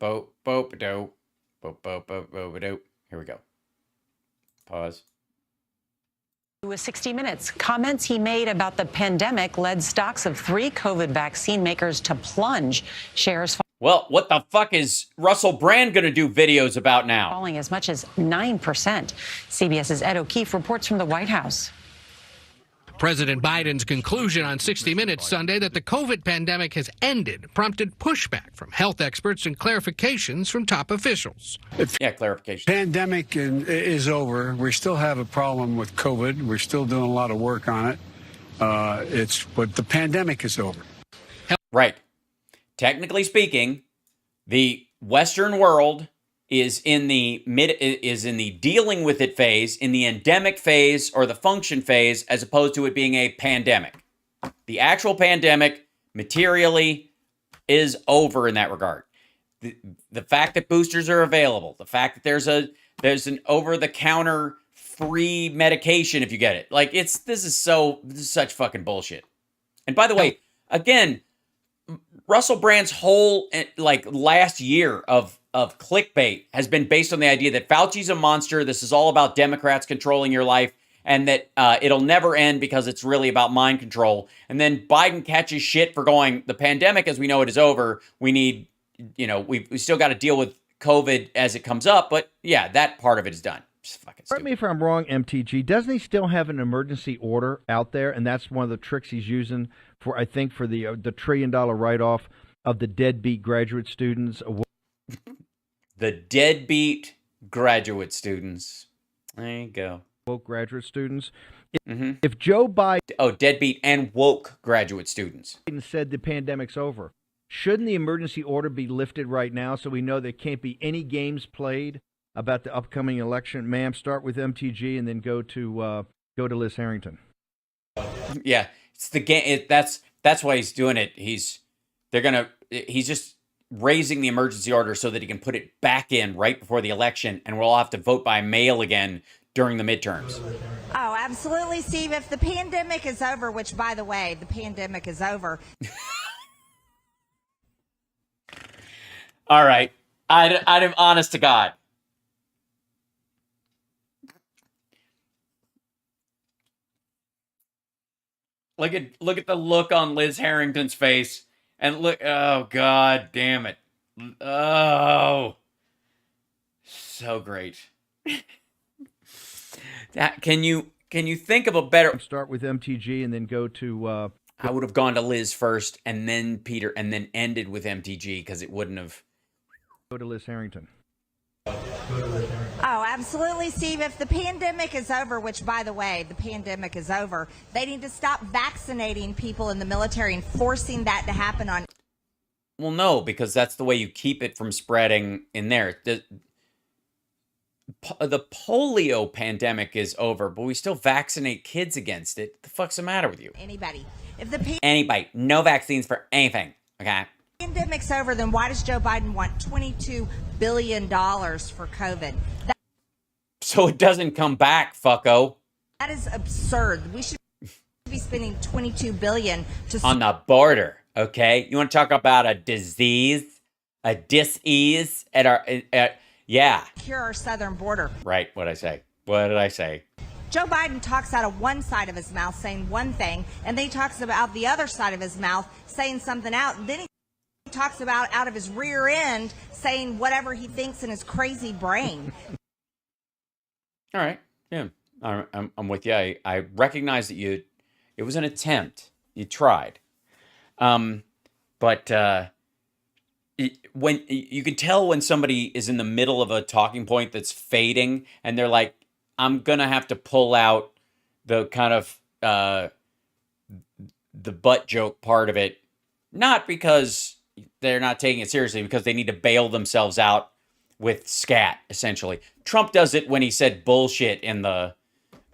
Boop, boop, dope. Boop, boop, boop, boop, dope. Here we go. Pause. With 60 Minutes, comments he made about the pandemic led stocks of 3 COVID vaccine makers to plunge. Shares well, what the fuck is Russell Brand going to do videos about now? Falling as much as 9%. CBS's Ed O'Keefe reports from the White House. President Biden's conclusion on 60 Minutes Sunday that the COVID pandemic has ended prompted pushback from health experts and clarifications from top officials. Yeah, clarification. Pandemic is over. We still have a problem with COVID. We're still doing a lot of work on it. But the pandemic is over. Right. Technically speaking, the Western world is in the dealing with it phase, in the endemic phase or the function phase, as opposed to it being a pandemic. The actual pandemic materially is over in that regard. The fact that boosters are available, the fact that there's an over-the-counter free medication if you get it. Like this is such fucking bullshit. And by the way, again, Russell Brand's whole last year of clickbait has been based on the idea that Fauci's a monster. This is all about Democrats controlling your life, and that it'll never end because it's really about mind control. And then Biden catches shit for going, the pandemic as we know it is over. We need, we still got to deal with COVID as it comes up. But yeah, that part of it is done. Correct me if I'm wrong, MTG. Doesn't he still have an emergency order out there? And that's one of the tricks he's using for, I think, for the $1 trillion write-off of the deadbeat graduate students. The deadbeat graduate students. There you go. Woke graduate students. If Joe Biden... Oh, deadbeat and woke graduate students. ...said the pandemic's over, shouldn't the emergency order be lifted right now so we know there can't be any games played about the upcoming election? Ma'am, start with MTG and then go to Liz Harrington. Yeah, it's the game. That's why he's doing it. He's just raising the emergency order so that he can put it back in right before the election, and we'll all have to vote by mail again during the midterms. Oh, absolutely, Steve. If the pandemic is over, which, by the way, the pandemic is over. All right, I'm honest to God. Look at the look on Liz Harrington's face, and look. Oh, God damn it! Oh, so great. Can you think of a better? Start with MTG and then go to. I would have gone to Liz first, and then Peter, and then ended with MTG because it wouldn't have. Go to Liz Harrington. Oh, absolutely, Steve. If the pandemic is over, which, by the way, the pandemic is over, they need to stop vaccinating people in the military and forcing that to happen on. Well, no, because that's the way you keep it from spreading in there. The polio pandemic is over, but we still vaccinate kids against it. What the fuck's the matter with you? Anybody. Anybody. No vaccines for anything. Okay? Pandemic's over, then why does Joe Biden want $22 billion for COVID? So it doesn't come back, fucko. That is absurd. We should be spending $22 billion on the border. Okay, you want to talk about a disease, a dis-ease yeah. Secure our southern border. Right. What did I say? Joe Biden talks out of one side of his mouth saying one thing, and then he talks about the other side of his mouth saying something out, and then he talks about out of his rear end saying whatever he thinks in his crazy brain. All right. Yeah. I'm with you. I recognize that it was an attempt. You tried. But when you can tell when somebody is in the middle of a talking point that's fading and they're like, I'm going to have to pull out the kind of the butt joke part of it, not because they're not taking it seriously, because they need to bail themselves out with scat, essentially. Trump does it when he said bullshit in the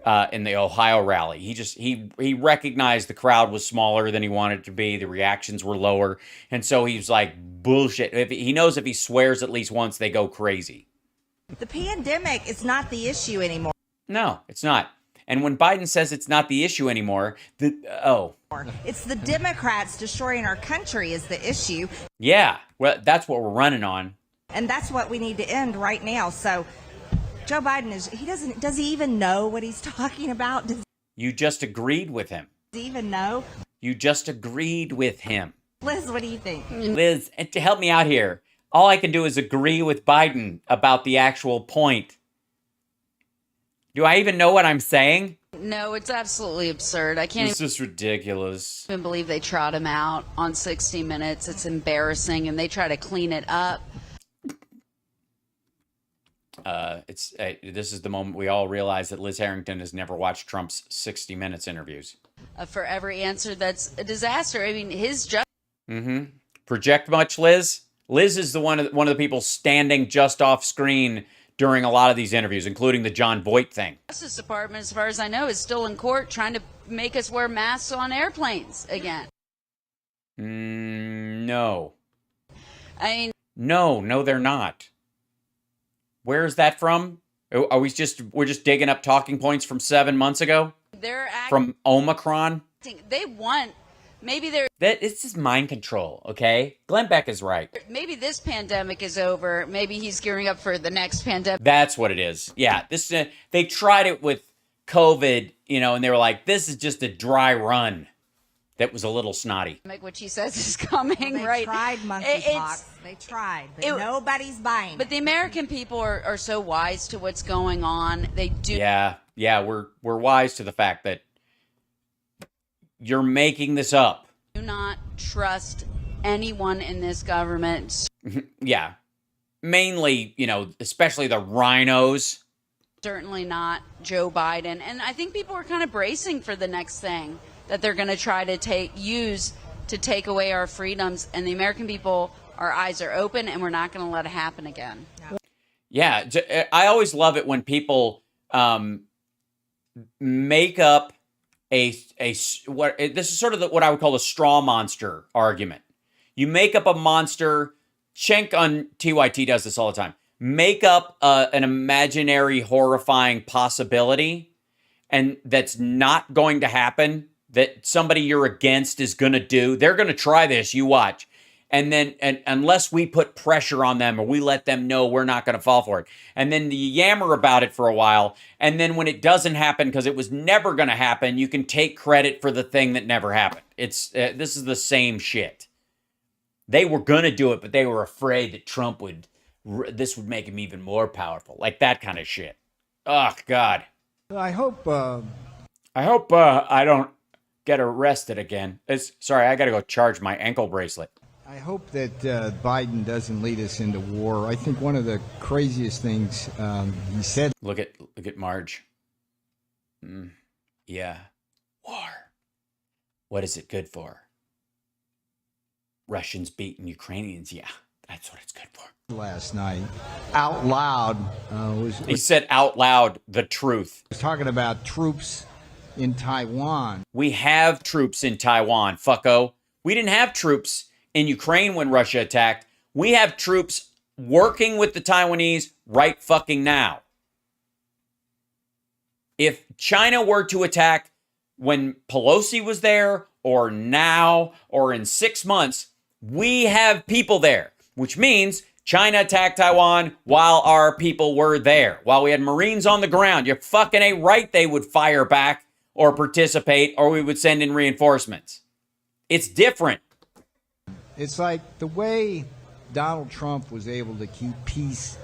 Ohio rally. He recognized the crowd was smaller than he wanted it to be. The reactions were lower. And so he's like, bullshit. He knows if he swears at least once, they go crazy. The pandemic is not the issue anymore. No, it's not. And when Biden says it's not the issue anymore, it's the Democrats destroying our country is the issue. Yeah, well, that's what we're running on. And that's what we need to end right now. So Joe Biden does he even know what he's talking about? You just agreed with him. Does he even know? You just agreed with him. Liz, what do you think? Liz, to help me out here, all I can do is agree with Biden about the actual point. Do I even know what I'm saying? No, it's absolutely absurd. I can't This is ridiculous. even believe they trot him out on 60 Minutes. It's embarrassing, and they try to clean it up. This is the moment we all realize that Liz Harrington has never watched Trump's 60 Minutes interviews. For every answer that's a disaster. I mean, his just. Project much, Liz? Liz is one of the people standing just off screen during a lot of these interviews, including the John Voight thing. Justice Department, as far as I know, is still in court trying to make us wear masks on airplanes again. No. I mean, No, they're not. Where is that from? Are we're just digging up talking points from 7 months ago? they're From Omicron? they want maybe there. That it's just mind control, okay? Glenn Beck is right. Maybe this pandemic is over. Maybe he's gearing up for the next pandemic. That's what it is. Yeah, this they tried it with COVID, and they were like, "This is just a dry run." That was a little snotty. Which he says is coming, They right? tried monkeypox. They tried, but nobody's buying. But the American people are so wise to what's going on. They do. Yeah, we're wise to the fact that you're making this up. Do not trust anyone in this government. Yeah, mainly, especially the rhinos. Certainly not Joe Biden. And I think people are kind of bracing for the next thing that they're going to try to use to take away our freedoms. And the American people, our eyes are open, and we're not going to let it happen again. Yeah, I always love it when people make up this is sort of what I would call a straw monster argument. You make up a monster. Cenk on TYT does this all the time. Make up an imaginary horrifying possibility, and that's not going to happen, that somebody you're against is going to do. They're going to try this, you watch. And then unless we put pressure on them or we let them know we're not going to fall for it. And then you yammer about it for a while. And then when it doesn't happen because it was never going to happen, you can take credit for the thing that never happened. This is the same shit. They were going to do it, but they were afraid that this would make him even more powerful. Like that kind of shit. Oh, God. I hope I don't get arrested again. Sorry, I got to go charge my ankle bracelet. I hope that Biden doesn't lead us into war. I think one of the craziest things he said. Look at Marge. Yeah, war. What is it good for? Russians beating Ukrainians. Yeah, that's what it's good for. Last night, out loud, he said out loud the truth. Was talking about troops in Taiwan. We have troops in Taiwan, fucko. We didn't have troops in Ukraine when Russia attacked. We have troops working with the Taiwanese right fucking now. If China were to attack when Pelosi was there, or now, or in 6 months, we have people there, which means China attacked Taiwan while our people were there, while we had Marines on the ground. You're fucking A right they would fire back or participate, or we would send in reinforcements. It's different. It's like the way Donald Trump was able to keep peace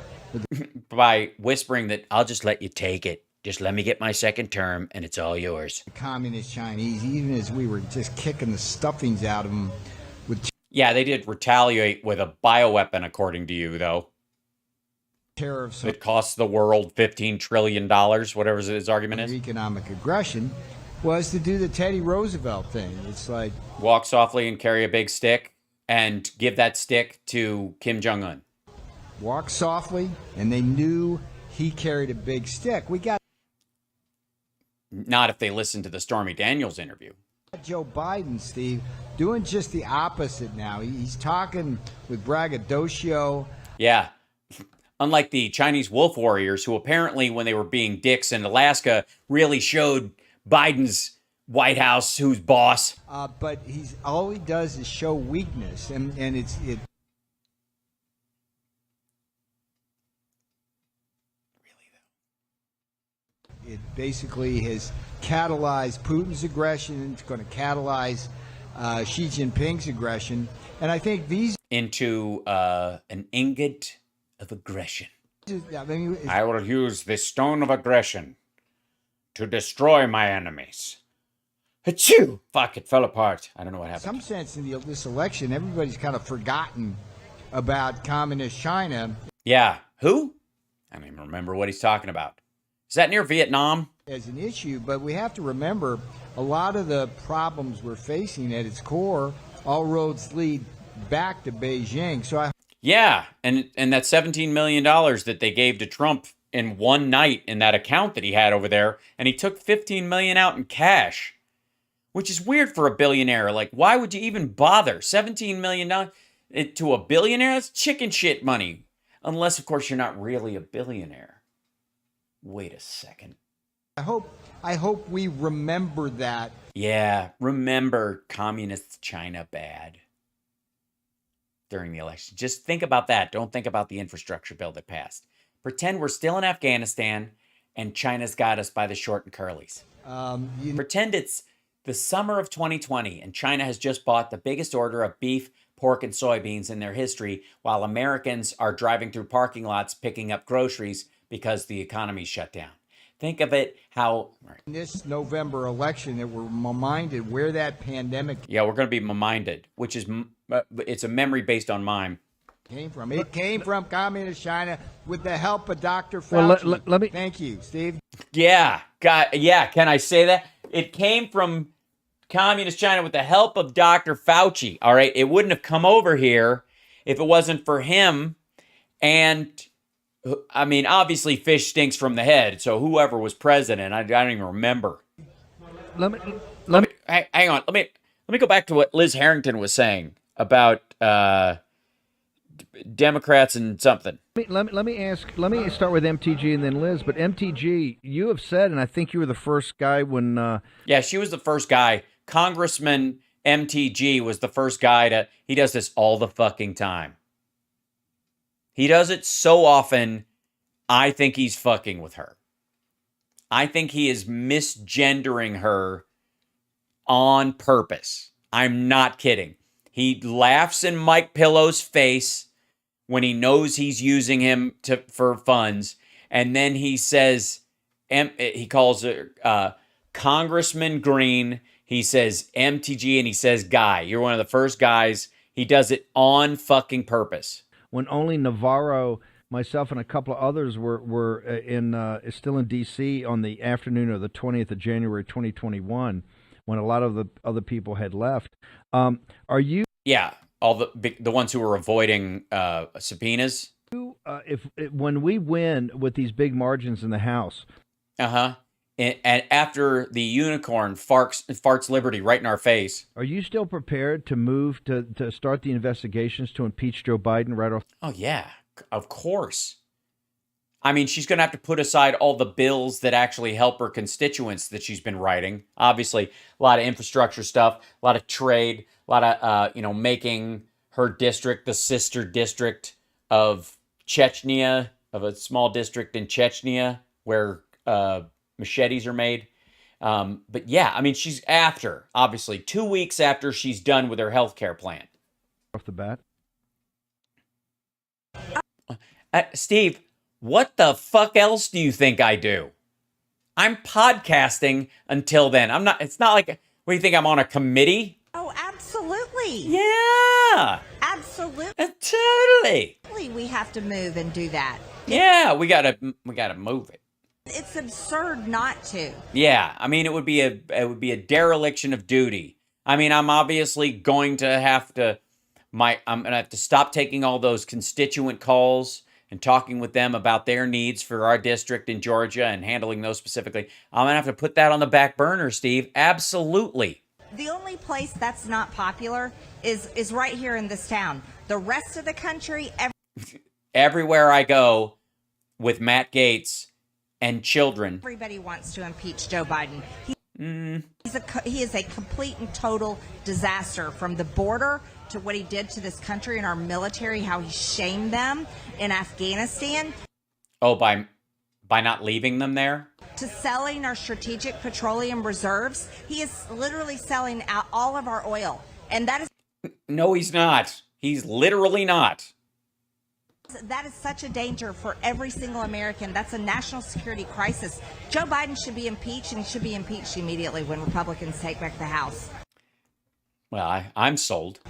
by whispering that I'll just let you take it. Just let me get my second term and it's all yours. The communist Chinese, even as we were just kicking the stuffings out of them. Yeah, they did retaliate with a bioweapon, according to you, though. Tariffs. It costs the world $15 trillion, whatever his argument is. Economic aggression was to do the Teddy Roosevelt thing. It's like walk softly and carry a big stick and give that stick to Kim Jong-un. Walk softly, and they knew he carried a big stick. We got. Not if they listen to the Stormy Daniels interview. Joe Biden, Steve, doing just the opposite now. He's talking with braggadocio. Yeah. Unlike the Chinese wolf warriors, who apparently, when they were being dicks in Alaska, really showed Biden's White House who's boss. But all he does is show weakness, and it. It basically has catalyzed Putin's aggression. It's going to catalyze Xi Jinping's aggression. And I think these... into an ingot of aggression. I will use the stone of aggression to destroy my enemies. Achoo! Fuck, it fell apart. I don't know what happened. In some sense, in this election, everybody's kind of forgotten about communist China. Yeah. Who? I don't even remember what he's talking about. Is that near Vietnam? As an issue, but we have to remember a lot of the problems we're facing at its core, all roads lead back to Beijing. Yeah, and that $17 million that they gave to Trump in one night in that account that he had over there, and he took $15 million out in cash, which is weird for a billionaire. Like, why would you even bother? $17 million to a billionaire? That's chicken shit money. Unless, of course, you're not really a billionaire. Wait a second. I hope I hope we remember that. Yeah, remember communist China bad during the election. Just think about that. Don't think about the infrastructure bill that passed. Pretend we're still in Afghanistan and China's got us by the short and curlies. Pretend it's the summer of 2020 and China has just bought the biggest order of beef, pork, and soybeans in their history while Americans are driving through parking lots picking up groceries because the economy's shut down. Think of it how... In this November election, that we're reminded where that pandemic Yeah, we're going to be reminded, which is... it's a memory based on mime. came from. It came from communist China with the help of Dr. Fauci. Well, let me... Thank you, Steve. Yeah, can I say that? It came from communist China with the help of Dr. Fauci, all right? It wouldn't have come over here if it wasn't for him. And, I mean, obviously fish stinks from the head, so whoever was president, I don't even remember. Let me hang on. Let me go back to what Liz Harrington was saying about Democrats and something. Let me start with MTG and then Liz. But MTG, you have said, and I think you were the first guy when. Yeah, she was the first guy. Congressman MTG was the first guy he does this all the fucking time. He does it so often, I think he's fucking with her. I think he is misgendering her on purpose. I'm not kidding. He laughs in Mike Pillow's face when he knows he's using him for funds. And then he says, he calls her Congressman Green. He says MTG and he says Guy. You're one of the first guys. He does it on fucking purpose. When only Navarro, myself, and a couple of others were still in D.C. on the afternoon of the 20th of January, 2021, when a lot of the other people had left. Are you? Yeah, all the ones who were avoiding subpoenas. When we win with these big margins in the House, and after the unicorn farts liberty right in our face, are you still prepared to move to start the investigations to impeach Joe Biden right off? Oh yeah, of course. I mean, she's going to have to put aside all the bills that actually help her constituents that she's been writing. Obviously, a lot of infrastructure stuff, a lot of trade, a lot of, making her district the sister district of Chechnya, of a small district in Chechnya where machetes are made. But yeah, I mean, she's obviously 2 weeks after she's done with her healthcare plan. Off the bat. Steve, what the fuck else do you think I do? I'm podcasting until then. It's not like, what do you think, I'm on a committee? Oh, absolutely. Yeah. Absolutely. Totally. We have to move and do that. Yeah, we gotta move it. It's absurd not to. Yeah, I mean, it would be a dereliction of duty. I mean, I'm obviously going to have to, I'm gonna have to stop taking all those constituent calls and talking with them about their needs for our district in Georgia and handling those specifically. I'm going to have to put that on the back burner, Steve. Absolutely. The only place that's not popular is right here in this town. The rest of the country... Everywhere I go with Matt Gaetz and children... Everybody wants to impeach Joe Biden. He is a complete and total disaster, from the border to what he did to this country and our military, how he shamed them in Afghanistan. Oh, by not leaving them there? To selling our strategic petroleum reserves. He is literally selling out all of our oil. And that is... No, he's not. He's literally not. That is such a danger for every single American. That's a national security crisis. Joe Biden should be impeached, and he should be impeached immediately when Republicans take back the House. Well, I'm sold.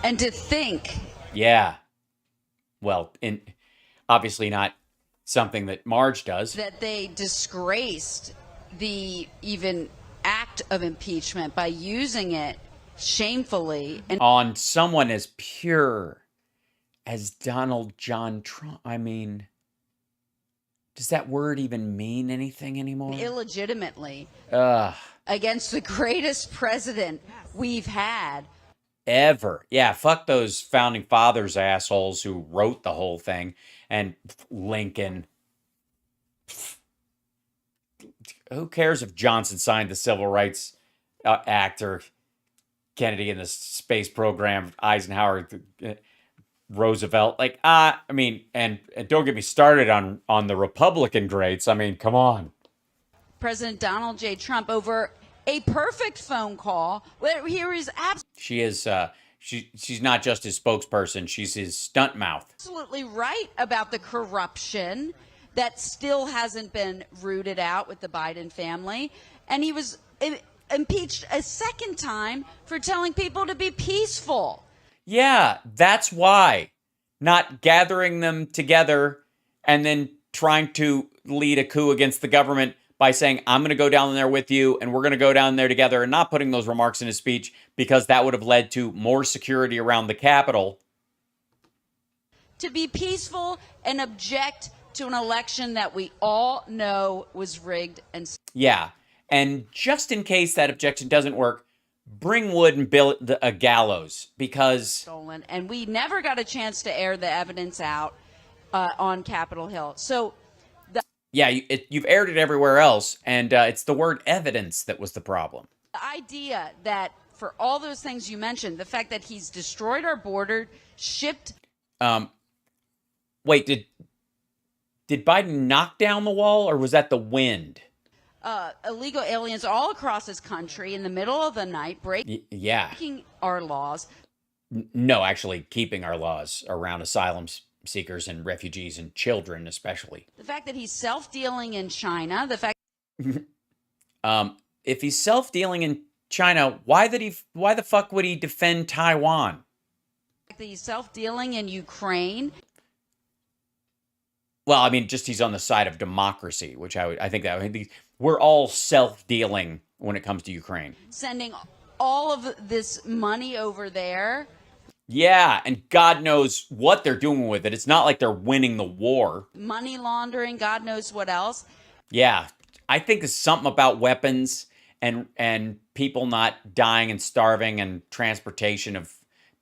And to think... Yeah. Well, obviously not something that Marge does. That they disgraced the even act of impeachment by using it shamefully. And on someone as pure as Donald John Trump. I mean, does that word even mean anything anymore? Illegitimately. Against the greatest president we've had. Ever. Yeah, fuck those founding fathers assholes who wrote the whole thing. And Lincoln. who cares if Johnson signed the Civil Rights Act or Kennedy in the space program, Eisenhower, Roosevelt? Like, I mean, and don't get me started on the Republican greats. I mean, come on. President Donald J. Trump over a perfect phone call where he was She is, she's not just his spokesperson, she's his stunt mouth. absolutely right about the corruption that still hasn't been rooted out with the Biden family. And he was impeached a second time for telling people to be peaceful. Yeah, that's why. Not gathering them together and then trying to lead a coup against the government by saying, I'm going to go down there with you and we're going to go down there together, and not putting those remarks in his speech because that would have led to more security around the Capitol. To be peaceful and object to an election that we all know was rigged and Yeah, and just in case that objection doesn't work, bring wood and build a gallows, because stolen. And we never got a chance to air the evidence out on Capitol Hill. So yeah, you've aired it everywhere else, and it's the word evidence that was the problem. the idea that for all those things you mentioned, the fact that he's destroyed our border, shipped Wait, did Biden knock down the wall, or was that the wind? illegal aliens all across this country in the middle of the night, breaking our laws. No, actually keeping our laws around asylum seekers and refugees and children especially. The fact that he's self-dealing in China, the fact If he's self-dealing in China, why the fuck would he defend Taiwan? that he's self-dealing in Ukraine. Well, I mean, just he's on the side of democracy, which I think we're all self-dealing when it comes to Ukraine. Sending all of this money over there. Yeah, and God knows what they're doing with it. It's not like they're winning the war. Money laundering, God knows what else. Yeah, I think it's something about weapons and people not dying and starving, and transportation of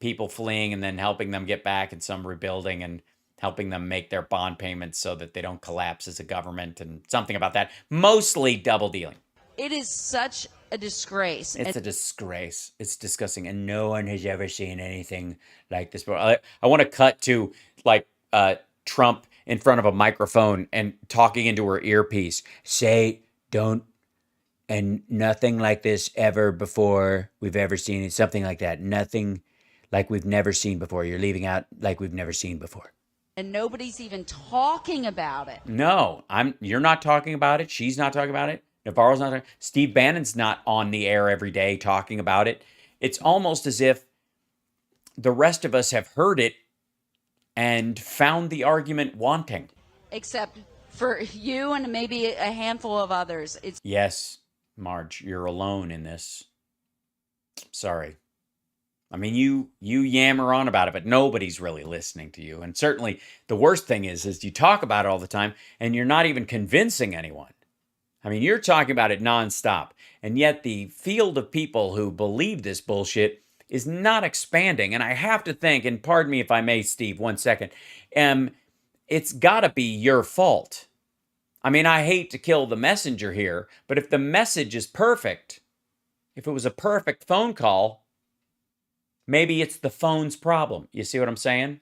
people fleeing and then helping them get back, and some rebuilding and helping them make their bond payments so that they don't collapse as a government, and something about that. Mostly double dealing. It is such a disgrace. It's a disgrace. It's disgusting, and no one has ever seen anything like this before. I want to cut to Trump in front of a microphone and talking into her earpiece. Say, don't, and nothing like this ever before we've ever seen it. Something like that. Nothing like we've never seen before. You're leaving out like we've never seen before. And nobody's even talking about it. No, you're not talking about it. She's not talking about it. Navarro's not talking. Steve Bannon's not on the air every day talking about it. It's almost as if the rest of us have heard it and found the argument wanting. Except for you and maybe a handful of others. It's Yes, Marge, you're alone in this. Sorry. I mean, you yammer on about it, but nobody's really listening to you. And certainly the worst thing is you talk about it all the time and you're not even convincing anyone. I mean, you're talking about it nonstop. And yet the field of people who believe this bullshit is not expanding. And I have to think, and pardon me if I may, Steve, 1 second, it's got to be your fault. I mean, I hate to kill the messenger here, but if the message is perfect, if it was a perfect phone call, maybe it's the phone's problem. You see what I'm saying?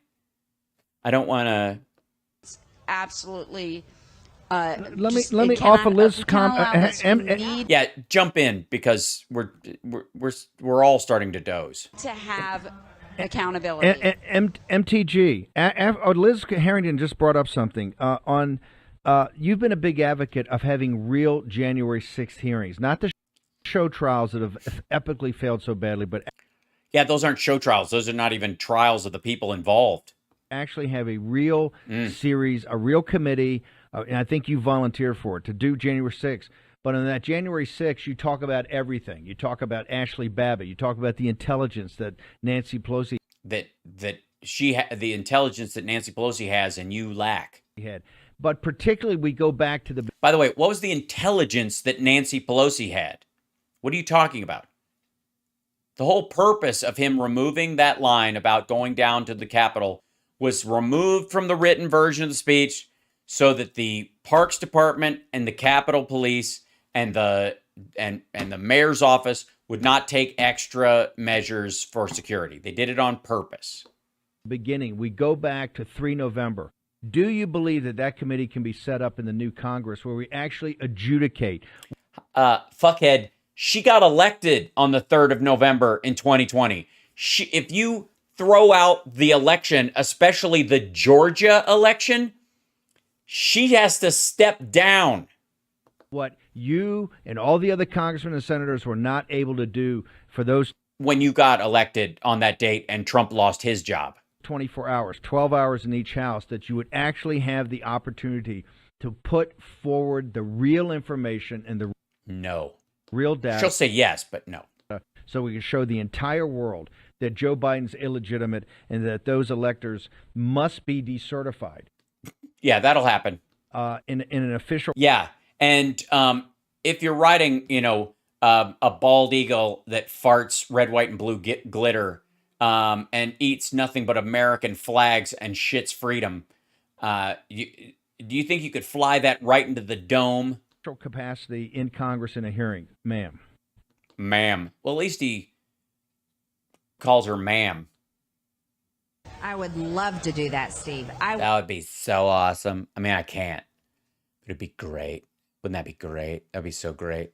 I don't want to. absolutely. Let me offer Liz Yeah, jump in, because we're all starting to doze. To have accountability. MTG. Liz Harrington just brought up something you've been a big advocate of having real January 6th hearings, not the show trials that have epically failed so badly, but yeah, those aren't show trials. Those are not even trials of the people involved. Actually have a real series, a real committee, and I think you volunteered for it, to do January 6th. But on that January 6th, you talk about everything. You talk about Ashley Babbitt. You talk about the intelligence that Nancy Pelosi the intelligence that Nancy Pelosi has and you lack. Had. But particularly, we go back to the. By the way, what was the intelligence that Nancy Pelosi had? What are you talking about? The whole purpose of him removing that line about going down to the Capitol was removed from the written version of the speech so that the Parks Department and the Capitol Police and the mayor's office would not take extra measures for security. They did it on purpose. Beginning, we go back to 3 November. Do you believe that that committee can be set up in the new Congress where we actually adjudicate? Fuckhead, she got elected on the 3rd of November in 2020. If you throw out the election, especially the Georgia election, she has to step down. What you and all the other congressmen and senators were not able to do for those. When you got elected on that date and Trump lost his job. 24 hours, 12 hours in each house, that you would actually have the opportunity to put forward the real information and the real data. She'll say yes, but no. So we can show the entire world that Joe Biden's illegitimate and that those electors must be decertified. Yeah, that'll happen. In an official. Yeah, and if you're riding, a bald eagle that farts red, white, and blue glitter, and eats nothing but American flags and shits freedom, do you think you could fly that right into the dome? Capacity in Congress in a hearing, ma'am. Ma'am. Well, at least he calls her ma'am. I would love to do that, Steve. That would be so awesome. I mean, I can't, but it'd be great. Wouldn't that be great? That'd be so great.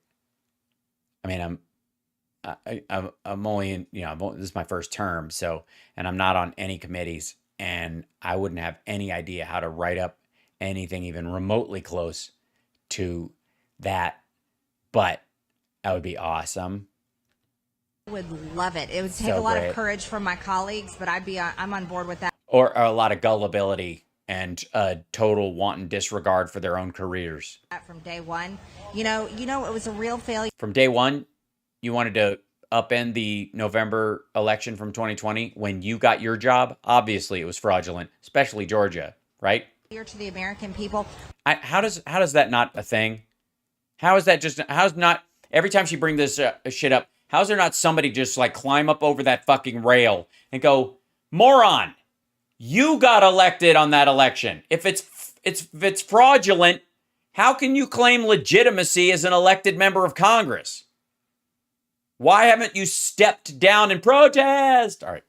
I mean, I'm only in, this is my first term, and I'm not on any committees, and I wouldn't have any idea how to write up anything even remotely close to that, but that would be awesome. I would love it. It would take a lot of courage from my colleagues, but I'm on board with that. Or a lot of gullibility and a total wanton disregard for their own careers. From day one, it was a real failure. From day one, you wanted to upend the November election from 2020 when you got your job. Obviously, it was fraudulent, especially Georgia, right? To the American people. How does that not a thing? How's not every time she brings this shit up? How's there not somebody just like climb up over that fucking rail and go, moron, you got elected on that election. If it's fraudulent, how can you claim legitimacy as an elected member of Congress? Why haven't you stepped down in protest? All right.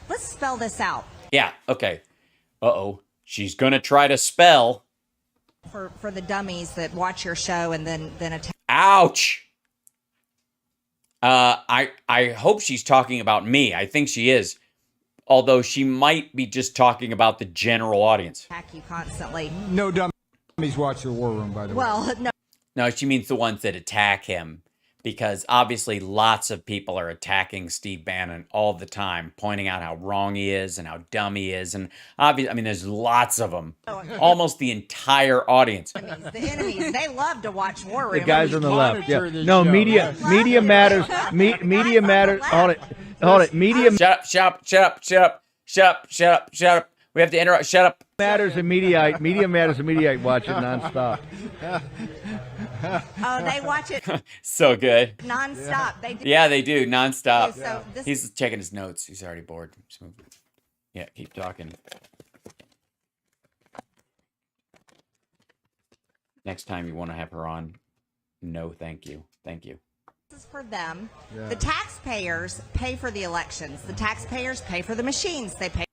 Let's spell this out. Yeah, okay. Uh-oh. She's going to try to spell. For the dummies that watch your show and then attack. Ouch. I hope she's talking about me. I think she is. Although she might be just talking about the general audience. Attack you constantly. No dummies watch the War Room, by the way. Well, no. No, she means the ones that attack him. Because obviously lots of people are attacking Steve Bannon all the time, pointing out how wrong he is and how dumb he is. And obviously, there's lots of them. Almost the entire audience. The enemies, they love to watch War Room. The guys on the left. Yeah. No, media matters. Media matters. Hold it. Media. Shut up. We have to interrupt. Shut up. Matters and Mediaite. Media matters and Mediaite watch it nonstop. Oh, they watch it so good. nonstop. They do. Yeah, they do nonstop. Okay, so He's checking his notes. He's already bored. Yeah, keep talking. Next time you want to have her on, no, thank you. Thank you. This is for them. Yeah. The taxpayers pay for the elections. The taxpayers pay for the machines. They pay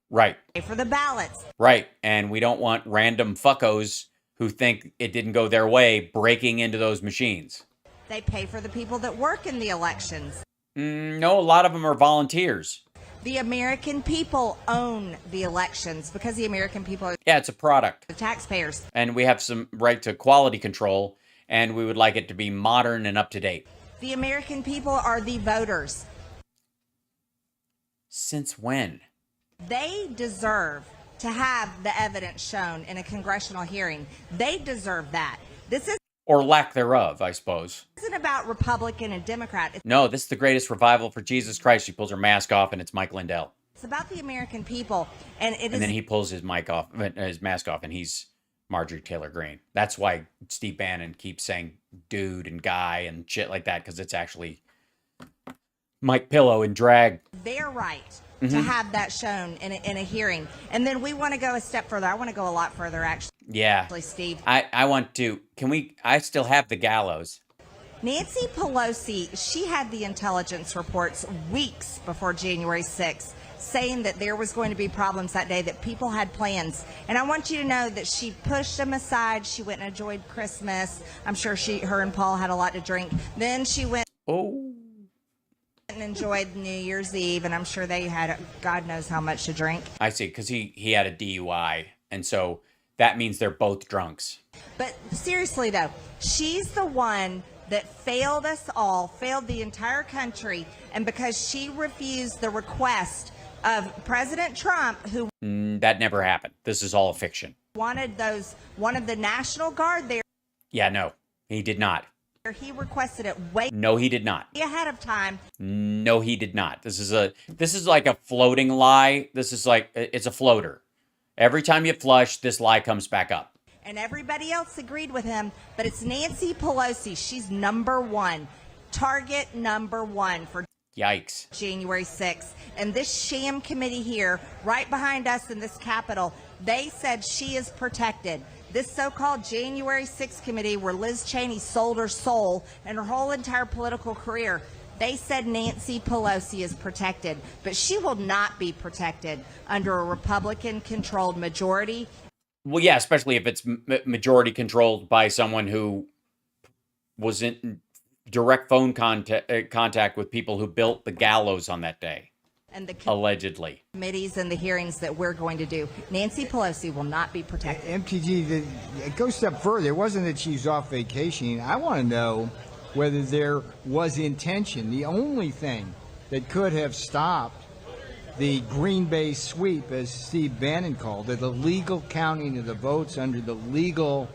for the ballots. Right, and we don't want random fuckos who think it didn't go their way breaking into those machines. They pay for the people that work in the elections. No, a lot of them are volunteers. The American people own the elections because the American people are it's a product. The taxpayers. And we have some right to quality control, and we would like it to be modern and up to date. The American people are the voters. Since when? They deserve to have the evidence shown in a congressional hearing. They deserve that. This is or lack thereof, I suppose. It isn't about Republican and Democrat. No, this is the greatest revival for Jesus Christ. She pulls her mask off, and it's Mike Lindell. It's about the American people, and then he pulls his mask off, and he's Marjorie Taylor Greene. That's why Steve Bannon keeps saying dude and guy and shit like that, because it's actually Mike Pillow in drag. They're right to have that shown in a hearing. And then we want to go a step further. I want to go a lot further, actually. Yeah. Steve. I want to. I still have the gallows. Nancy Pelosi, she had the intelligence reports weeks before January 6th saying that there was going to be problems that day, that people had plans. And I want you to know that she pushed them aside. She went and enjoyed Christmas. I'm sure her and Paul had a lot to drink. Then she went and enjoyed New Year's Eve, and I'm sure they had God knows how much to drink. I see, because he had a DUI, and so that means they're both drunks. But seriously, though, she's the one that failed us all, failed the entire country, and because she refused the request of President Trump, who That never happened. This is all a fiction. wanted one of the National Guard there. Yeah, no, he did not. He requested it way No, he did not. ahead of time. No, he did not. This is like a floating lie. This is like, it's a floater. Every time you flush, this lie comes back up. And everybody else agreed with him, but it's Nancy Pelosi. She's number one, target number one for Yikes. January 6th. And this sham committee here, right behind us in this Capitol, they said she is protected. This so-called January 6th committee, where Liz Cheney sold her soul and her whole entire political career, they said Nancy Pelosi is protected, but she will not be protected under a Republican-controlled majority. Well, yeah, especially if it's majority controlled by someone who was in direct phone contact with people who built the gallows on that day. And the allegedly. Committees and the hearings that we're going to do. Nancy Pelosi will not be protected. MTG, it goes a step further. It wasn't that she's off vacationing. I want to know whether there was intention. The only thing that could have stopped the Green Bay sweep, as Steve Bannon called it, the legal counting of the votes under the legal...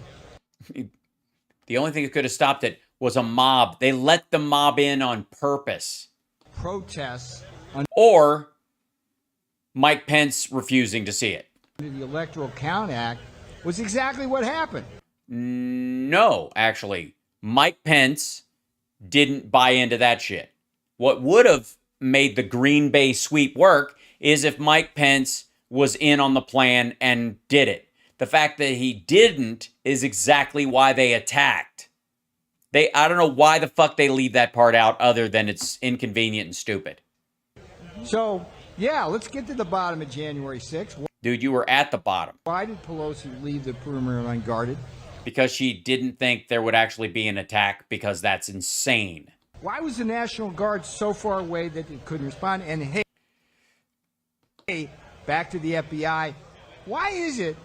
The only thing that could have stopped it was a mob. They let the mob in on purpose. Protests... Or Mike Pence refusing to see it. Under the Electoral Count Act was exactly what happened. No, actually. Mike Pence didn't buy into that shit. What would have made the Green Bay sweep work is if Mike Pence was in on the plan and did it. The fact that he didn't is exactly why they attacked. I don't know why the fuck they leave that part out other than it's inconvenient and stupid. So, yeah, let's get to the bottom of January 6th. Dude, you were at the bottom. Why did Pelosi leave the perimeter unguarded? Because she didn't think there would actually be an attack, because that's insane. Why was the National Guard so far away that it couldn't respond? And hey, back to the FBI. Why is it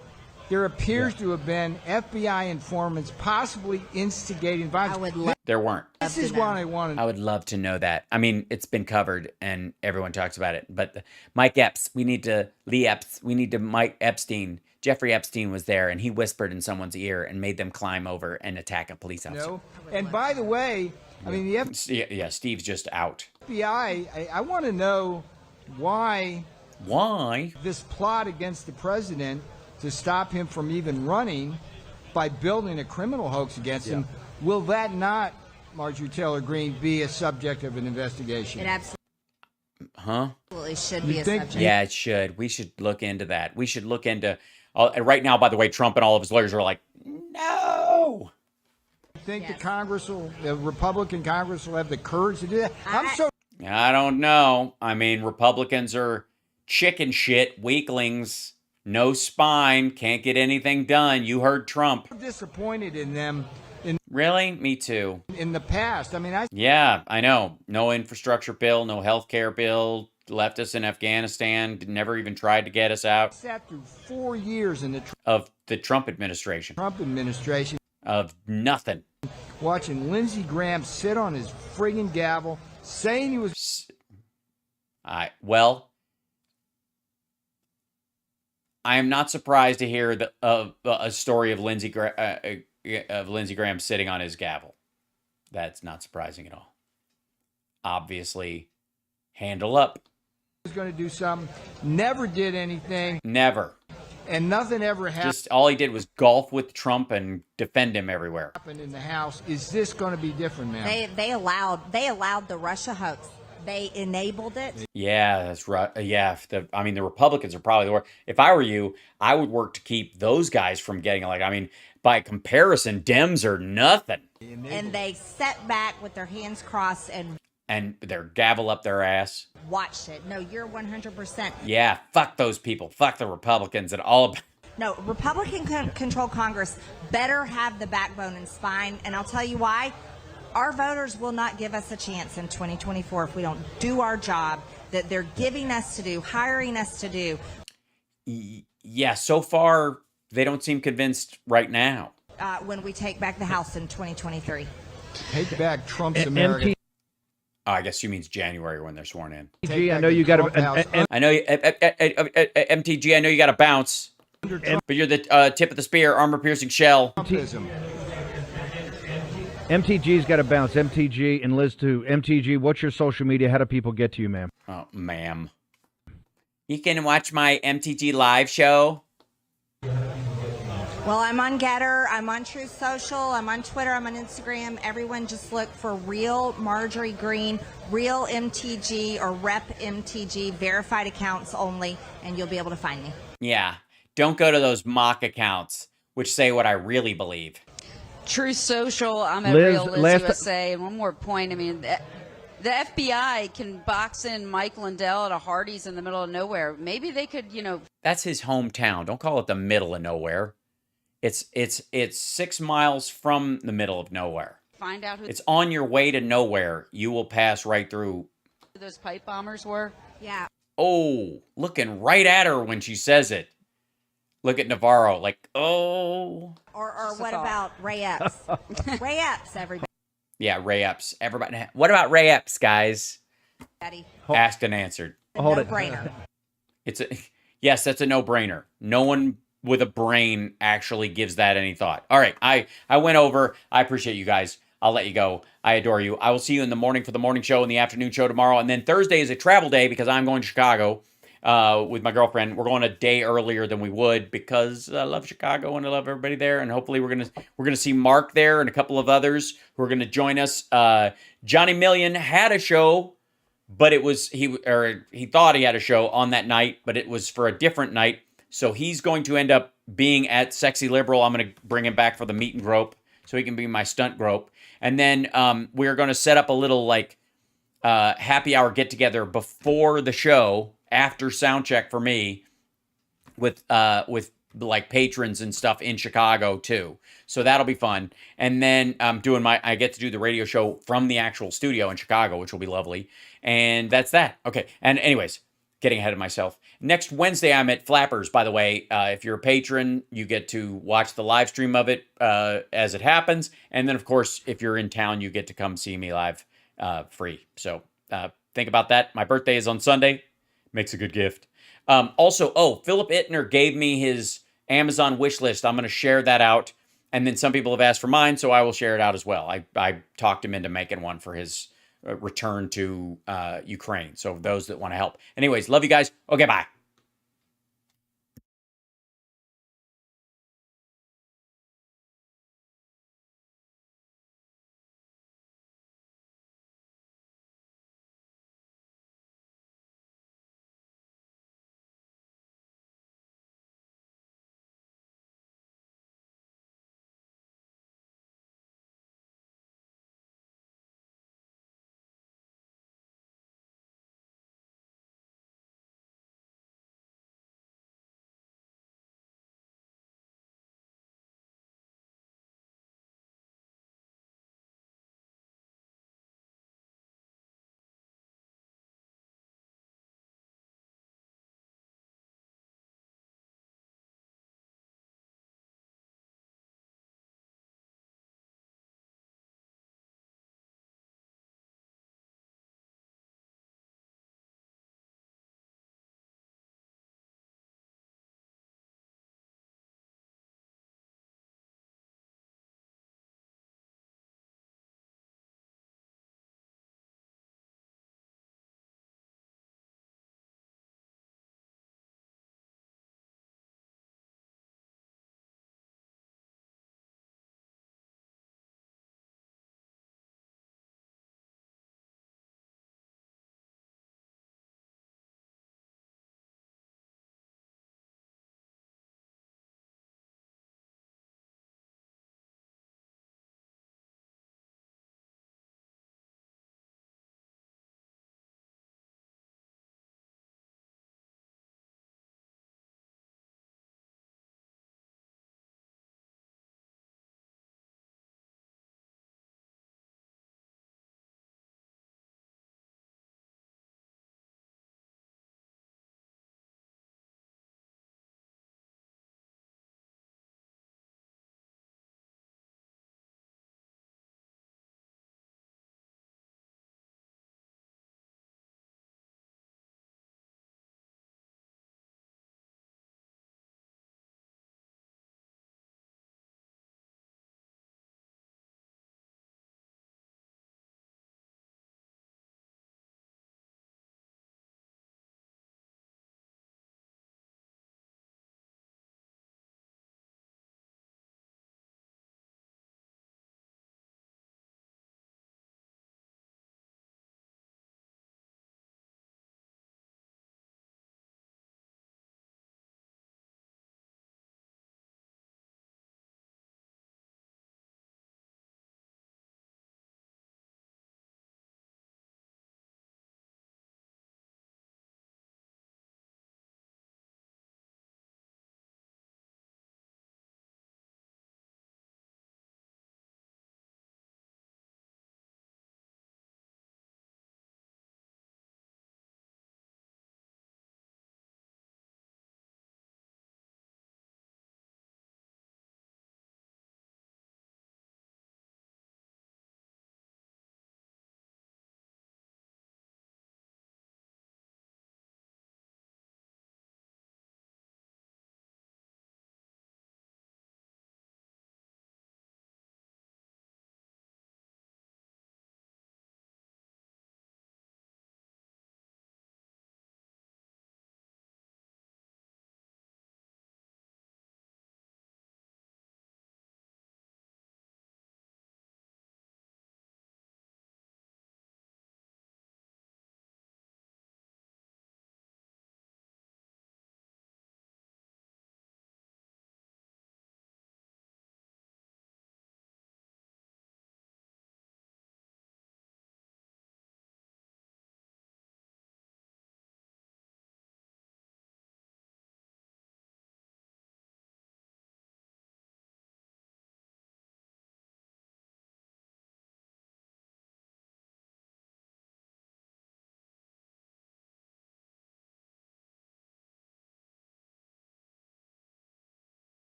there appears to have been FBI informants possibly instigating violence? There weren't. This is what I wanted. I would love to know that. I mean, it's been covered and everyone talks about it. But Mike Epps, Mike Epstein. Jeffrey Epstein was there, and he whispered in someone's ear and made them climb over and attack a police officer. No. And by the way, I mean, the FBI... Yeah, Steve's just out. I want to know why this plot against the president to stop him from even running by building a criminal hoax against him. Will that not, Marjorie Taylor Greene, be a subject of an investigation? It absolutely should be a subject. Yeah, it should. We should look into that. We should look into... right now, by the way, Trump and all of his lawyers are like, no! You think the Republican Congress will have the courage to do that? I don't know. I mean, Republicans are chicken shit, weaklings, no spine, can't get anything done. You heard Trump. I'm disappointed in them. Really? Me too. In the past. I mean, Yeah, I know. No infrastructure bill, no health care bill, left us in Afghanistan, never even tried to get us out. Sat through 4 years in of the Trump administration. Of nothing. Watching Lindsey Graham sit on his friggin' gavel, saying he was... Well, I am not surprised to hear a story of Lindsey Graham sitting on his gavel. That's not surprising at all. Obviously, handle up. Was going to do something, never did anything. Never. And nothing ever happened. Just all he did was golf with Trump and defend him everywhere. Happened in the House. Is this going to be different now? They allowed the Russia hoax. They enabled it. Yeah, that's right. Yeah, I mean, the Republicans are probably the worst. If I were you, I would work to keep those guys from getting elected. I mean, by comparison, Dems are nothing. And they sat back with their hands crossed and they're gavel up their ass. watched it. No, you're 100%. Yeah, fuck those people. Fuck the Republicans and all of. No, Republican-controlled Congress better have the backbone and spine, and I'll tell you why. Our voters will not give us a chance in 2024 if we don't do our job that they're giving us to do, hiring us to do. Yeah, so far, they don't seem convinced right now. When we take back the House in 2023. Take back Trump's America. Oh, I guess she means January when they're sworn in. MTG, I know you got to. I know, MTG, I know you got to bounce, but you're the tip of the spear, armor-piercing shell. MTG's got to bounce. MTG and Liz too. MTG, what's your social media? How do people get to you, ma'am? Oh, ma'am. You can watch my MTG live show. Well, I'm on Getter, I'm on Truth Social, I'm on Twitter, I'm on Instagram. Everyone just look for Real Marjorie Green, Real MTG, or Rep MTG, verified accounts only, and you'll be able to find me. Yeah, don't go to those mock accounts, which say what I really believe. Truth Social, I'm at Liz, Real Liz last- USA. And one more point, I mean, the FBI can box in Mike Lindell at a Hardee's in the middle of nowhere. Maybe they could, That's his hometown. Don't call it the middle of nowhere. It's 6 miles from the middle of nowhere. find out who It's on your way to nowhere. You will pass right through. those pipe bombers were. Yeah. Oh, looking right at her when she says it. Look at Navarro, like, oh. Or what about Ray Epps? Ray Epps, everybody. Yeah, Ray Epps. Everybody. What about Ray Epps, guys? Asked and answered. Hold it. No-brainer. Yes, that's a no-brainer. No one with a brain actually gives that any thought. All right, I went over. I appreciate you guys. I'll let you go. I adore you. I will see you in the morning for the morning show and the afternoon show tomorrow. And then Thursday is a travel day because I'm going to Chicago with my girlfriend. We're going a day earlier than we would because I love Chicago and I love everybody there. And hopefully we're gonna see Mark there and a couple of others who are gonna join us. Johnny Million had a show, but it was he thought he had a show on that night, but it was for a different night. So he's going to end up being at Sexy Liberal. I'm going to bring him back for the meet and grope so he can be my stunt grope. And then we're going to set up a little happy hour get together before the show, after sound check for me, with like patrons and stuff in Chicago too. So that'll be fun. And then I get to do the radio show from the actual studio in Chicago, which will be lovely. And that's that. Okay. And anyways, getting ahead of myself. Next Wednesday, I'm at Flappers, by the way. If you're a patron, you get to watch the live stream of it as it happens. And then, of course, if you're in town, you get to come see me live free. So think about that. My birthday is on Sunday. Makes a good gift. Also, Philip Ittner gave me his Amazon wish list. I'm going to share that out. And then some people have asked for mine, so I will share it out as well. I talked him into making one for his return to Ukraine. So those that want to help. Anyways, love you guys. Okay, bye.